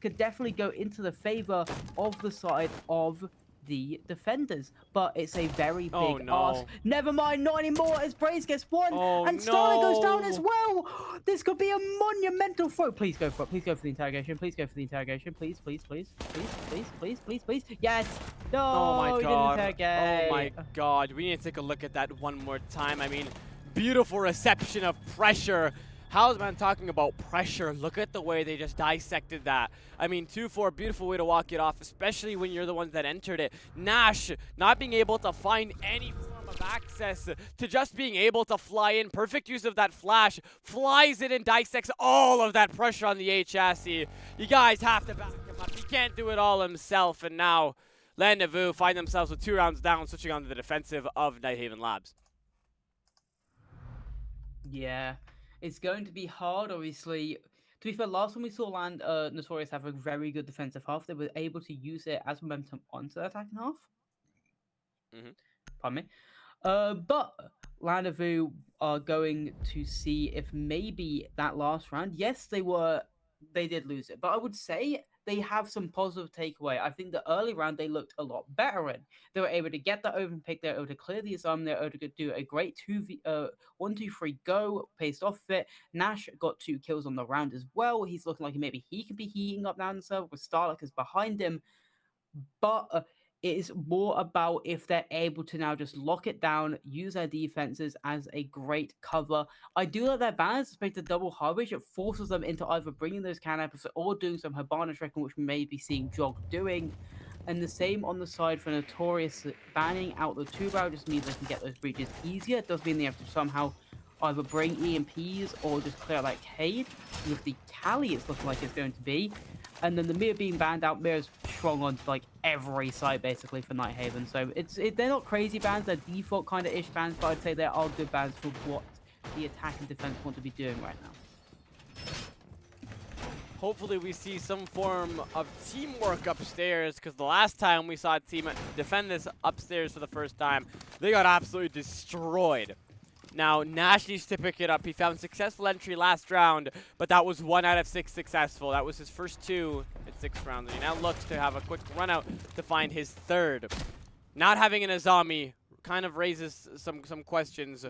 could definitely go into the favor of the side of the defenders, but it's a very big ask. Never mind, not anymore, as Braze gets one, and Starlight goes down as well. This could be a monumental throw. Please go for it. Please go for the interrogation. Please go for the interrogation. Please, please, please, please, please, please, please, please. Yes. No, oh my god. Oh my god. We need to take a look at that one more time. I mean, beautiful reception of pressure. How's man talking about pressure? Look at the way they just dissected that. I mean, 2-4, beautiful way to walk it off, especially when you're the ones that entered it. Nash not being able to find any form of access to just being able to fly in. Perfect use of that flash. Flies it and dissects all of that pressure on the H chassis. You guys have to back him up. He can't do it all himself. And now Land of OOO find themselves with 2 rounds down, switching on to the defensive of Nighthaven Labs. Yeah, it's going to be hard, obviously. To be fair, last time we saw NuTorious have a very good defensive half, they were able to use it as momentum onto the attacking half. Mm-hmm. Pardon me. But Landavu are going to see if maybe that last round, yes, they did lose it, but I would say they have some positive takeaway. I think the early round they looked a lot better in. They were able to get that open pick, they were able to clear the Azam, they were able to do a great 1-2-3 go, paced off of it. Nash got 2 kills on the round as well. He's looking like maybe he could be heating up now in the server with Starlock is behind him. But it is more about if they're able to now just lock it down, use their defenses as a great cover. I do like their balance, especially the double Harvage. It forces them into either bringing those canapes or doing some Hibana tricking, which we may be seeing Jog doing. And the same on the side for NuTorious. Banning out the 2-barrel just means they can get those breaches easier. It does mean they have to somehow either bring EMPs or just clear out that Cade. With the Cali, it's looking like it's going to be. And then the Mirror being banned out, Mirror's strong on like every site basically for Nighthaven. So they're not crazy bans, they're default kind of ish bans, but I'd say there are good bans for what the attack and defense want to be doing right now. Hopefully we see some form of teamwork upstairs, because the last time we saw a team defend this upstairs for the first time, they got absolutely destroyed. Now, Nash needs to pick it up. He found successful entry last round, but that was 1 out of 6 successful. That was his first 2 in 6 rounds. And he now looks to have a quick run out to find his 3rd. Not having an Azami kind of raises some questions,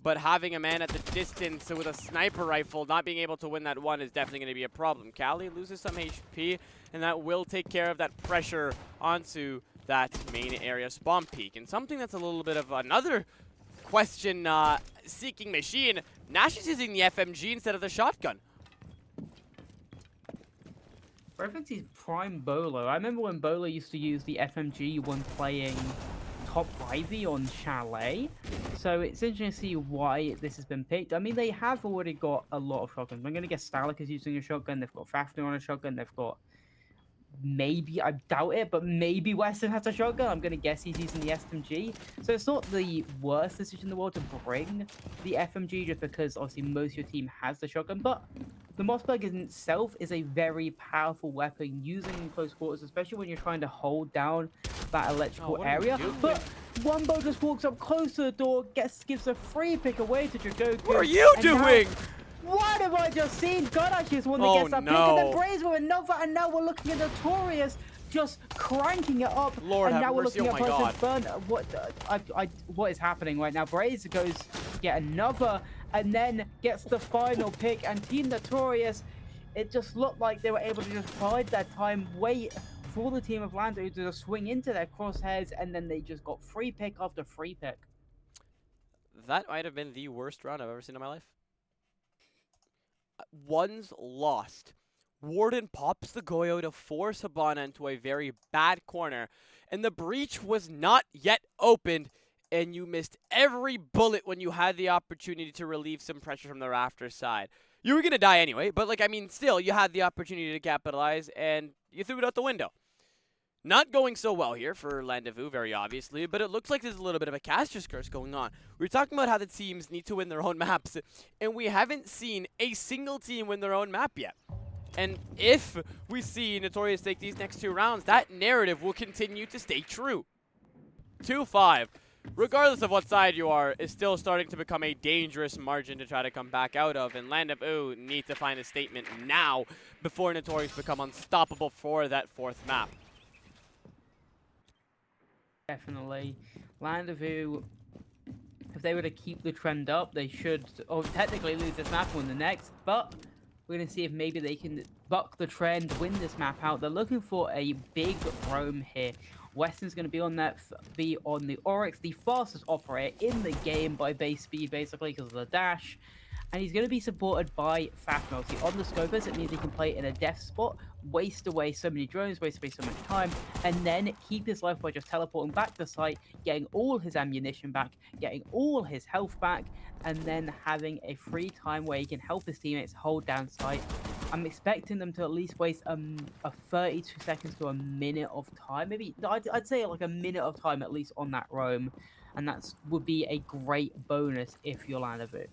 but having a man at the distance with a sniper rifle, not being able to win that 1 is definitely going to be a problem. Cali loses some HP, and that will take care of that pressure onto that main area spawn peak. And something that's a little bit of another question seeking machine. Nash is using the FMG instead of the shotgun. I think he's prime Bolo. I remember when Bolo used to use the FMG when playing Top Ivy on Chalet. So it's interesting to see why this has been picked. I mean, they have already got a lot of shotguns. I'm going to guess Starlock is using a shotgun. They've got Fafnir on a shotgun. They've got maybe, I doubt it, but maybe Weston has a shotgun. I'm going to guess he's using the SMG. So it's not the worst decision in the world to bring the FMG just because obviously most of your team has the shotgun. But the Mossberg in itself is a very powerful weapon using in close quarters, especially when you're trying to hold down that electrical area. But Wumbo just walks up close to the door, gives a free pick away to Jagoku. What are you doing? What have I just seen? God actually is one that gets that pick, and then Braves with another, and now we're looking at NuTorious just cranking it up. Lord and now have we're mercy, looking oh at my God. Burn. What is happening right now? Braves goes to get another, and then gets the final pick, and Team NuTorious, it just looked like they were able to just bide their time, wait for the team of Lando to just swing into their crosshairs, and then they just got free pick after free pick. That might have been the worst round I've ever seen in my life. One's lost. Warden pops the Goyo to force Hibana into a very bad corner, and the breach was not yet opened, and you missed every bullet when you had the opportunity to relieve some pressure from the rafter side. You were going to die anyway, but like, I mean, still, you had the opportunity to capitalize, and you threw it out the window. Not going so well here for Land of OOO, very obviously, but it looks like there's a little bit of a caster's curse going on. We were talking about how the teams need to win their own maps, and we haven't seen a single team win their own map yet. And if we see NuTorious take these next 2 rounds, that narrative will continue to stay true. 2-5, regardless of what side you are, is still starting to become a dangerous margin to try to come back out of, and Land of OOO need to find a statement now before NuTorious become unstoppable for that 4th map. Definitely. Land of OOO, if they were to keep the trend up, they should technically lose this map and win the next, but we're going to see if maybe they can buck the trend, win this map out. They're looking for a big roam here. Weston's going to be on the Oryx, the fastest operator in the game by base speed, basically, because of the dash. And he's going to be supported by Fafnir. See, on the scopers, it means he can play in a death spot, waste away so many drones, waste away so much time, and then keep his life by just teleporting back to site, getting all his ammunition back, getting all his health back, and then having a free time where he can help his teammates hold down site I'm expecting them to at least waste a 32 seconds to a minute of time. Maybe I'd say like a minute of time at least on that roam, and that's would be a great bonus if you're land of it.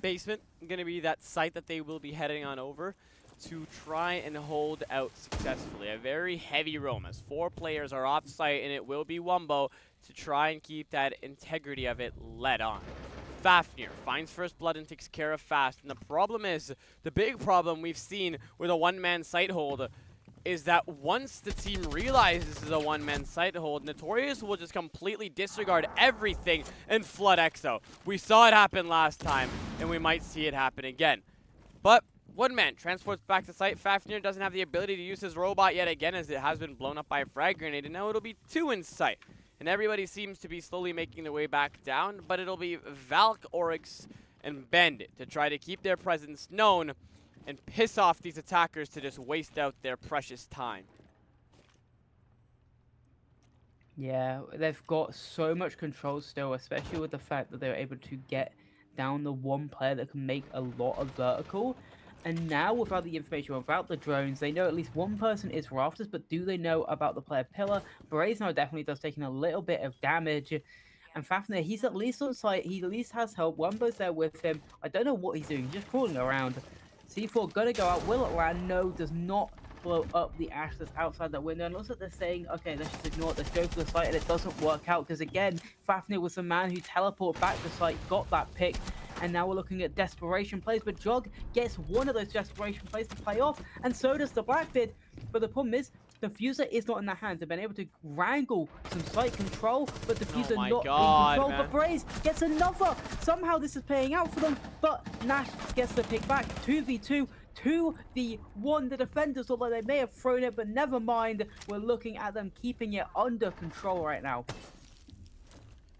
Basement going to be that site that they will be heading on over to try and hold out successfully. A very heavy roam as 4 players are off site, and it will be Wumbo to try and keep that integrity of it led on. Fafnir finds first blood and takes care of Fast, and the problem is, the big problem we've seen with a one-man site hold is that once the team realizes this is a one-man site hold, NuTorious will just completely disregard everything and flood EXO. We saw it happen last time, and we might see it happen again. But one man transports back to site. Fafnir doesn't have the ability to use his robot yet again, as it has been blown up by a frag grenade, and now it'll be 2 in sight. And everybody seems to be slowly making their way back down, but it'll be Valk, Oryx, and Bandit to try to keep their presence known and piss off these attackers to just waste out their precious time. Yeah, they've got so much control still, especially with the fact that they're able to get down the one player that can make a lot of vertical. And now, without the information about the drones, they know at least one person is Rafters, but do they know about the player Pillar? Braze now definitely does taking a little bit of damage. And Fafnir, he's at least on site. He at least has help. Wumbo's there with him. I don't know what he's doing. He's just crawling around. C4 gonna go out. Will it land? No, does not blow up the ash that's outside that window. And looks like they're saying, okay, let's just ignore it. Let's go for the site. And it doesn't work out because, again, Fafnir was the man who teleported back to the site, got that pick. And now we're looking at desperation plays. But Jog gets one of those desperation plays to play off. And so does the Blackbeard. But the problem is, the Fuser is not in their hands. They've been able to wrangle some site control, but the Fuser not in control. Man. But Braze gets another. Somehow this is paying out for them, but Nash gets the pick back. 2v2, 2v1. The defenders look like they may have thrown it, but never mind. We're looking at them keeping it under control right now.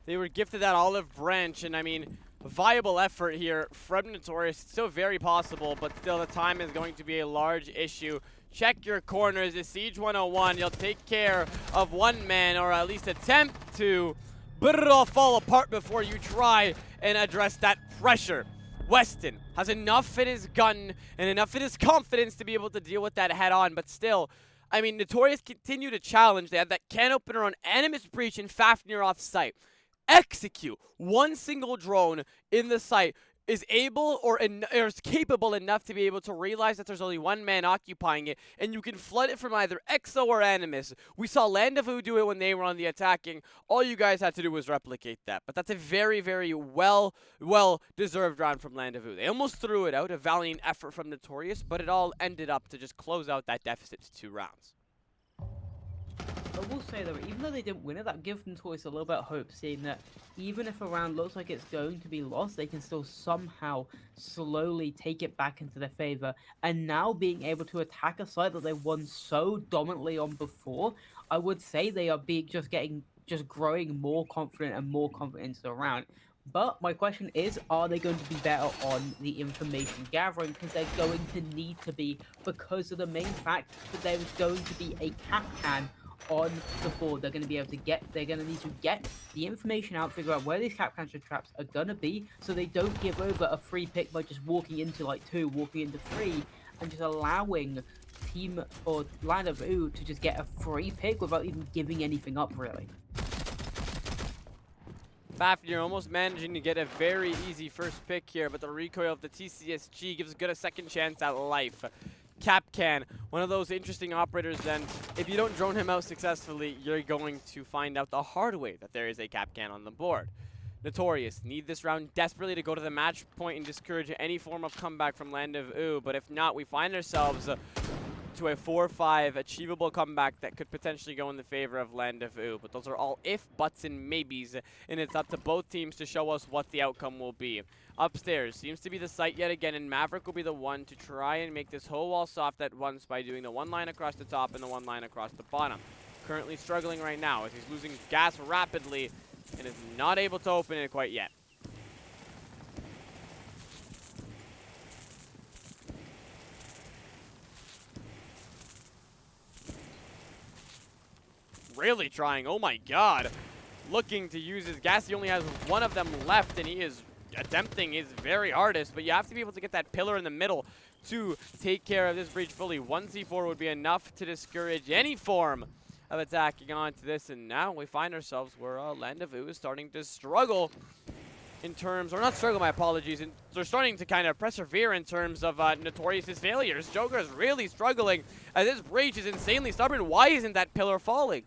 They were gifted that olive branch, and I mean, a viable effort here from NuTorious. It's still very possible, but still the time is going to be a large issue. Check your corners. It's Siege 101. You'll take care of one man, or at least attempt to, but it'll all fall apart before you try and address that pressure. Weston has enough in his gun and enough in his confidence to be able to deal with that head on, but still, I mean, NuTorious continue to challenge. They have that can opener on Animus Breach and Fafnir off site. Execute one single drone in the site is able or is capable enough to be able to realize that there's only one man occupying it, and you can flood it from either EXO or Animus. We saw Land of OOO do it when they were on the attacking. All you guys had to do was replicate that. But that's a very, very well-deserved round from Land of OOO. They almost threw it out, a valiant effort from NuTorious, but it all ended up to just close out that deficit to 2 rounds. I will say though, even though they didn't win it, that gives NuTorious a little bit of hope, seeing that even if a round looks like it's going to be lost, they can still somehow slowly take it back into their favor. And now being able to attack a side that they won so dominantly on before, I would say they are just growing more confident and more confident into the round. But my question is, are they going to be better on the information gathering? Because they're going to need to be, because of the main fact that there's going to be a cap can on the board. They're going to need to get the information out, figure out where these cap cancer traps are going to be, so they don't give over a free pick by just walking into like 2, walking into 3, and just allowing team or Land of OOO to just get a free pick without even giving anything up, really. Fafnir almost managing to get a very easy first pick here, but the recoil of the TCSG gives Good a second chance at life. Capcan, one of those interesting operators, then if you don't drone him out successfully, you're going to find out the hard way that there is a Capcan on the board. NuTorious need this round desperately to go to the match point and discourage any form of comeback from Land of OOO, but if not, we find ourselves to a 4-5 achievable comeback that could potentially go in the favor of Land of OOO. But those are all if, buts, and maybes, and it's up to both teams to show us what the outcome will be. Upstairs seems to be the site yet again, and Maverick will be the one to try and make this whole wall soft at once by doing the one line across the top and the one line across the bottom. Currently struggling right now as he's losing gas rapidly and is not able to open it quite yet. Really trying, oh my god, looking to use his gas. He only has one of them left, and he is attempting his very hardest, but you have to be able to get that pillar in the middle to take care of this breach fully. 1c4 would be enough to discourage any form of attacking onto this, and now we find ourselves where Land of OOO is starting to struggle in terms, or not struggle, my apologies, and they're starting to kind of persevere in terms of NuTorious's failures. Joker is really struggling as this breach is insanely stubborn. Why isn't that pillar falling?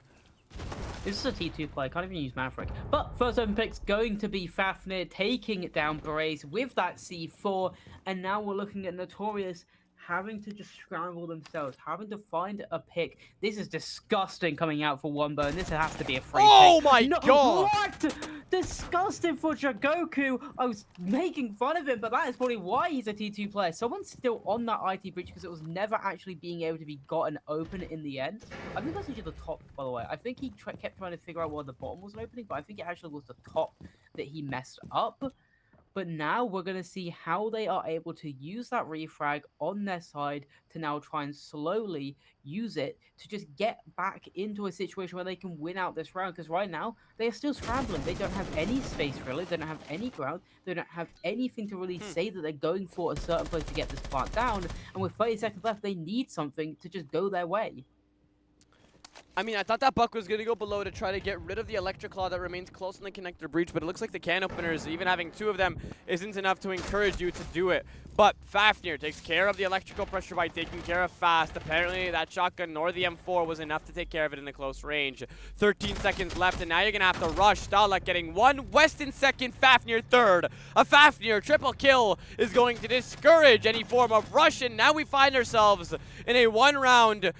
This is a T2 play, can't even use Maverick. But first open pick's going to be Fafnir taking it down Brace with that C4. And now we're looking at NuTorious having to just scramble themselves, having to find a pick. This is disgusting coming out for one burn. This has to be a free Oh pick. my god! What? Disgusting for Jagoku. I was making fun of him, but that is probably why he's a T2 player. Someone's still on that IT breach because it was never actually being able to be gotten open in the end. I think that's actually the top, by the way. I think he kept trying to figure out why the bottom was opening, but I think it actually was the top that he messed up. But now we're going to see how they are able to use that refrag on their side to now try and slowly use it to just get back into a situation where they can win out this round. Because right now, they are still scrambling. They don't have any space really. They don't have any ground. They don't have anything to really say that they're going for a certain place to get this plant down. And with 30 seconds left, they need something to just go their way. I mean, I thought that Buck was going to go below to try to get rid of the Electric Claw that remains close in the connector breach, but it looks like the can openers, even having two of them, isn't enough to encourage you to do it. But Fafnir takes care of the electrical pressure by taking care of fast. Apparently, that shotgun nor the M4 was enough to take care of it in the close range. 13 seconds left, and now you're going to have to rush. Dalek getting one, Weston second, Fafnir third. A Fafnir triple kill is going to discourage any form of rush, and now we find ourselves in a one-round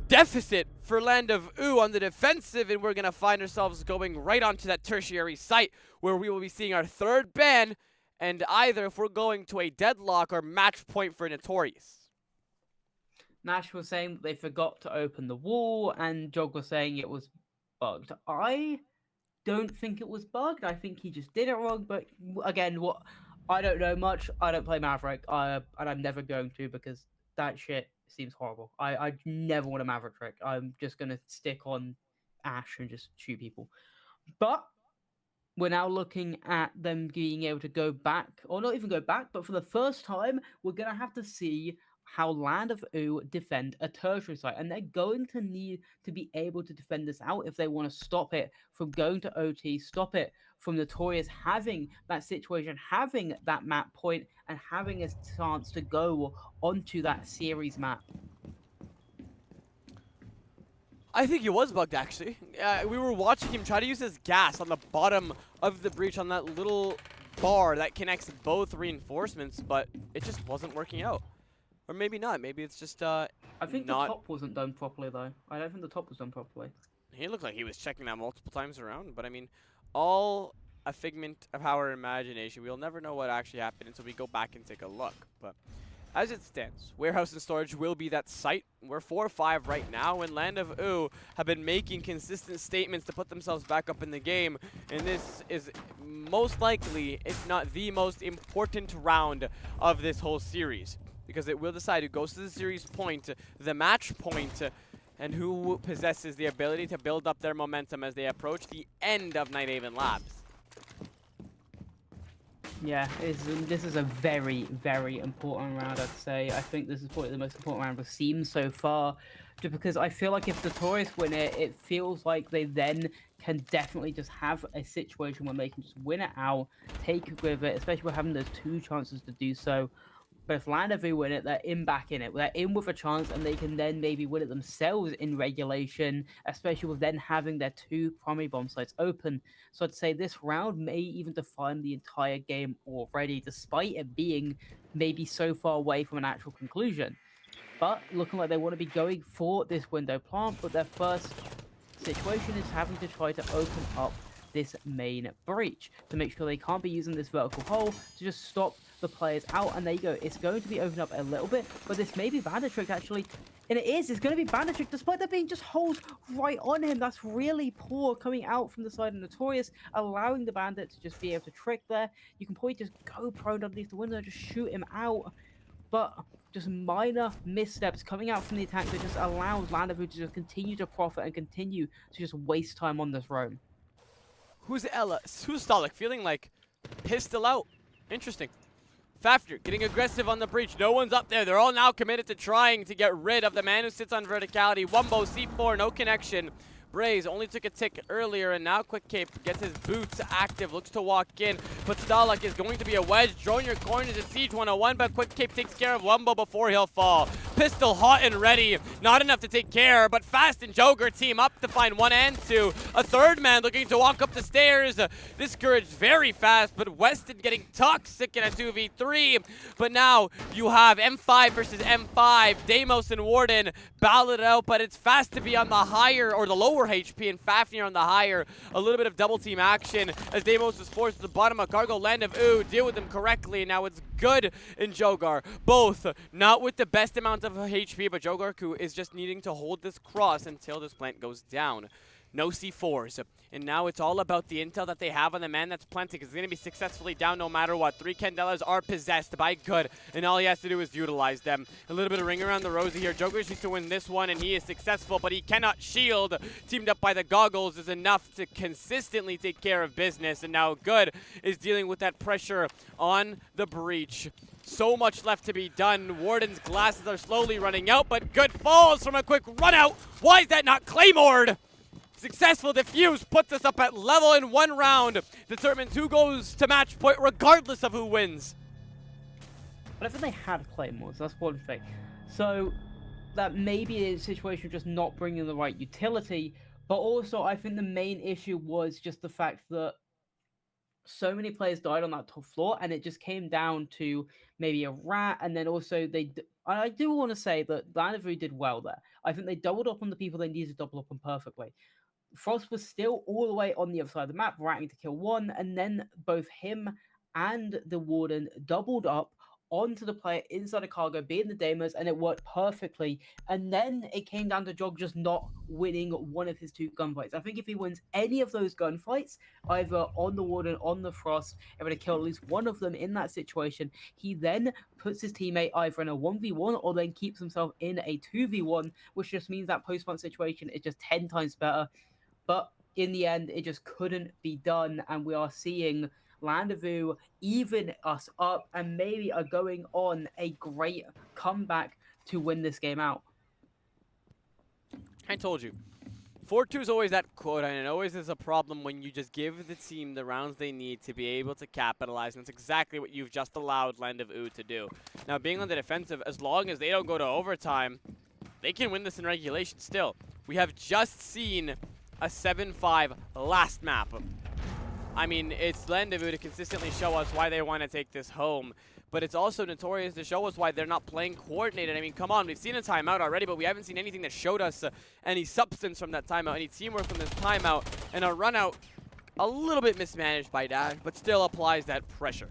deficit for Land of OOO on the defensive, and we're going to find ourselves going right onto that tertiary site where we will be seeing our third ban, and either if we're going to a deadlock or match point for NuTorious. Nash was saying that they forgot to open the wall, and Jog was saying it was bugged. I don't think it was bugged. I think he just did it wrong, but again, I don't know much. I don't play Maverick, and I'm never going to because that shit seems horrible. I never want a Maverick trick. I'm just going to stick on Ash and just shoot people. But we're now looking at them being able to go back, or not even go back, but for the first time, we're going to have to see how Land of OOO defend a tertiary site. And they're going to need to be able to defend this out if they want to stop it from going to OT, stop it from NuTorious having that situation, having that map point, and having a chance to go onto that series map. I think he was bugged, actually. We were watching him try to use his gas on the bottom of the breach on that little bar that connects both reinforcements, but it just wasn't working out. Or maybe not. Maybe it's just I think the top wasn't done properly, though. I don't think the top was done properly. He looked like he was checking that multiple times around, but I mean, all a figment of our imagination. We'll never know what actually happened until we go back and take a look. But as it stands, warehouse and storage will be that site. We're 4-5 right now, and Land of OOO have been making consistent statements to put themselves back up in the game. And this is most likely, if not the most important round of this whole series, because it will decide who goes to the series point, the match point, and who possesses the ability to build up their momentum as they approach the end of Nighthaven Labs. Yeah, this is a very, very important round, I'd say. I think this is probably the most important round we've seen so far, just because I feel like if the NuTorious win it, it feels like they then can definitely just have a situation where they can just win it out, take rid of it, especially with having those two chances to do so. But if Land of OOO win it, they're back in it. They're in with a chance, and they can then maybe win it themselves in regulation, especially with then having their two primary bomb sites open. So I'd say this round may even define the entire game already, despite it being maybe so far away from an actual conclusion. But looking like they want to be going for this window plant, but their first situation is having to try to open up this main breach to make sure they can't be using this vertical hole to just stop the players out. And there you go, it's going to be opened up a little bit, but this may be Bandit Trick actually, and it's going to be Bandit Trick despite there being just holes right on him. That's really poor coming out from the side of NuTorious, allowing the Bandit to just be able to trick there. You can probably just go prone underneath the window and just shoot him out, but just minor missteps coming out from the attack that just allows Land of OOO to just continue to profit and continue to just waste time on this roam. Who's Ella? Who's Dalek? Feeling like pistol out. Interesting. Fafnir getting aggressive on the breach. No one's up there. They're all now committed to trying to get rid of the man who sits on verticality. Wumbo, C4, no connection. Braze only took a tick earlier, and now Quick Cape gets his boots active, looks to walk in, but Stalak is going to be a wedge, drawing your corners at Siege 101, but Quick Cape takes care of Wumbo before he'll fall. Pistol hot and ready, not enough to take care, but Fast and Joker team up to find 1 and 2. A third man looking to walk up the stairs, discouraged very fast, but Weston getting toxic in a 2v3, but now you have M5 versus M5, Deimos and Warden battle it out, but it's Fast to be on the higher, or the lower HP, and Fafnir on the higher. A little bit of double team action as Deimos is forced to the bottom of Cargo. Land of OOO, deal with them correctly. Now it's good in Jogar. Both not with the best amount of HP, but Jogar who is just needing to hold this cross until this plant goes down. No C4s. And now it's all about the intel that they have on the man that's planting. It's going to be successfully down no matter what. 3 Candelas are possessed by Good, and all he has to do is utilize them. A little bit of ring around the rosy here. Joker needs to win this one, and he is successful, but he cannot shield. Teamed up by the goggles is enough to consistently take care of business, and now Good is dealing with that pressure on the breach. So much left to be done. Warden's glasses are slowly running out, but Good falls from a quick run out. Why is that not Claymored? Successful defuse puts us up at level in 1 round. Determines who goes to match point regardless of who wins. But I think they had claymores, that's one thing. So that may be a situation of just not bringing the right utility, but also I think the main issue was just the fact that so many players died on that top floor, and it just came down to maybe a rat, and then also I do want to say that Land of OOO did well there. I think they doubled up on the people they needed to double up on perfectly. Frost was still all the way on the other side of the map, ratting to kill 1, and then both him and the Warden doubled up onto the player inside the cargo, being the Deimos, and it worked perfectly. And then it came down to Jog just not winning one of his 2 gunfights. I think if he wins any of those gunfights, either on the Warden, on the Frost, able to kill at least one of them in that situation, he then puts his teammate either in a 1v1 or then keeps himself in a 2v1, which just means that post-hunt situation is just 10 times better. But in the end, it just couldn't be done, and we are seeing Land of OOO even us up and maybe are going on a great comeback to win this game out. I told you. 4-2 is always that quota, and it always is a problem when you just give the team the rounds they need to be able to capitalize, and that's exactly what you've just allowed Land of OOO to do. Now, being on the defensive, as long as they don't go to overtime, they can win this in regulation still. We have just seen a 7-5 last map. I mean, it's Land of OOO to consistently show us why they want to take this home, but it's also NuTorious to show us why they're not playing coordinated. I mean, come on, we've seen a timeout already, but we haven't seen anything that showed us any substance from that timeout, any teamwork from this timeout, and a run out a little bit mismanaged by Dash, but still applies that pressure.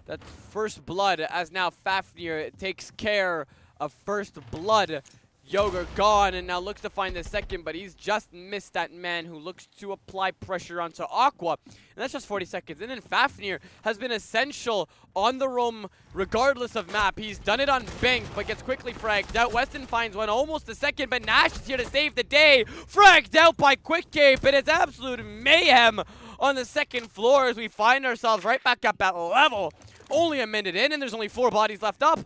That's first blood, as now Fafnir takes care of first blood. Yoga gone, and now looks to find the second, but he's just missed that man who looks to apply pressure onto Aqua. And that's just 40 seconds. And then Fafnir has been essential on the roam regardless of map. He's done it on Bank, but gets quickly fragged out. Weston finds one almost a second, but Nash is here to save the day. Fragged out by Quick Cape, and it's absolute mayhem on the second floor as we find ourselves right back up at level. Only a minute in, and there's only 4 bodies left up.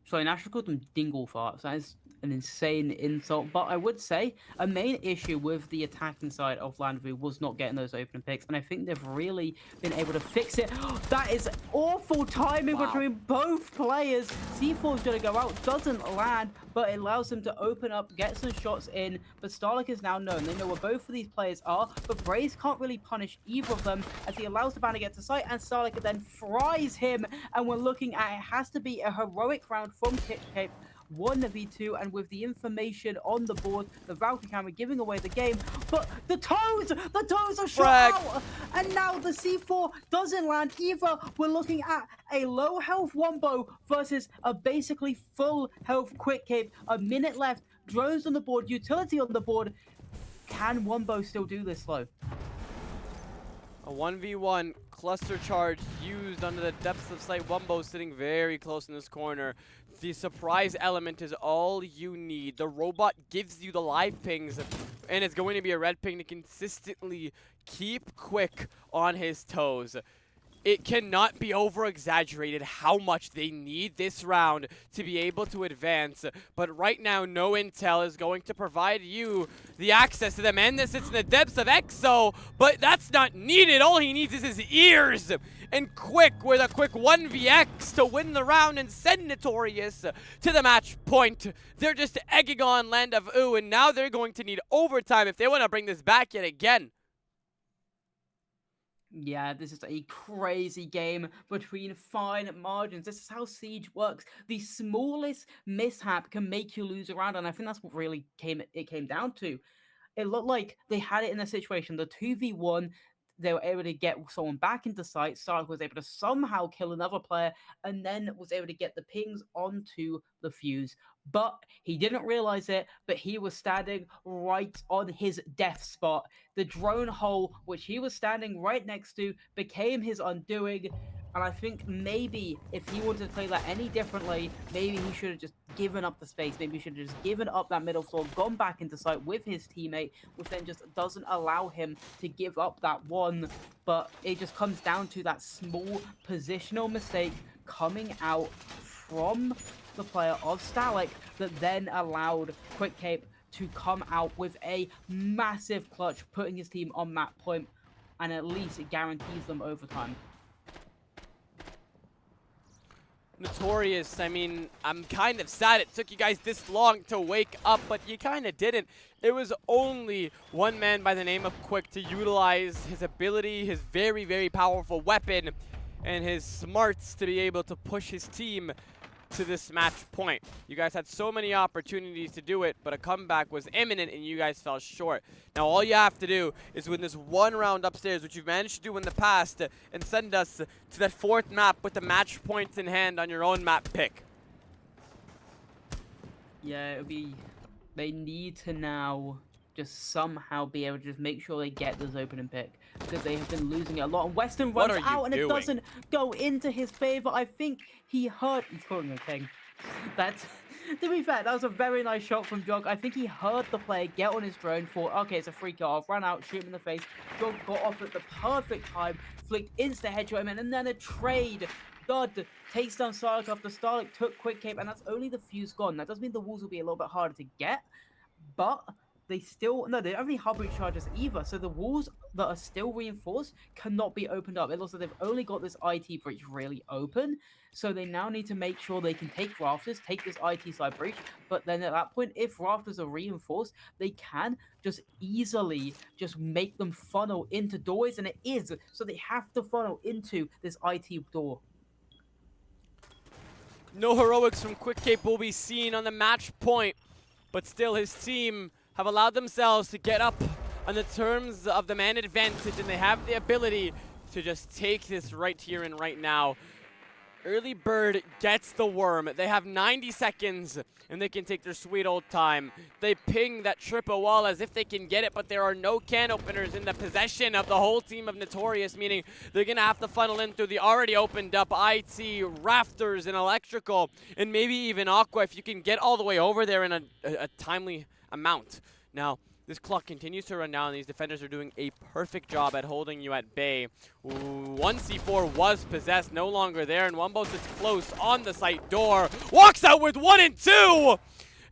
So Nash called them dingle farts. That is an insane insult. But I would say a main issue with the attacking side of Land of OOO was not getting those open picks, and I think they've really been able to fix it. That is awful timing between both players. C4 is going to go out, doesn't land, but it allows them to open up, get some shots in. But Starlight is now known. They know where both of these players are, but Braze can't really punish either of them as he allows the ban to get to sight, and Starlight then fries him. And we're looking at it has to be a heroic round from Quick Cape. 1v2, and with the information on the board, the Valkyrie camera giving away the game, but the toes are shot out, and now the C4 doesn't land either. We're looking at a low health Wumbo versus a basically full health Quick Cape. A minute left, drones on the board, utility on the board. Can Wumbo still do this though? A 1v1 cluster charge used under the depths of sight. Wumbo sitting very close in this corner. The surprise element is all you need. The robot gives you the live pings, and it's going to be a red ping to consistently keep Quick on his toes. It cannot be over-exaggerated how much they need this round to be able to advance. But right now, no intel is going to provide you the access to them. And this sits in the depths of EXO, but that's not needed. All he needs is his ears. And Quick with a quick 1vx to win the round and send NuTorious to the match point. They're just egging on land of OOO, and now they're going to need overtime if they want to bring this back yet again. Yeah, this is a crazy game between fine margins. This is how Siege works. The smallest mishap can make you lose a round, and I think that's what really came down to. It looked like they had it in a situation, the 2v1, they were able to get someone back into sight. Stark was able to somehow kill another player, and then was able to get the pings onto the fuse. But he didn't realize it, but he was standing right on his death spot. The drone hole, which he was standing right next to, became his undoing. And I think maybe if he wanted to play that any differently, maybe he should have just given up the space. Maybe he should have just given up that middle floor, gone back into sight with his teammate, which then just doesn't allow him to give up that one. But it just comes down to that small positional mistake coming out from the player of Stalik that then allowed Quick Cape to come out with a massive clutch, putting his team on that point, and at least it guarantees them overtime. NuTorious, I mean, I'm kind of sad it took you guys this long to wake up, but you kind of didn't. It was only one man by the name of Quick to utilize his ability, his very, very powerful weapon, and his smarts to be able to push his team to this match point. You guys had so many opportunities to do it, but a comeback was imminent and you guys fell short. Now all you have to do is win this one round upstairs, which you've managed to do in the past, and send us to that fourth map with the match points in hand on your own map pick. Yeah, it'll be... They need to now just somehow be able to just make sure they get this opening pick, because they have been losing it a lot. And Weston runs out and it doesn't go into his favor. I think he heard... He's calling a king. That's... To be fair, that was a very nice shot from Jog. I think he heard the player get on his drone, thought, okay, it's a free kill. I'll run out, shoot him in the face. Jog got off at the perfect time, flicked insta headshot him, and then a trade. God takes down Starlight after Starlight took Quick Cape, and that's only the fuse gone. That does mean the walls will be a little bit harder to get, but they still... No, they don't have any hard breach charges either, so the walls that are still reinforced cannot be opened up. It looks like they've only got this IT breach really open, so they now need to make sure they can take rafters, take this IT side breach, but then at that point, if rafters are reinforced, they can just easily just make them funnel into doors, and it is, so they have to funnel into this IT door. No heroics from Quick Cape will be seen on the match point, but still his team have allowed themselves to get up on the terms of the man advantage, and they have the ability to just take this right here and right now. Early Bird gets the worm. They have 90 seconds, and they can take their sweet old time. They ping that triple wall as if they can get it, but there are no can openers in the possession of the whole team of NuTorious, meaning they're going to have to funnel in through the already opened up IT, rafters, and electrical, and maybe even Aqua if you can get all the way over there in a timely amount. Now, this clock continues to run down. These defenders are doing a perfect job at holding you at bay. 1C4 was possessed, no longer there, and Wumbo sits close on the site door. Walks out with 1 and 2!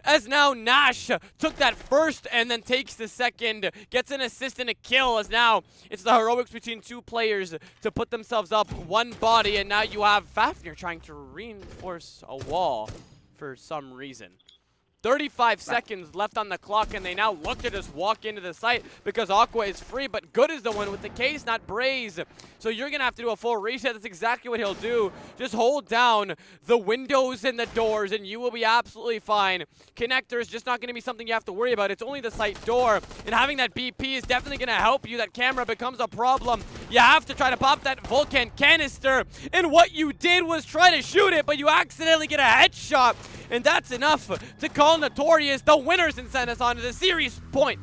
As now Nash took that first and then takes the second, gets an assist and a kill, as now it's the heroics between two players to put themselves up one body, and now you have Fafnir trying to reinforce a wall for some reason. 35 seconds left on the clock, and they now look to just walk into the site because Aqua is free, but Good is the one with the case, not Braze. So you're going to have to do a full reset. That's exactly what he'll do. Just hold down the windows and the doors, and you will be absolutely fine. Connector is just not going to be something you have to worry about. It's only the site door, and having that BP is definitely going to help you. That camera becomes a problem. You have to try to pop that Vulcan canister, and what you did was try to shoot it, but you accidentally get a headshot, and that's enough to call NuTorious the winners and send us on to the series point.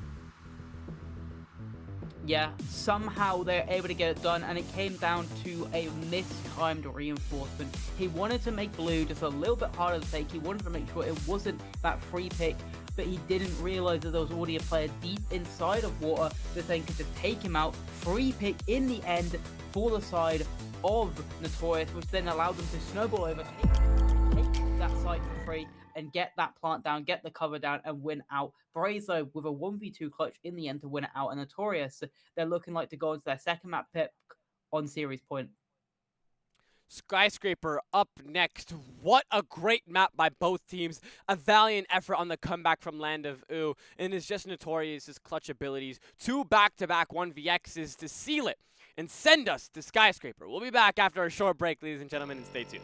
Yeah, somehow they're able to get it done, and it came down to a mistimed reinforcement. He wanted to make blue just a little bit harder to take. He wanted to make sure it wasn't that free pick, but he didn't realize that there was already a player deep inside of water that then could just take him out. Free pick in the end for the side of NuTorious, which then allowed them to snowball over, take that site for free, and get that plant down, get the cover down, and win out. Braves, though, with a 1v2 clutch in the end to win it out. And NuTorious, they're looking like to go into their second map pick on series point. Skyscraper up next. What a great map by both teams. A valiant effort on the comeback from Land of OOO. And it's just NuTorious's clutch abilities. 2 back-to-back 1vx's to seal it and send us to Skyscraper. We'll be back after a short break, ladies and gentlemen, and stay tuned.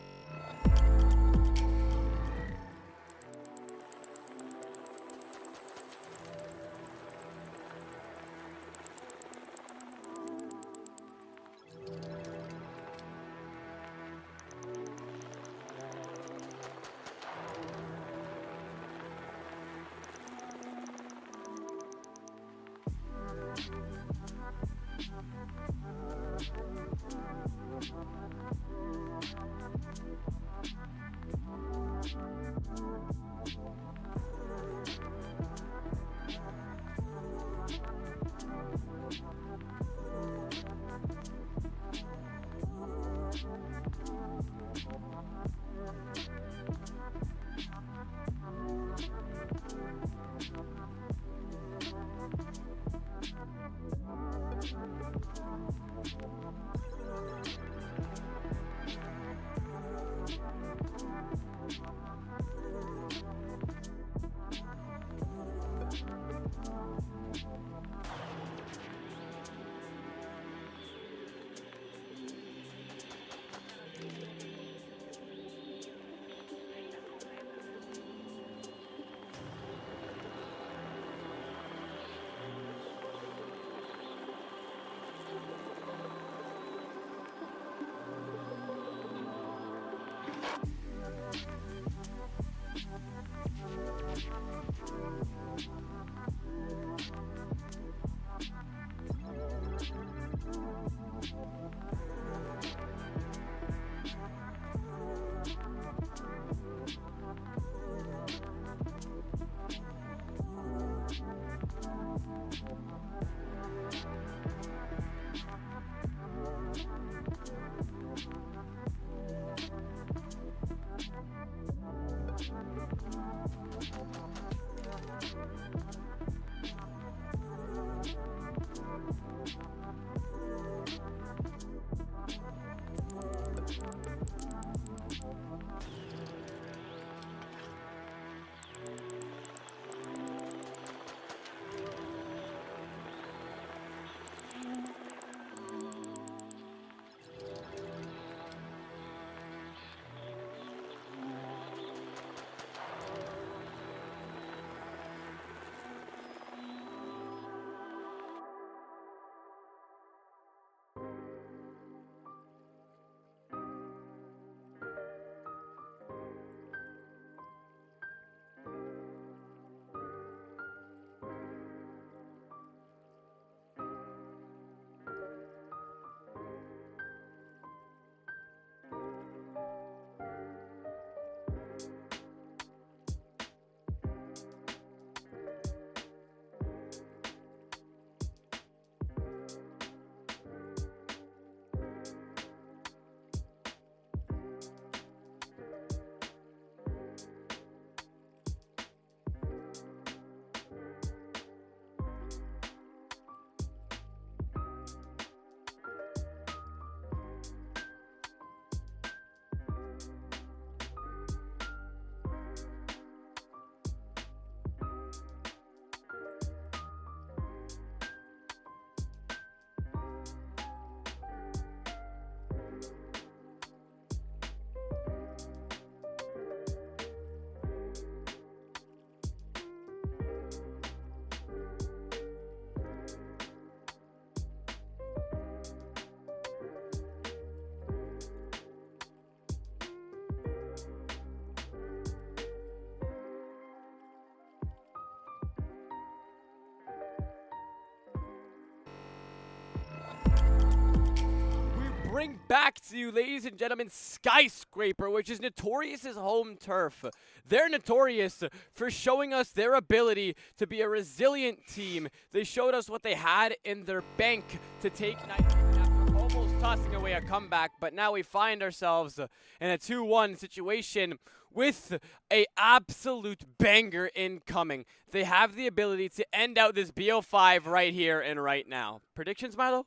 bring back to you, ladies and gentlemen, Skyscraper, which is NuTorious's home turf. They're notorious for showing us their ability to be a resilient team. They showed us what they had in their bank to take Nigeria after almost tossing away a comeback, but now we find ourselves in a 2-1 situation with a absolute banger incoming. They have the ability to end out this BO5 right here and right now. Predictions, Milo?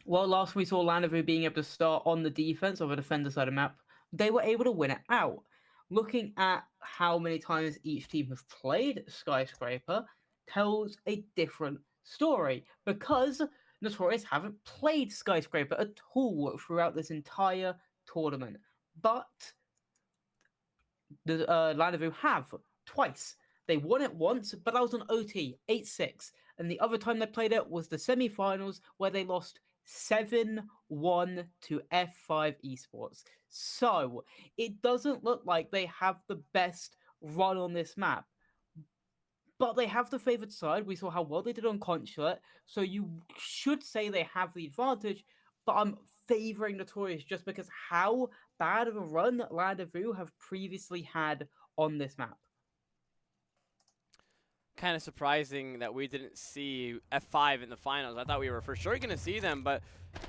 Well, last we saw Landavoo being able to start on the defense of a defender side of map, they were able to win it out. Looking at how many times each team have played Skyscraper tells a different story because Notorious haven't played Skyscraper at all throughout this entire tournament. But the Landavoo have twice. They won it once, but that was an OT 8-6. And the other time they played it was the semi-finals where they lost 7-1 to F5 Esports. So it doesn't look like they have the best run on this map. But they have the favored side. We saw how well they did on Consulate. So you should say they have the advantage. But I'm favoring Notorious just because how bad of a run Landavoo have previously had on this map. Kind of surprising that we didn't see F5 in the finals. I thought we were for sure going to see them, but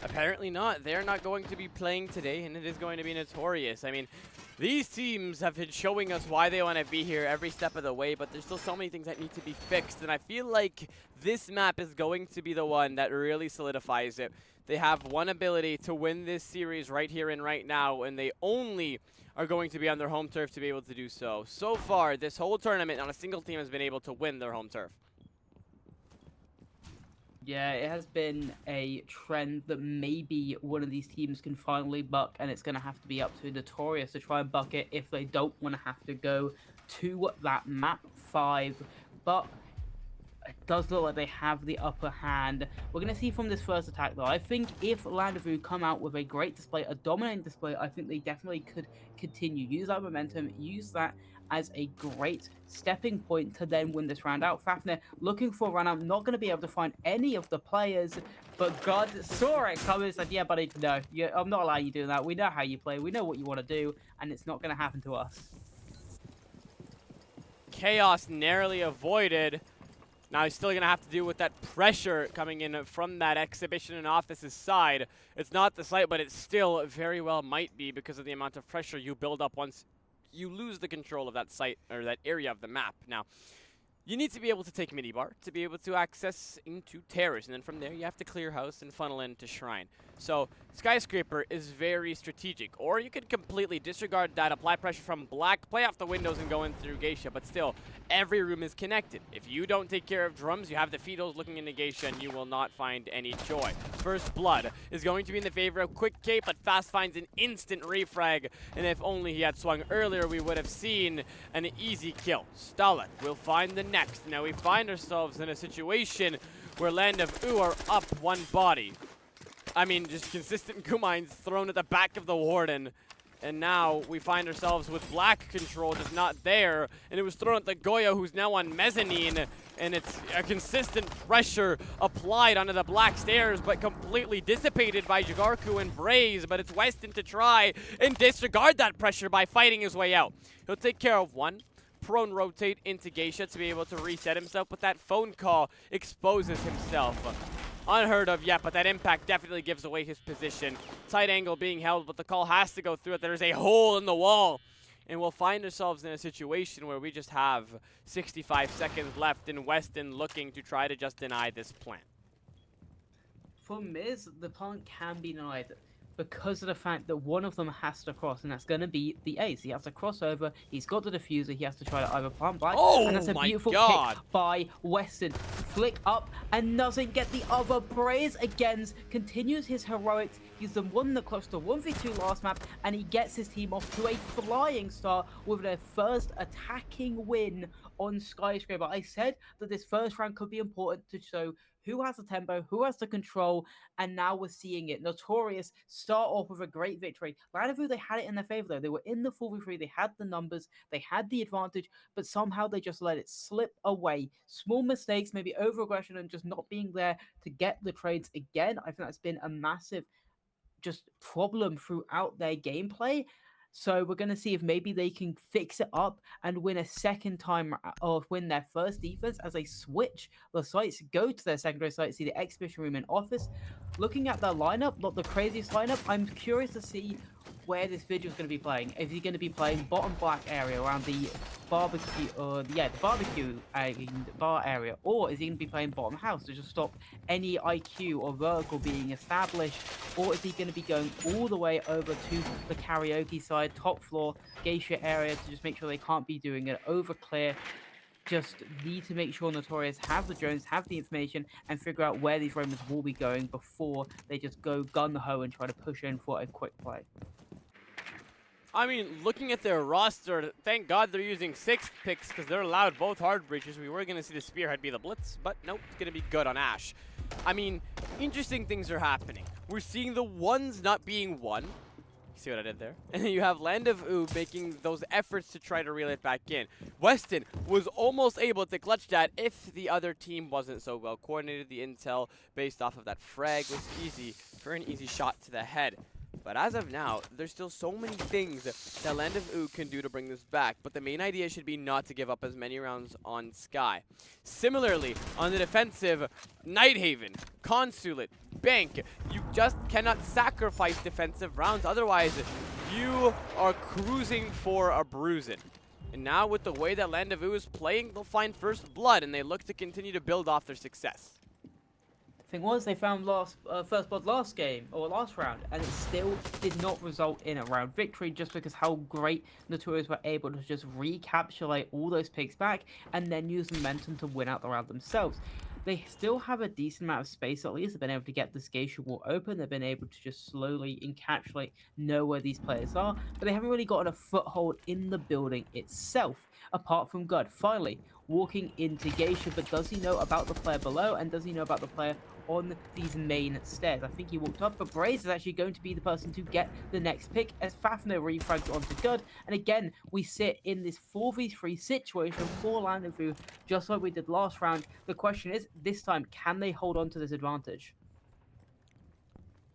apparently not. They're not going to be playing today, and it is going to be Notorious. I mean, these teams have been showing us why they want to be here every step of the way, but there's still so many things that need to be fixed, and I feel like this map is going to be the one that really solidifies it. They have one ability to win this series right here and right now, and they only are going to be on their home turf to be able to do so. So far, this whole tournament, not a single team has been able to win their home turf. Yeah, it has been a trend that maybe one of these teams can finally buck, and it's going to have to be up to Notorious to try and buck it if they don't want to have to go to that map 5. But it does look like they have the upper hand. We're going to see from this first attack, though. I think if Landavoo come out with a great display, a dominating display, I think they definitely could continue. Use that momentum, use that as a great stepping point to then win this round out. Fafnir looking for a run out, not going to be able to find any of the players, but God saw it coming and said, yeah, buddy, no, I'm not allowing you doing that. We know how you play, we know what you want to do, and it's not going to happen to us. Chaos narrowly avoided. Now he's still going to have to deal with that pressure coming in from that Exhibition and Office's side. It's not the site, but it still very well might be because of the amount of pressure you build up once you lose the control of that site or that area of the map. Now, you need to be able to take minibar to be able to access into Terrace, and then from there you have to clear house and funnel into Shrine. So Skyscraper is very strategic, or you could completely disregard that, apply pressure from Black, play off the windows and go in through Geisha, but still, every room is connected. If you don't take care of drums, you have the Fidos looking into Geisha and you will not find any joy. First Blood is going to be in the favor of Quick Cape, but Fast finds an instant refrag, and if only he had swung earlier, we would have seen an easy kill. Stalag will find the next. Now we find ourselves in a situation where Land of OOO are up one body. I mean, just consistent Kumines thrown at the back of the Warden. And now we find ourselves with Black control just not there. And it was thrown at the Goya, who's now on Mezzanine. And it's a consistent pressure applied onto the Black stairs, but completely dissipated by Jagarku and Braze. But it's Weston to try and disregard that pressure by fighting his way out. He'll take care of one. Prone rotate into Geisha to be able to reset himself, but that phone call exposes himself. Unheard of yet, but that impact definitely gives away his position. Tight angle being held, but the call has to go through it. There's a hole in the wall. And we'll find ourselves in a situation where we just have 65 seconds left and Weston looking to try to just deny this plant. For Miz, the plant can be denied because of the fact that one of them has to cross, and that's going to be the ace. He has to cross over, he's got the diffuser, he has to try to either plant Black, and that's a beautiful pick by Weston. Flick up and doesn't get the other. Braze again continues his heroics. He's the one that close to 1v2 last map, and he gets his team off to a flying start with their first attacking win on Skyscraper. I said that this first round could be important to show who has the tempo, who has the control, and now we're seeing it. Notorious start off with a great victory. Landavoo, they had it in their favor, though. They were in the 4v3, they had the numbers, they had the advantage, but somehow they just let it slip away. Small mistakes, maybe over-aggression, and just not being there to get the trades again. I think that's been a massive just problem throughout their gameplay. So we're going to see if maybe they can fix it up and win a second time, or win their first defense as they switch the sites, go to their secondary site, see the exhibition room and office. Looking at their lineup, not the craziest lineup, I'm curious to see where this video is going to be playing. Is he going to be playing bottom black area around the barbecue, or the barbecue bar area, or is he going to be playing bottom house to just stop any IQ or vertical being established, or is he going to be going all the way over to the karaoke side, top floor, geisha area, to just make sure they can't be doing an over clear? Just need to make sure NuTorious have the drones, have the information, and figure out where these Romans will be going before they just go gun-ho and try to push in for a quick play. I mean, looking at their roster, thank God they're using 6th picks because they're allowed both hard breaches. We were going to see the Spearhead be the Blitz, but nope, it's going to be good on Ash. I mean, interesting things are happening. We're seeing the ones not being won. See what I did there? And then you have Land of OOO making those efforts to try to reel it back in. Weston was almost able to clutch that if the other team wasn't so well coordinated. The intel based off of that frag was easy for an easy shot to the head. But as of now, there's still so many things that Land of OOO can do to bring this back, but the main idea should be not to give up as many rounds on Sky. Similarly, on the defensive, Nighthaven, Consulate, Bank, you just cannot sacrifice defensive rounds, otherwise you are cruising for a bruising. And now with the way that Land of OOO is playing, they'll find first blood, and they look to continue to build off their success. Thing was, they found first blood last game, or last round, and it still did not result in a round victory, just because how great NuTorious were able to just recapitulate all those picks back and then use momentum to win out the round themselves. They still have a decent amount of space, at least. They've been able to get this geisha wall open. They've been able to just slowly encapsulate, know where these players are, but they haven't really gotten a foothold in the building itself, apart from God finally walking into geisha. But does he know about the player below, and does he know about the player on these main stairs? I think he walked up, but Braze is actually going to be the person to get the next pick as Fafnir refrags onto Good. And again, we sit in this 4v3 situation for Land of OOO, just like we did last round. The question is, this time, can they hold on to this advantage?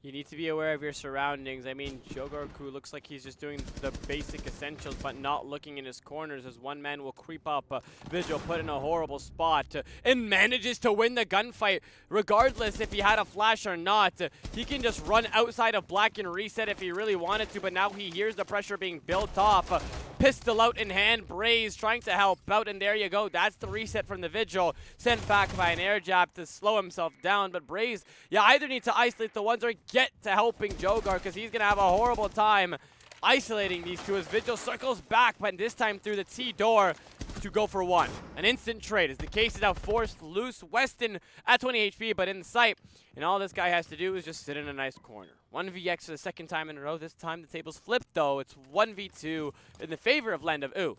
You need to be aware of your surroundings. I mean, Jogarku looks like he's just doing the basic essentials, but not looking in his corners, as one man will creep up. Vigil put in a horrible spot and manages to win the gunfight. Regardless if he had a flash or not, he can just run outside of Black and reset if he really wanted to, but now he hears the pressure being built off. Pistol out in hand, Braze trying to help out, and there you go. That's the reset from the Vigil, sent back by an air jab to slow himself down. But Braze, you either need to isolate the ones or get to helping Jogar, because he's going to have a horrible time isolating these two as Vigil circles back, but this time through the T door to go for one. An instant trade as the case is now forced loose. Weston at 20 HP, but in sight. And all this guy has to do is just sit in a nice corner. 1vx for the second time in a row. This time the table's flipped, though. It's 1v2 in the favor of Land of OOO.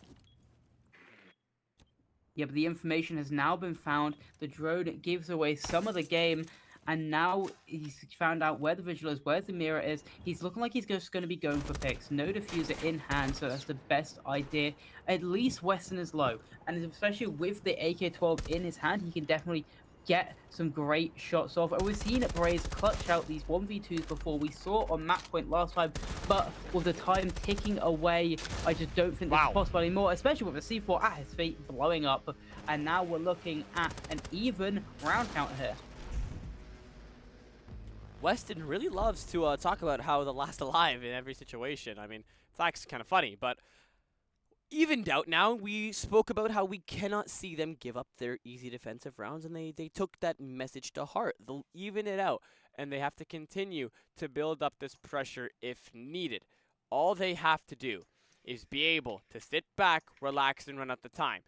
Yeah, but the information has now been found. The drone gives away some of the game, and now he's found out where the Vigil is, where the mirror is. He's looking like he's just going to be going for picks. No diffuser in hand, so that's the best idea. At least Weston is low, and especially with the AK-12 in his hand, he can definitely get some great shots off. And we've seen Braze clutch out these 1v2s before. We saw on map point last time, but with the time ticking away, I just don't think this is possible anymore, especially with the C4 at his feet blowing up. And now we're looking at an even round count here. Weston really loves to talk about how the last alive in every situation. I mean, that's kind of funny, but evened out now. We spoke about how we cannot see them give up their easy defensive rounds, and they took that message to heart. They'll even it out, and they have to continue to build up this pressure if needed. All they have to do is be able to sit back, relax, and run out the time.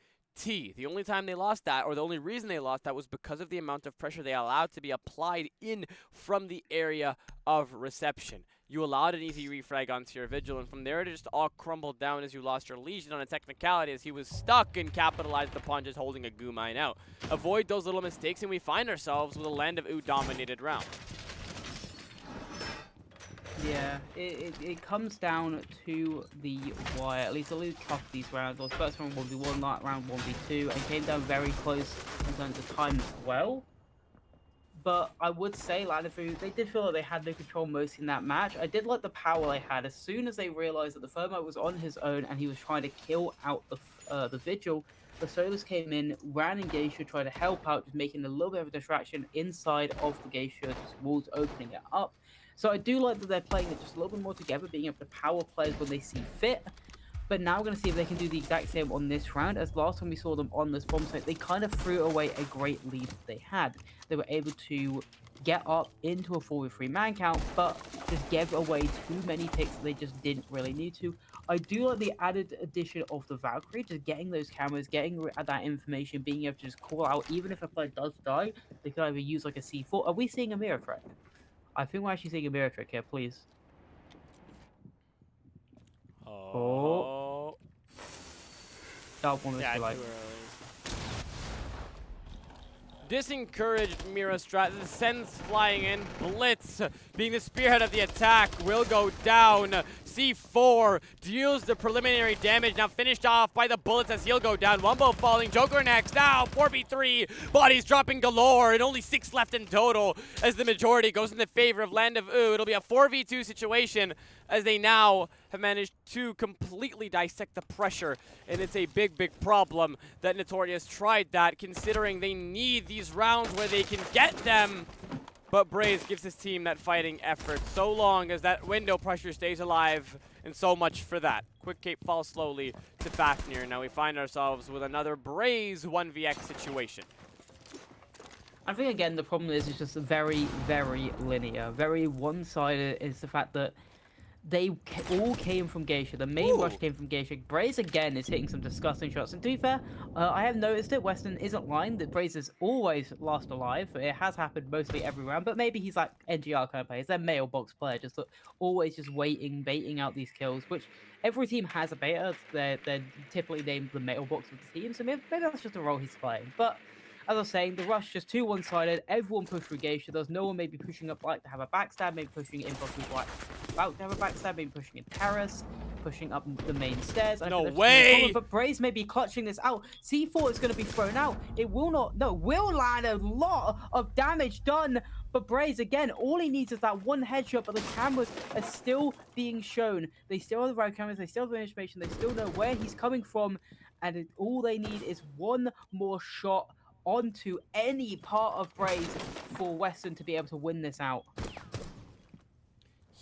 The only time they lost that, or the only reason they lost that, was because of the amount of pressure they allowed to be applied in from the area of reception. You allowed an easy refrag onto your Vigil, and from there it just all crumbled down as you lost your Legion on a technicality, as he was stuck and capitalized upon just holding a goo mine out. Avoid those little mistakes, and we find ourselves with a Land of OOO dominated round. Yeah, it comes down to the wire. At least tough these rounds. Well, the first round 1v1, that round 1v2, and came down very close in terms of time as well. but I would say Lanafu, they did feel like they had no control most in that match. I did like the power they had. As soon as they realized that the Thermite was on his own and he was trying to kill out the Vigil, the Solars came in, ran in Geisha, tried to help out, just making a little bit of a distraction inside of the Geisha towards opening it up. So I do like that they're playing it just a little bit more together, being able to power players when they see fit. But now we're going to see if they can do the exact same on this round. As last time we saw them on this bomb site, they kind of threw away a great lead that they had. They were able to get up into a 4v3 man count, but just gave away too many picks that they just didn't really need to. I do like the added addition of the Valkyrie, just getting those cameras, getting that information, being able to just call out, even if a player does die, they could either use like a C4. Are we seeing a mirror trick? I think we're actually seeing a mirror trick here, please. Oh. That one was Yeah, too too late. early. Disencouraged Neurostrike sends flying in. Blitz, being the spearhead of the attack, will go down. C4 deals the preliminary damage, now finished off by the bullets as he'll go down. Wumbo falling, Joker next, now 4v3, bodies dropping galore, and only 6 left in total as the majority goes in the favor of Land of OOO. It'll be a 4v2 situation as they now have managed to completely dissect the pressure, and it's a big, big problem that NuTorious tried that, considering they need these rounds where they can get them. But Braze gives his team that fighting effort so long as that window pressure stays alive, and so much for that. Quick Cape falls slowly to Fafnir. Now we find ourselves with another Braze 1vx situation. I think, again, the problem is it's just very, very linear. Very one-sided is the fact that they all came from Geisha. The main rush came from Geisha. Braze, again, is hitting some disgusting shots. And to be fair, I have noticed it. Weston isn't lying that Braze is always last alive. It has happened mostly every round, but maybe he's like NGR kind of player. He's a mailbox player, just always just waiting, baiting out these kills, which every team has a beta. They're typically named the mailbox of the team, so maybe that's just a role he's playing. But as I was saying, the rush just too one-sided. Everyone pushed through Geisha. There's no one maybe pushing up like to have a backstab, maybe pushing in possibly like about to have a backstab, maybe pushing in terrace, pushing up the main stairs. No way! But Braze may be clutching this out. C4 is going to be thrown out. It will not, no, will land a lot of damage done. But Braze, again, all he needs is that one headshot, but the cameras are still being shown. They still have the right cameras, they still have the information, they still know where he's coming from, and all they need is one more shot onto any part of Braze for Weston to be able to win this out.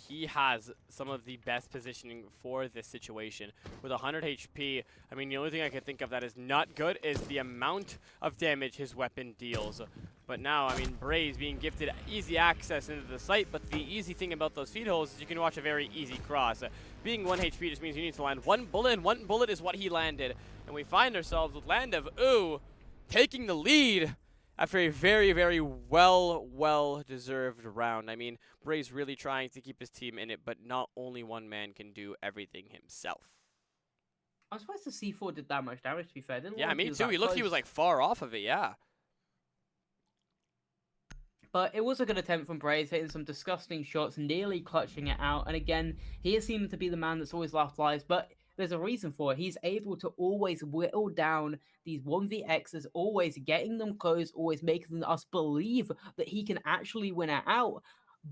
He has some of the best positioning for this situation. With 100 HP, I mean, the only thing I can think of that is not good is the amount of damage his weapon deals. But now, I mean, Braze being gifted easy access into the site, but the easy thing about those feed holes is you can watch a very easy cross. Being 1 HP just means you need to land one bullet, and one bullet is what he landed. And we find ourselves with Land of OOO taking the lead after a very, very well-deserved round. I mean, Braze really trying to keep his team in it, but not only one man can do everything himself. I'm surprised the C4 did that much damage, to be fair. Yeah, me too. He looked he was like far off of it, yeah. But it was a good attempt from Braze, hitting some disgusting shots, nearly clutching it out. And again, he has seemed to be the man that's always last lives, but there's a reason for it. He's able to always whittle down these 1vx's, always getting them close, always making us believe that he can actually win it out.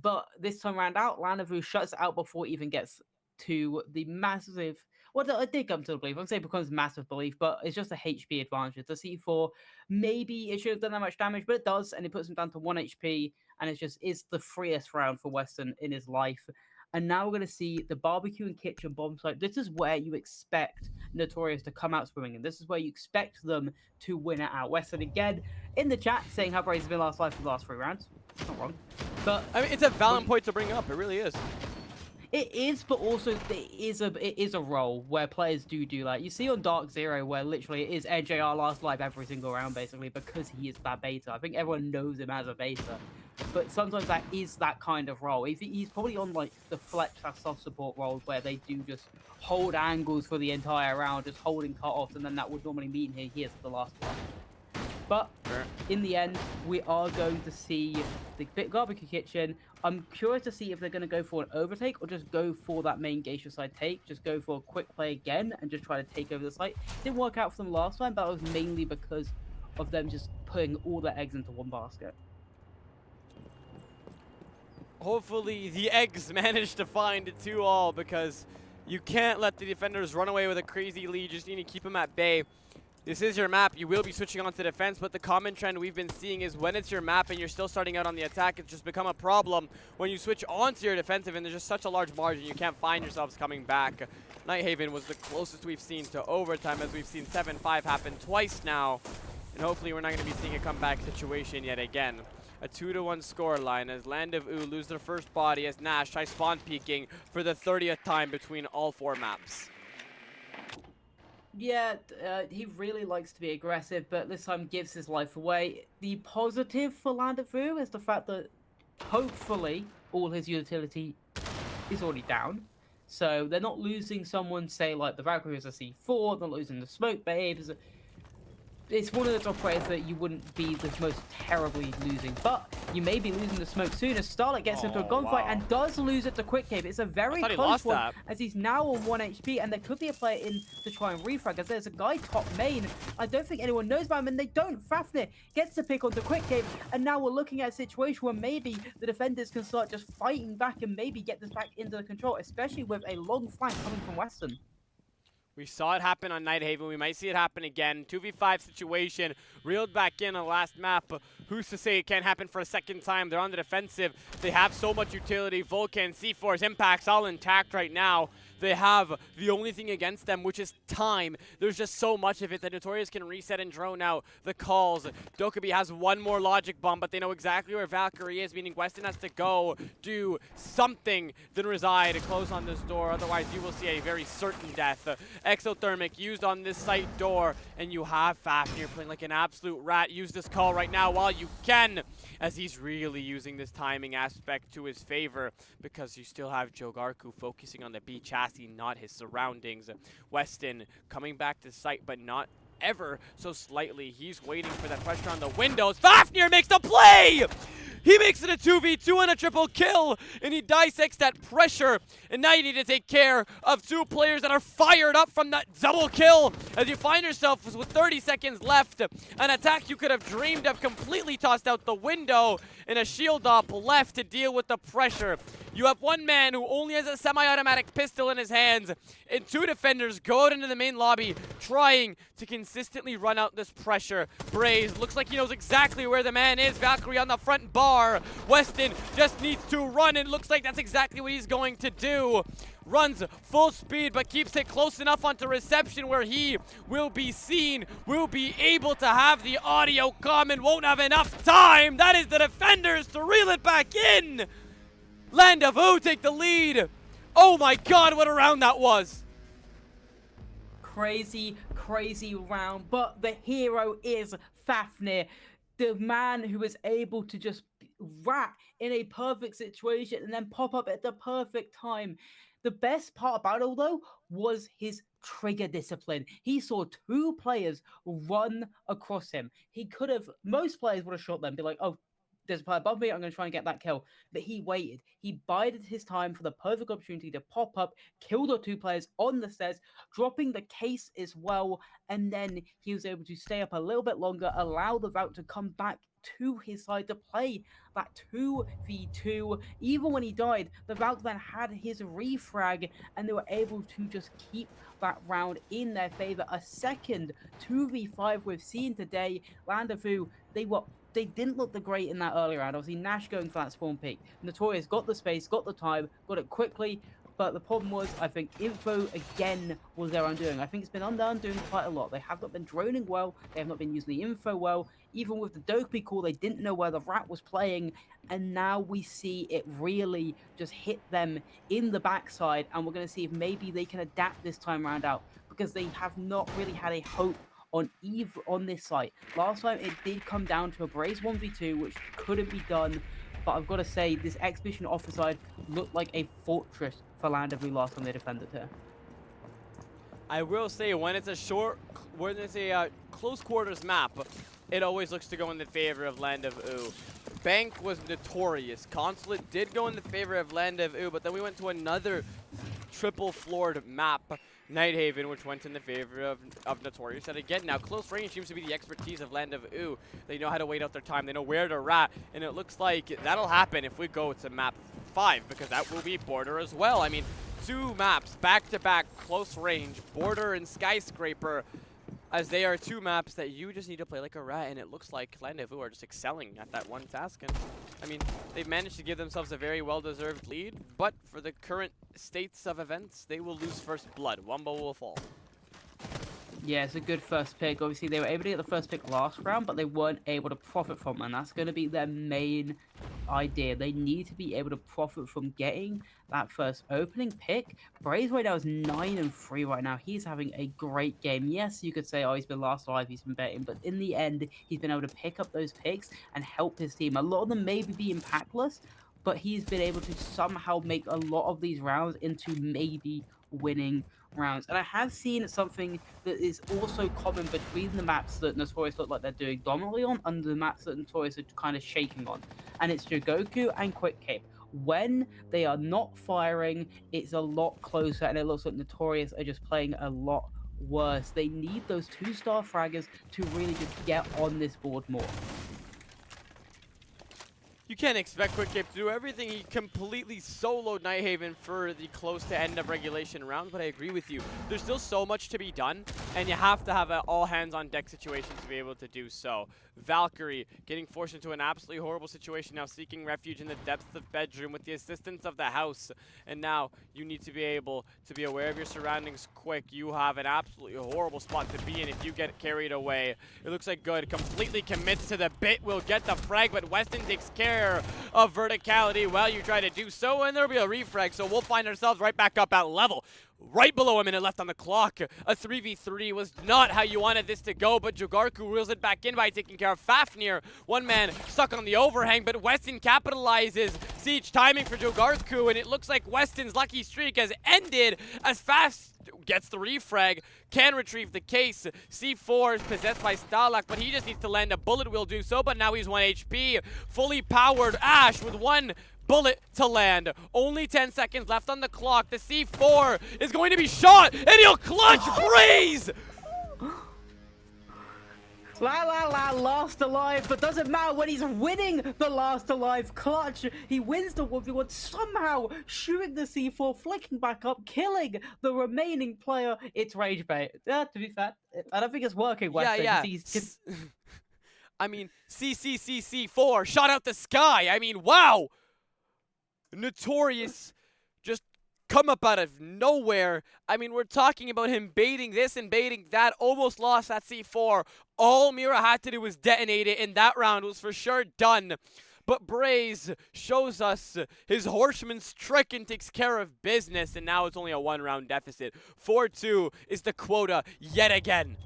But this time around out, Lanavu shuts it out before it even gets to the massive... Well, it did come to the belief. I'm saying it becomes massive belief, but it's just a HP advantage. The C4, maybe it should have done that much damage, but it does, and it puts him down to 1 HP, and it just is the freest round for Weston in his life. And now we're going to see the barbecue and kitchen bomb site. This is where you expect NuTorious to come out swimming, and this is where you expect them to win it out. Weston again in the chat saying how Braze has been last life for the last 3 rounds. Not wrong. But I mean, it's a valid point to bring up. It really is. It is, but also it is a role where players do that. You see on Dark Zero where literally it is NJR last life every single round basically because he is that beta. I think everyone knows him as a beta. But sometimes that is that kind of role. He's probably on like the flex soft support role where they do just hold angles for the entire round, just holding cutoffs, and then that would normally mean he is the last one. But in the end, we are going to see the barbecue kitchen. I'm curious to see if they're going to go for an overtake or just go for that main Geisha side take. Just go for a quick play again and just try to take over the site. Didn't work out for them last time, but that was mainly because of them just putting all their eggs into one basket. Hopefully the eggs manage to find it 2-all, because you can't let the defenders run away with a crazy lead. You just need to keep them at bay. This is your map. You will be switching on to defense, but the common trend we've been seeing is when it's your map and you're still starting out on the attack, it's just become a problem when you switch onto your defensive and there's just such a large margin you can't find yourselves coming back. Nighthaven was the closest we've seen to overtime, as we've seen 7-5 happen twice now, and hopefully we're not going to be seeing a comeback situation yet again. A 2-1 scoreline as Land of OOO lose their first body as Nash tries spawn peeking for the 30th time between all 4 maps. Yeah, he really likes to be aggressive, but this time gives his life away. The positive for Land of OOO is the fact that hopefully all his utility is already down. So they're not losing someone, say, like the Valkyrie as a C4, they're not losing the Smoke Babes. It's one of those operators that you wouldn't be the most terribly losing, but you may be losing the smoke soon as Starlight gets into a gunfight and does lose it to Quick Cape. It's a very close one as he's now on 1 HP, and there could be a player in to try and refrag as there's a guy top main. I don't think anyone knows about him, and they don't. Fafnir gets to pick onto Quick Cape, and now we're looking at a situation where maybe the defenders can start just fighting back and maybe get this back into the control, especially with a long flank coming from Western. We saw it happen on Nighthaven. We might see it happen again. 2v5 situation, reeled back in on the last map. Who's to say it can't happen for a second time? They're on the defensive. They have so much utility. Vulcan, C4's impacts all intact right now. They have the only thing against them, which is time. There's just so much of it that NuTorious can reset and drone out the calls. Dokkaebi has one more logic bomb, but they know exactly where Valkyrie is, meaning Weston has to go do something, then reside, close on this door. Otherwise, you will see a very certain death. Exothermic used on this site door, and you have Fafnir playing like an absolute rat. Use this call right now while you can, as he's really using this timing aspect to his favor, because you still have Jogarku focusing on the B chassis, not his surroundings. Weston coming back to site, but not ever so slightly. He's waiting for that pressure on the windows. Fafnir makes the play! He makes it a 2v2 and a triple kill, and he dissects that pressure. And now you need to take care of 2 players that are fired up from that double kill, as you find yourself with 30 seconds left. An attack you could have dreamed of completely tossed out the window, and a shield up left to deal with the pressure. You have one man who only has a semi-automatic pistol in his hands, and 2 defenders go out into the main lobby trying to consistently run out this pressure. Braze looks like he knows exactly where the man is. Valkyrie on the front bar. Weston just needs to run, and looks like that's exactly what he's going to do. Runs full speed, but keeps it close enough onto reception where he will be seen, will be able to have the audio come, and won't have enough time. That is the defenders to reel it back in. Land of OOO take the lead. Oh my god, what a round that was. Crazy, crazy round, but the hero is Fafnir, the man who is able to just rat in a perfect situation and then pop up at the perfect time. The best part about it, though, was his trigger discipline. He saw 2 players run across him. He could have, most players would have shot them, be like, oh, there's a player above me, I'm going to try and get that kill. But he waited. He bided his time for the perfect opportunity to pop up, kill the 2 players on the stairs, dropping the case as well, and then he was able to stay up a little bit longer, allow the Valk to come back to his side to play that 2v2. Even when he died, the Valk then had his refrag, and they were able to just keep that round in their favor. A second 2v5 we've seen today. Land of OOO, they didn't look the great in that earlier round. Obviously, Nash going for that spawn peak. NuTorious got the space, got the time, got it quickly. But the problem was, I think info again was their undoing. I think it's been undoing quite a lot. They have not been droning well. They have not been using the info well. Even with the Dokkaebi call, they didn't know where the rat was playing. And now we see it really just hit them in the backside. And we're going to see if maybe they can adapt this time round out, because they have not really had a hope on this site. Last time it did come down to a Braze 1v2, which couldn't be done. But I've got to say, this Exhibition offer side looked like a fortress for Land of OOO last time they defended here. I will say, when it's a close quarters map, it always looks to go in the favor of Land of OOO. Bank was notorious. Consulate did go in the favor of Land of OOO, but then we went to another triple floored map. Nighthaven, which went in the favor of NuTorious. And again, now close range seems to be the expertise of Land of OOO. They know how to wait out their time. They know where to rat. And it looks like that'll happen if we go to map 5, because that will be Border as well. I mean, 2 maps back-to-back, close range, Border and Skyscraper, as they are 2 maps that you just need to play like a rat, and it looks like Land of OOO are just excelling at that one task. And I mean, they've managed to give themselves a very well-deserved lead, but for the current states of events, they will lose first blood. Wumbo will fall. Yeah, it's a good first pick. Obviously, they were able to get the first pick last round, but they weren't able to profit from it, and that's going to be their main idea. They need to be able to profit from getting that first opening pick. Braze right now is 9-3 right now. He's having a great game. Yes, you could say, oh, he's been last alive, he's been betting, but in the end, he's been able to pick up those picks and help his team. A lot of them maybe be impactless, but he's been able to somehow make a lot of these rounds into maybe winning rounds. And I have seen something that is also common between the maps that NuTorious look like they're doing dominantly on and the maps that NuTorious are kind of shaking on. And it's Jogoku and Quick Cape. When they are not firing, it's a lot closer, and it looks like NuTorious are just playing a lot worse. They need those 2-star fraggers to really just get on this board more. You can't expect Quick Cape to do everything. He completely soloed Nighthaven for the close to end of regulation round, but I agree with you. There's still so much to be done, and you have to have an all-hands-on-deck situation to be able to do so. Valkyrie getting forced into an absolutely horrible situation now, seeking refuge in the depths of bedroom with the assistance of the house. And now you need to be able to be aware of your surroundings quick. You have an absolutely horrible spot to be in if you get carried away. It looks like Good completely commits to the bit, will get the frag, but Weston takes care of verticality while you try to do so, and there'll be a refrag, so we'll find ourselves right back up at level. Right below a minute left on the clock. A 3v3 was not how you wanted this to go, but Jogarku reels it back in by taking care of Fafnir. One man stuck on the overhang, but Weston capitalizes. Siege timing for Jogarku, and it looks like Weston's lucky streak has ended as Faf gets the refrag, can retrieve the case. C4 is possessed by Stalak, but he just needs to land a bullet, will do so, but now he's 1 HP. Fully powered Ash with 1 bullet to land. Only 10 seconds left on the clock. The C4 is going to be shot, and he'll clutch Braze! Last alive, but doesn't matter when he's winning the last alive clutch. He wins the 1v1, somehow shooting the C4, flicking back up, killing the remaining player. It's rage bait. To be fair, I don't think it's working. Weston. Yeah. I mean, C4 shot out the sky. I mean, wow. NuTorious just come up out of nowhere. I mean, we're talking about him baiting this and baiting that. Almost lost that C4. All Mira had to do was detonate it, and that round was for sure done. But Braze shows us his horseman's trick and takes care of business, and now it's only a 1-round deficit. 4-2 is the quota yet again.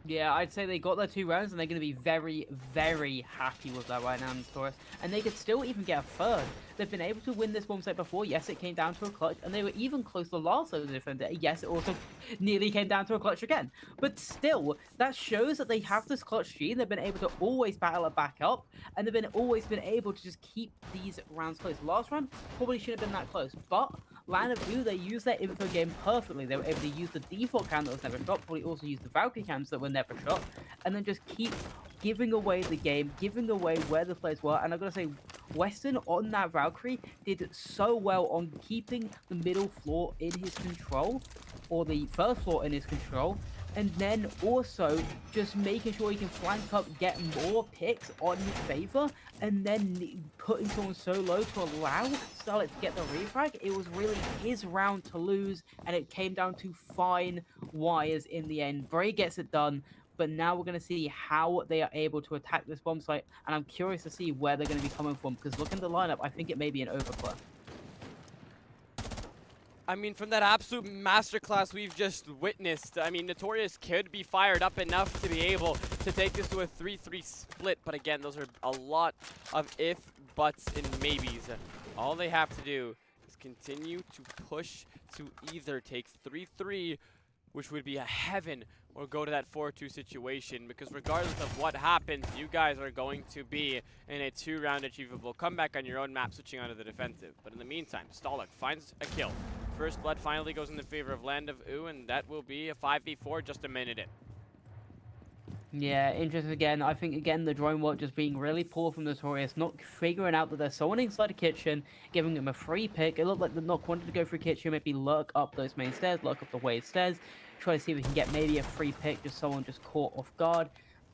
Yeah, I'd say they got their 2 rounds, and they're going to be very, very happy with that right now, NuTorious. And they could still even get a 3rd. They've been able to win this bomb site before. Yes, it came down to a clutch, and they were even close to last over the defender. Yes, it also nearly came down to a clutch again. But still, that shows that they have this clutch gene. They've been able to always battle it back up, and they've always been able to just keep these rounds close. Last round probably shouldn't have been that close, but Land of OOO, they used their info game perfectly. They were able to use the default cam that was never shot, probably also use the Valkyrie cams that were never shot, and then just keep giving away the game, giving away where the players were. And I've got to say, Weston on that Valkyrie did so well on keeping the middle floor in his control, or the first floor in his control, and then also just making sure he can flank up, get more picks on his favor, and then putting someone so low to allow Starlet to get the refrag. It was really his round to lose, and it came down to fine wires in the end. Bray gets it done, but now we're going to see how they are able to attack this bomb site, and I'm curious to see where they're going to be coming from, because looking at the lineup, I think it may be an overclock. I mean, from that absolute masterclass we've just witnessed, I mean, NuTorious could be fired up enough to be able to take this to a 3-3 split. But again, those are a lot of if, buts, and maybes. All they have to do is continue to push to either take 3-3, which would be a heaven, or go to that 4-2 situation, because regardless of what happens, you guys are going to be in a 2-round achievable comeback on your own map, switching onto the defensive. But in the meantime, Stalak finds a kill. First blood finally goes in the favor of Land of OOO, and that will be a 5v4 just a minute in. Yeah, interesting again. I think, again, the drone work just being really poor from NuTorious, not figuring out that there's someone inside the kitchen, giving them a free pick. It looked like the Nock wanted to go through kitchen, maybe lurk up those main stairs, lurk up the way stairs, try to see if we can get maybe a free pick, just someone just caught off guard.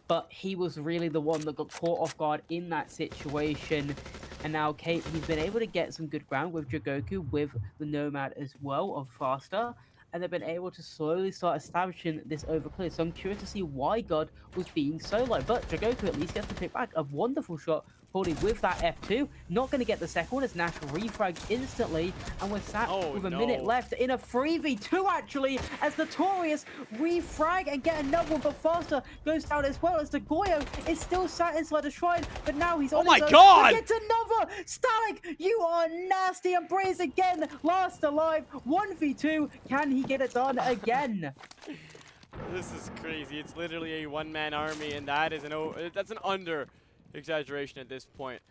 But he was really the one that got caught off guard in that situation. And now Kate, he's been able to get some good ground with Jagoku, with the Nomad as well, of Faster. And they've been able to slowly start establishing this over clear. So I'm curious to see why God was being so low. But Jagoku at least gets to pick back a wonderful shot, probably with that F2. Not going to get the second one as Nash refrags instantly. And we're sat with a minute left in a 3v2 actually, as NuTorious refrag and get another one. But Faster goes down as well, as the Goyo is still sat inside the shrine. But now he's on his own. God! He gets another! Stalik, you are nasty. And Braze again, last alive. 1v2. Can he get it done again? This is crazy. It's literally a one-man army, and that's an under exaggeration at this point.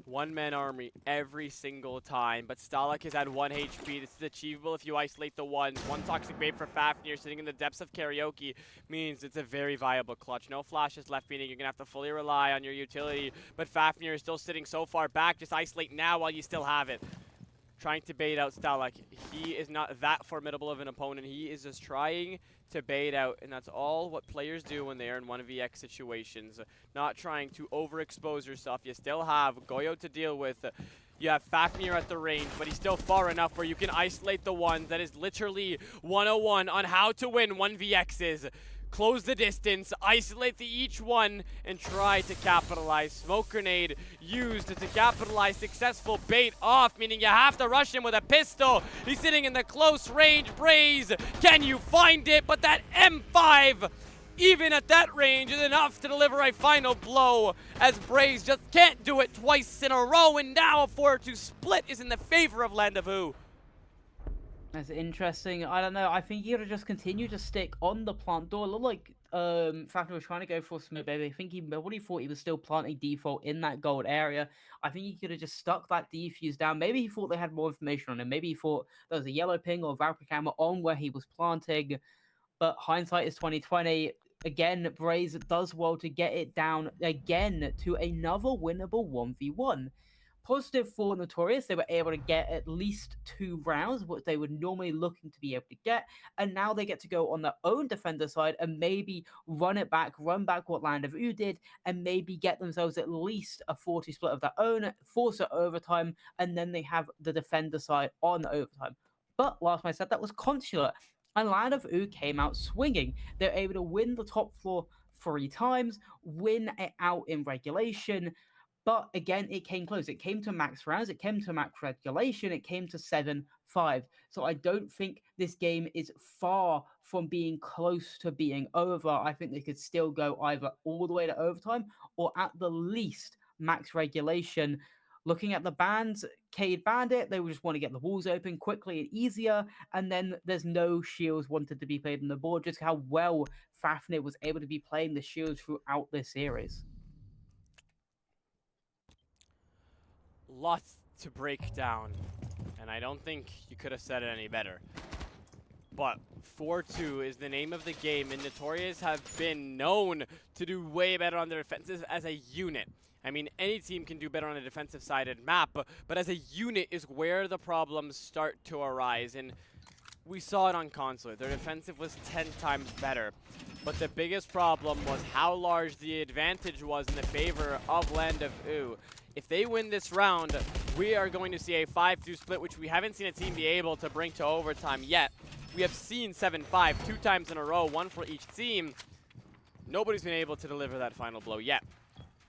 One-man army every single time, but Stalik is at 1 HP. This is achievable if you isolate the ones. One toxic bait for Fafnir sitting in the depths of Karaoke means it's a very viable clutch. No flashes left, meaning you're going to have to fully rely on your utility, but Fafnir is still sitting so far back. Just isolate now while you still have it. Trying to bait out Stalik. He is not that formidable of an opponent. He is just trying to bait out, and that's all what players do when they are in 1vx situations. Not trying to overexpose yourself. You still have Goyo to deal with. You have Fafnir at the range, but he's still far enough where you can isolate the ones. That is literally 101 on how to win 1vx's. Close the distance, isolate each one, and try to capitalize. Smoke grenade used to capitalize. Successful bait off, meaning you have to rush him with a pistol. He's sitting in the close range. Braze, can you find it? But that M5, even at that range, is enough to deliver a final blow, as Braze just can't do it twice in a row, and now a 4-2 split is in the favor of Land of OOO. That's interesting. I don't know. I think you gotta just continue to stick on the plant door. It looked like Fafnir was trying to go for Smoke Baby. I think he thought he was still planting default in that gold area. I think he could have just stuck that defuse down. Maybe he thought they had more information on him. Maybe he thought there was a yellow ping or Valkyrie camera on where he was planting. But hindsight is 2020. Again, Braze does well to get it down again to another winnable 1v1. Positive for NuTorious, they were able to get at least 2 rounds, what they were normally looking to be able to get, and now they get to go on their own defender side and maybe run back what Land of OOO did, and maybe get themselves at least a 40 split of their own, force it overtime, and then they have the defender side on overtime. But last time I said that was consulate, and Land of OOO came out swinging. They're able to win the top floor 3 times, win it out in regulation. But again, it came close. It came to max rounds. It came to max regulation. It came to 7-5. So I don't think this game is far from being close to being over. I think they could still go either all the way to overtime or at the least max regulation. Looking at the bans, Cade banned it. They would just want to get the walls open quickly and easier. And then there's no shields wanted to be played on the board. Just how well Fafnir was able to be playing the shields throughout this series. Lots to break down, and I don't think you could have said it any better. But 4-2 is the name of the game, and NuTorious have been known to do way better on their defenses as a unit. I mean, any team can do better on a defensive-sided map, but as a unit is where the problems start to arise, and we saw it on Consulate. Their defensive was 10 times better, but the biggest problem was how large the advantage was in the favor of Land of OOO. If they win this round, we are going to see a 5-2 split, which we haven't seen a team be able to bring to overtime yet. We have seen 7-5 2 times in a row, 1 for each team. Nobody's been able to deliver that final blow yet.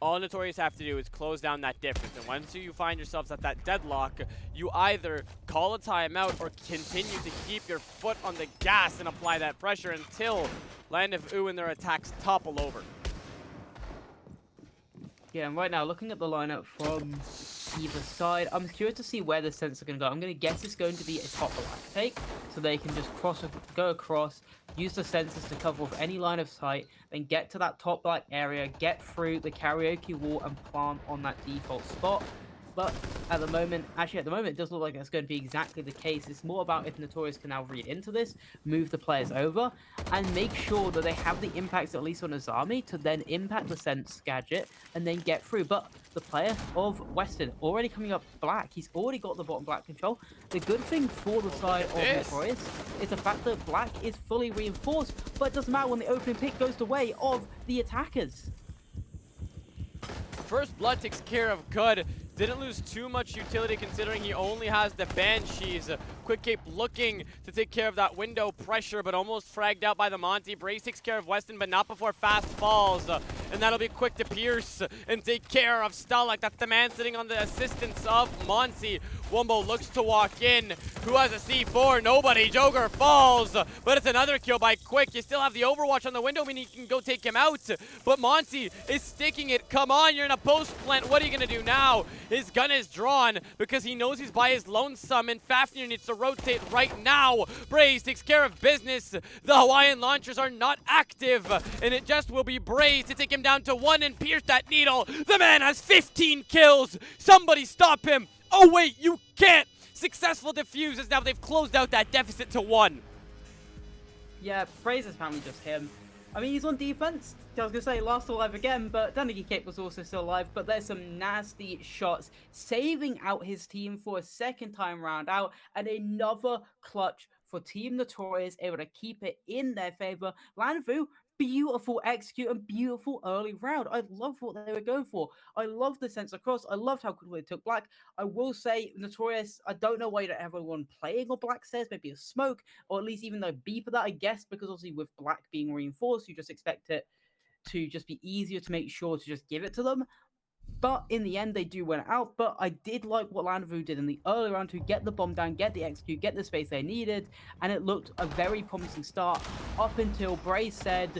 All NuTorious have to do is close down that difference, and once you find yourselves at that deadlock, you either call a timeout or continue to keep your foot on the gas and apply that pressure until Land of OOO and their attacks topple over. Yeah, and right now, looking at the lineup from either side, I'm curious to see where the sensor going to go. I'm going to guess it's going to be a top black take, so they can just go across, use the sensors to cover off any line of sight, then get to that top black area, get through the karaoke wall, and plant on that default spot. But at the moment, it does look like that's going to be exactly the case. It's more about if NuTorious can now read into this, move the players over, and make sure that they have the impacts at least on Azami to then impact the Sense gadget and then get through. But the player of Western already coming up black. He's already got the bottom black control. The good thing for the side of NuTorious is the fact that black is fully reinforced, but it doesn't matter when the opening pick goes the way of the attackers. First blood takes care of good. Didn't lose too much utility considering he only has the Banshees. Quick Cape looking to take care of that window pressure, but almost fragged out by the Monty. Braze takes care of Weston, but not before Fast falls. And that'll be quick to pierce and take care of Stalak. That's the man sitting on the assistance of Monty. Wumbo looks to walk in. Who has a C4? Nobody. Joker falls, but it's another kill by Quick. You still have the Overwatch on the window, meaning you can go take him out. But Monty is sticking it. Come on, you're in a post plant. What are you going to do now? His gun is drawn because he knows he's by his lonesome, and Fafnir needs to rotate right now. Braze takes care of business. The Hawaiian launchers are not active, and it just will be Braze to take him down to 1 and pierce that needle. The man has 15 kills. Somebody stop him. Oh, wait, you can't. Successful defuse as now they've closed out that deficit to 1. Yeah, Braze is apparently just him. I mean, he's on defense. I was going to say last alive again, but Danigi Cape was also still alive. But there's some nasty shots, saving out his team for a second time round out, and another clutch for Team NuTorious, able to keep it in their favor. Lanvu, beautiful execute and beautiful early round. I love what they were going for. I love the sense across. I loved how quickly they took black. I will say, NuTorious, I don't know why you don't have everyone playing on black stairs, maybe a smoke, or at least even though beep of that, I guess, because obviously with black being reinforced, you just expect it to just be easier to make sure to just give it to them. But in the end, they do win out. But I did like what Lanvu did in the early round to get the bomb down, get the execute, get the space they needed. And it looked a very promising start up until Braze said,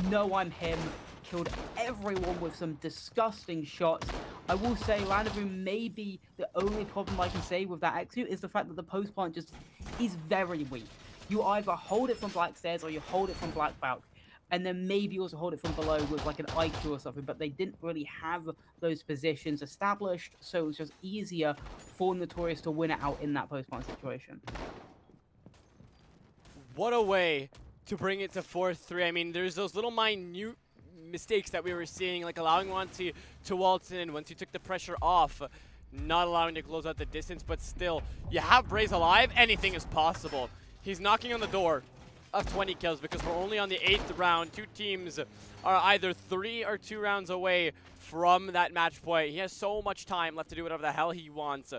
no, I'm him. Killed everyone with some disgusting shots. I will say Lanvu may be the only problem I can say with that execute is the fact that the post plant just is very weak. You either hold it from black stairs or you hold it from black balk. And then maybe also hold it from below with like an IQ or something, but they didn't really have those positions established, so it was just easier for NuTorious to win it out in that post-plant situation. What a way to bring it to 4-3. I mean, there's those little minute mistakes that we were seeing, like allowing Wanty to waltz in once you took the pressure off, not allowing to close out the distance, but still, you have Braze alive, anything is possible. He's knocking on the door of 20 kills because we're only on the 8th round. Two teams are either 3 or 2 rounds away from that match point. He has so much time left to do whatever the hell he wants.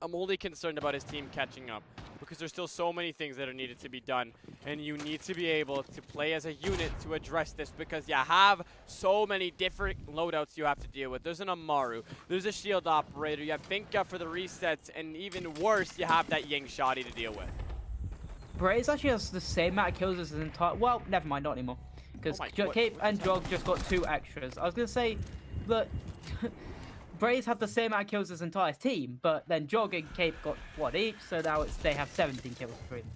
I'm only concerned about his team catching up because there's still so many things that are needed to be done, and you need to be able to play as a unit to address this because you have so many different loadouts you have to deal with. There's an Amaru, there's a shield operator, you have Finka for the resets, and even worse, you have that Ying Shoddy to deal with. Braze actually has the same amount of kills as his entire... Well, never mind, not anymore. Because Cape and Jog just got 2 extras. I was going to say that Braze had the same amount of kills as his entire team, but then Jog and Cape got 1 each, so now they have 17 kills between them.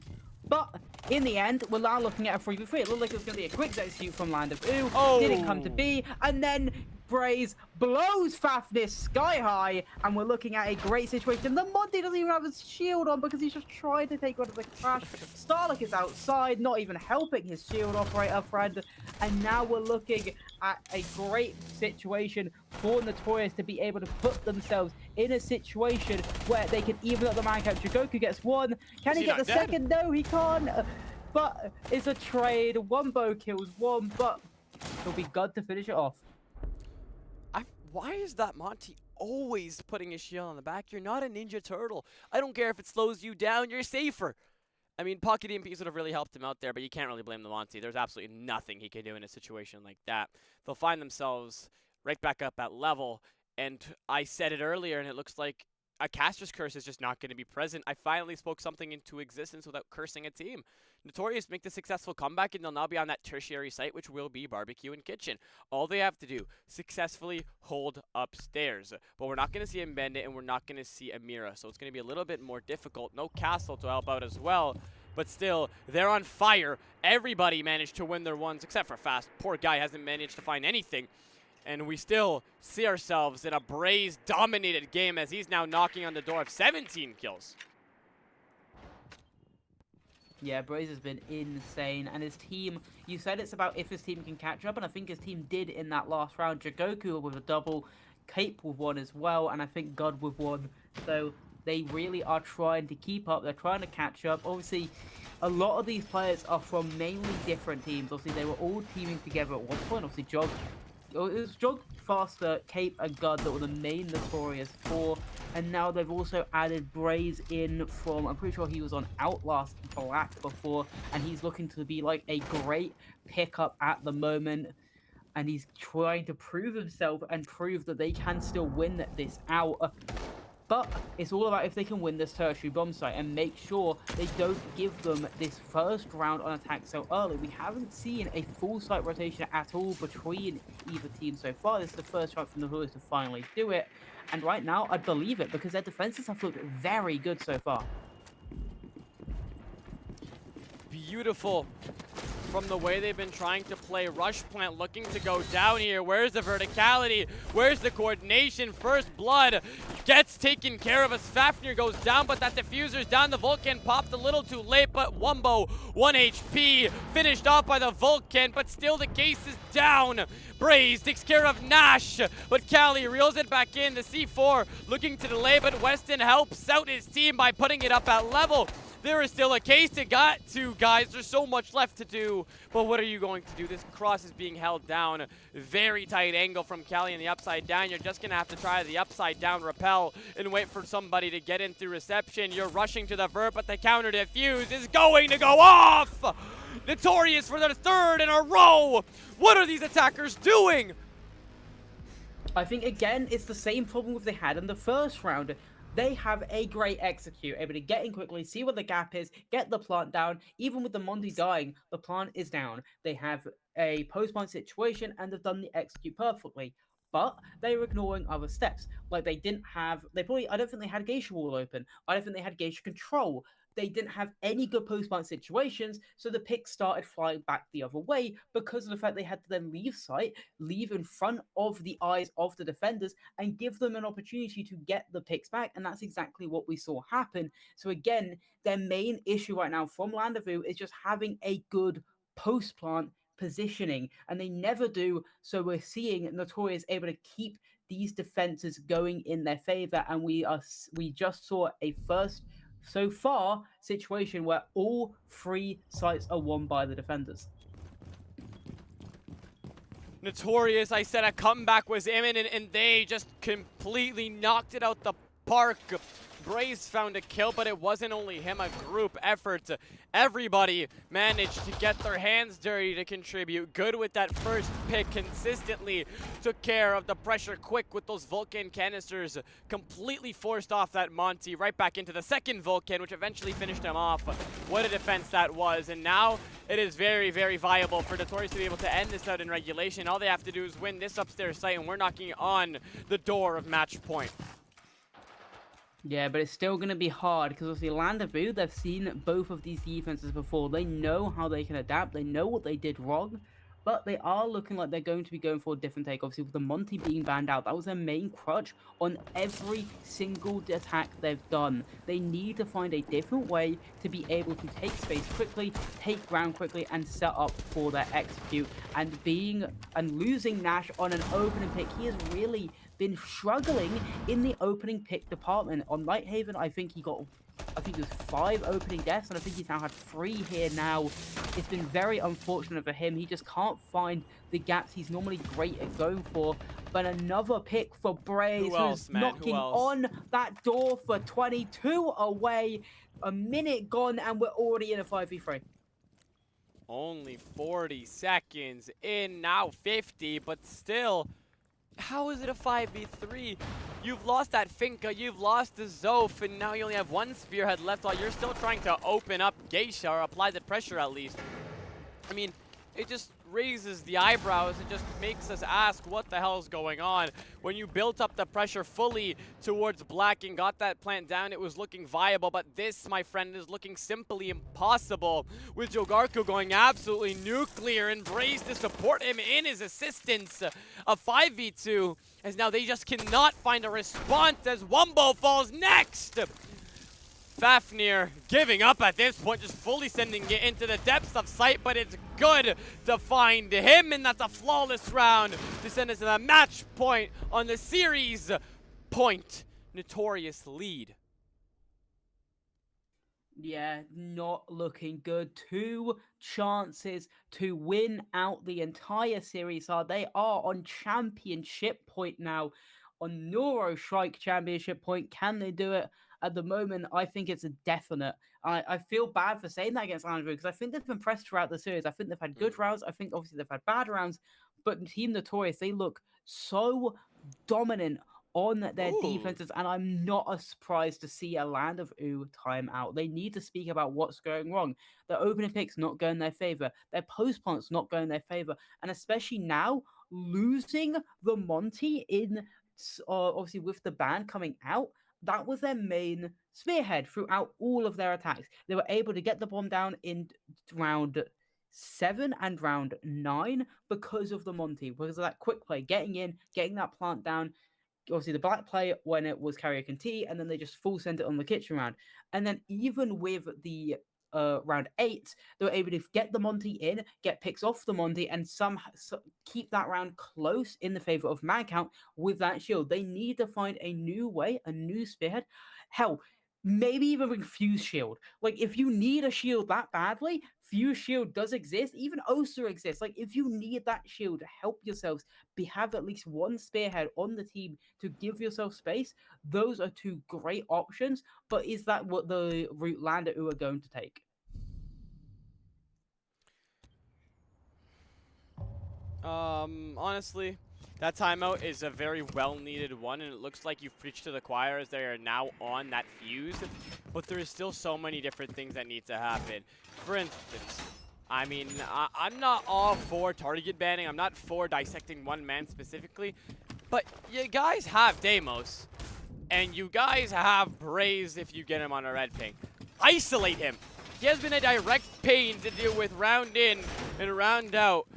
But in the end, we're now looking at a 3v3. It looked like it was going to be a quick execute from Land of OOO. Oh. Didn't come to be. And then Braze blows Fafnir sky high. And we're looking at a great situation. The Monty doesn't even have his shield on because he's just trying to take one of the crash. Starlock is outside, not even helping his shield operator friend. And now we're looking at a great situation for NuTorious to be able to put themselves in a situation where they can even up the man count. Goku gets 1. Can he get the second? No, he can't. But it's a trade. Wumbo kills 1, but it'll be good to finish it off. Why is that Monty always putting his shield on the back? You're not a Ninja Turtle. I don't care if it slows you down. You're safer. I mean, Pocket EMPs would have really helped him out there, but you can't really blame the Monty. There's absolutely nothing he can do in a situation like that. They'll find themselves right back up at level. And I said it earlier, and it looks like a caster's curse is just not going to be present. I finally spoke something into existence without cursing a team. NuTorious make the successful comeback, and they'll now be on that tertiary site, which will be barbecue and kitchen. All they have to do, successfully hold upstairs. But we're not going to see a Bandit, and we're not going to see a Mira, so it's going to be a little bit more difficult. No Castle to help out as well, but still, they're on fire. Everybody managed to win their ones, except for Fast. Poor guy hasn't managed to find anything. And we still see ourselves in a Braze-dominated game as he's now knocking on the door of 17 kills. Yeah, Braze has been insane, and his team, you said it's about if his team can catch up, and I think his team did in that last round. Jagoku with a double, Cape with one as well, and I think God with one. So they really are trying to keep up, they're trying to catch up. Obviously, a lot of these players are from mainly different teams. Obviously, they were all teaming together at one point. Obviously, it was Jog, Faster, Cape, and God that were the main NuTorious four, and now they've also added Braze in from, I'm pretty sure he was on Outlast Black before, and he's looking to be like a great pickup at the moment, and he's trying to prove himself and prove that they can still win this out. But it's all about if they can win this tertiary bomb site and make sure they don't give them this first round on attack so early. We haven't seen a full site rotation at all between either team so far. This is the first chance from the Hoolies to finally do it. And right now, I'd believe it because their defenses have looked very good so far. Beautiful from the way they've been trying to play. Rush Plant looking to go down here. Where's the verticality? Where's the coordination? First blood gets taken care of as Fafnir goes down, but that diffuser's down. The Vulcan popped a little too late, but Wumbo, 1 HP, finished off by the Vulcan, but still the case is down. Braze takes care of Nash, but Cali reels it back in. The C4 looking to delay, but Weston helps out his team by putting it up at level. There is still a case to get to, guys. There's so much left to do. But what are you going to do? This cross is being held down. Very tight angle from Cali in the upside down. You're just going to have to try the upside down rappel and wait for somebody to get in through reception. You're rushing to the vert, but the counter diffuse is going to go off! NuTorious for the third in a row! What are these attackers doing? I think, again, it's the same problem they had in the first round. They have a great execute, able to get in quickly, see where the gap is, get the plant down. Even with the Monty dying, the plant is down. They have a post-plant situation, and they've done the execute perfectly. But they were ignoring other steps. Like, I don't think they had Geisha Wall open. I don't think they had Geisha Control. They didn't have any good post-plant situations, so the picks started flying back the other way because of the fact they had to then leave site, leave in front of the eyes of the defenders, and give them an opportunity to get the picks back, and that's exactly what we saw happen. So again, their main issue right now from Landezvous is just having a good post-plant positioning, and they never do, so we're seeing NuTorious able to keep these defenses going in their favor, and we just saw a first so far situation where all three sites are won by the defenders. NuTorious, I said a comeback was imminent, and they just completely knocked it out the park. Braze found a kill, but it wasn't only him, a group effort. Everybody managed to get their hands dirty to contribute. Good with that first pick, consistently took care of the pressure quick with those Vulcan canisters. Completely forced off that Monty right back into the second Vulcan, which eventually finished him off. What a defense that was. And now it is very, very viable for NuTorious to be able to end this out in regulation. All they have to do is win this upstairs site, and we're knocking on the door of match point. Yeah, but it's still going to be hard because obviously Landezvous, they've seen both of these defenses before. They know how they can adapt. They know what they did wrong, but they are looking like they're going to be going for a different take. Obviously, with the Monty being banned out, that was their main crutch on every single attack they've done. They need to find a different way to be able to take space quickly, take ground quickly, and set up for their execute. And losing Nash on an opening pick, he has really been struggling in the opening pick department. On Lighthaven, I think it was 5 opening deaths, and I think he's now had 3 here now. It's been very unfortunate for him. He just can't find the gaps he's normally great at going for. But another pick for Braze, who's knocking on that door for 22 away. A minute gone, and we're already in a 5v3. Only 40 seconds in, now 50, but still, how is it a 5v3? You've lost that Finka, you've lost the Zof, and now you only have 1 Spearhead left while you're still trying to open up Geisha or apply the pressure at least. I mean, it just raises the eyebrows. It just makes us ask what the hell is going on. When you built up the pressure fully towards Black and got that plant down, it was looking viable, but this, my friend, is looking simply impossible. With Jogarku going absolutely nuclear and Braze to support him in his assistance. A 5v2, as now they just cannot find a response as Wumbo falls next. Fafnir giving up at this point, just fully sending it into the depths of sight, but it's good to find him, and that's a flawless round to send us to the match point on the series point. NuTorious lead. Yeah, not looking good. 2 chances to win out the entire series. They are on championship point now. On Neurostrike championship point, can they do it? At the moment, I think it's a definite. I feel bad for saying that against Andrew because I think they've impressed throughout the series. I think they've had good rounds. I think obviously they've had bad rounds. But Team NuTorious, they look so dominant on their Ooh. defenses, and I'm not surprised to see a Land of OOO timeout. They need to speak about what's going wrong. Their opening picks not going in their favor. Their post plants not going in their favor, and especially now losing the Monty in obviously with the ban coming out. That was their main spearhead throughout all of their attacks. They were able to get the bomb down in round 7 and round 9 because of the Monty, because of that quick play, getting in, getting that plant down. Obviously, the Black play when it was Karaoke and Tea, and then they just full sent it on the kitchen round. And then even with the round 8, they were able to get the Monty in, get picks off the Monty, and keep that round close in the favor of man count with that shield. They need to find a new way, a new spearhead. Hell, maybe even bring Fuse Shield. Like, if you need a shield that badly, Fuse Shield does exist. Even Osa exists. Like, if you need that shield to help yourselves have at least one spearhead on the team to give yourself space, those are 2 great options. But is that what the route Land of OOO are going to take? Honestly, that timeout is a very well-needed one, and it looks like you've preached to the choir as they are now on that fuse. But there is still so many different things that need to happen. For instance, I mean, I'm not all for target banning. I'm not for dissecting one man specifically. But you guys have Deimos, and you guys have Braze if you get him on a red ping. Isolate him. He has been a direct pain to deal with round in and round out.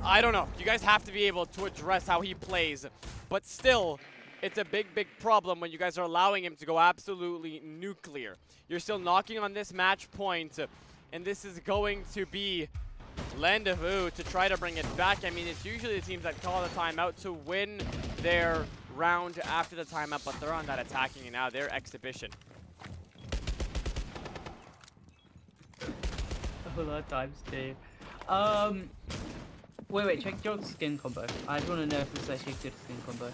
I don't know. You guys have to be able to address how he plays. But still, it's a big, big problem when you guys are allowing him to go absolutely nuclear. You're still knocking on this match point, and this is going to be Land of OOO to try to bring it back. I mean, it's usually the teams that call the timeout to win their round after the timeout, but they're on that attacking and now their exhibition. A lot of times too. Wait, check your skin combo. I just want to know if this is actually a good skin combo.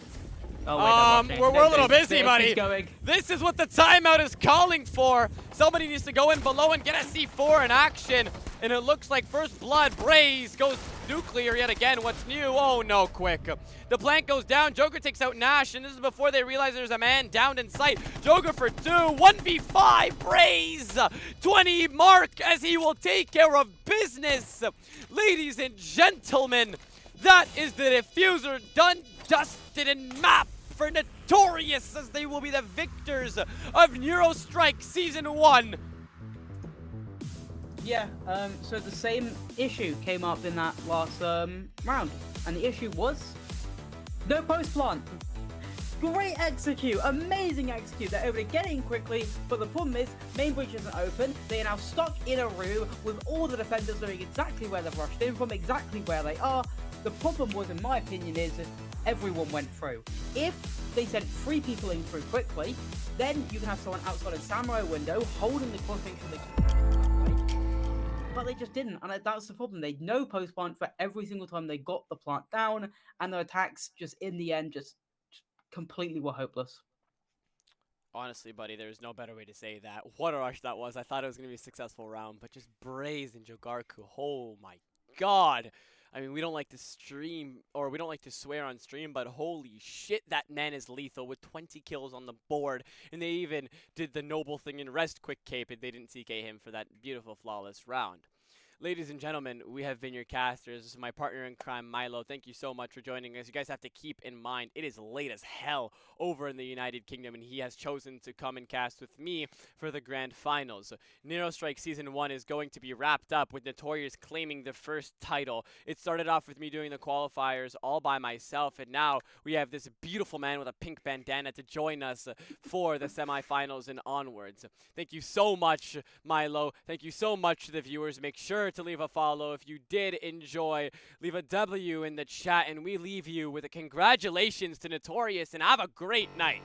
Oh, wait, we're a little busy, buddy. Going. This is what the timeout is calling for. Somebody needs to go in below and get a C4 in action. And it looks like First Blood, Braze goes nuclear yet again. What's new? Oh, no, quick. The plant goes down. Joker takes out Nash, and this is before they realize there's a man down in sight. Joker for 2, 1v5, Braze. 20 mark as he will take care of business. Ladies and gentlemen, that is the diffuser done, dusted, and mapped for NuTorious as they will be the victors of Neurostrike Season 1. Yeah, so the same issue came up in that last round, and the issue was no post plant. Great execute, amazing execute. They're able to get in quickly, but the problem is main bridge isn't open. They are now stuck in a room with all the defenders knowing exactly where they've rushed in from, exactly where they are. The problem was, in my opinion, is that everyone went through. If they sent 3 people in through quickly, then you can have someone outside a samurai window holding the crossfixation. But they just didn't, and that's the problem. They no post plant for every single time they got the plant down, and their attacks just in the end just completely were hopeless. Honestly, buddy, there's no better way to say that. What a rush that was. I thought it was going to be a successful round, but just Braze and Jogarku. Oh my god. I mean, we don't like to stream, or we don't like to swear on stream, but holy shit, that man is lethal with 20 kills on the board. And they even did the noble thing and rest quick cape, and they didn't TK him for that beautiful, flawless round. Ladies and gentlemen, we have been your casters. This is my partner in crime, Milo. Thank you so much for joining us. You guys have to keep in mind, it is late as hell over in the United Kingdom, and he has chosen to come and cast with me for the grand finals. Neurostrike Season 1 is going to be wrapped up with NuTorious claiming the first title. It started off with me doing the qualifiers all by myself, and now we have this beautiful man with a pink bandana to join us for the semifinals and onwards. Thank you so much, Milo. Thank you so much to the viewers. Make sure to leave a follow if you did enjoy. Leave a W in the chat, and we leave you with a congratulations to NuTorious, and have a great night.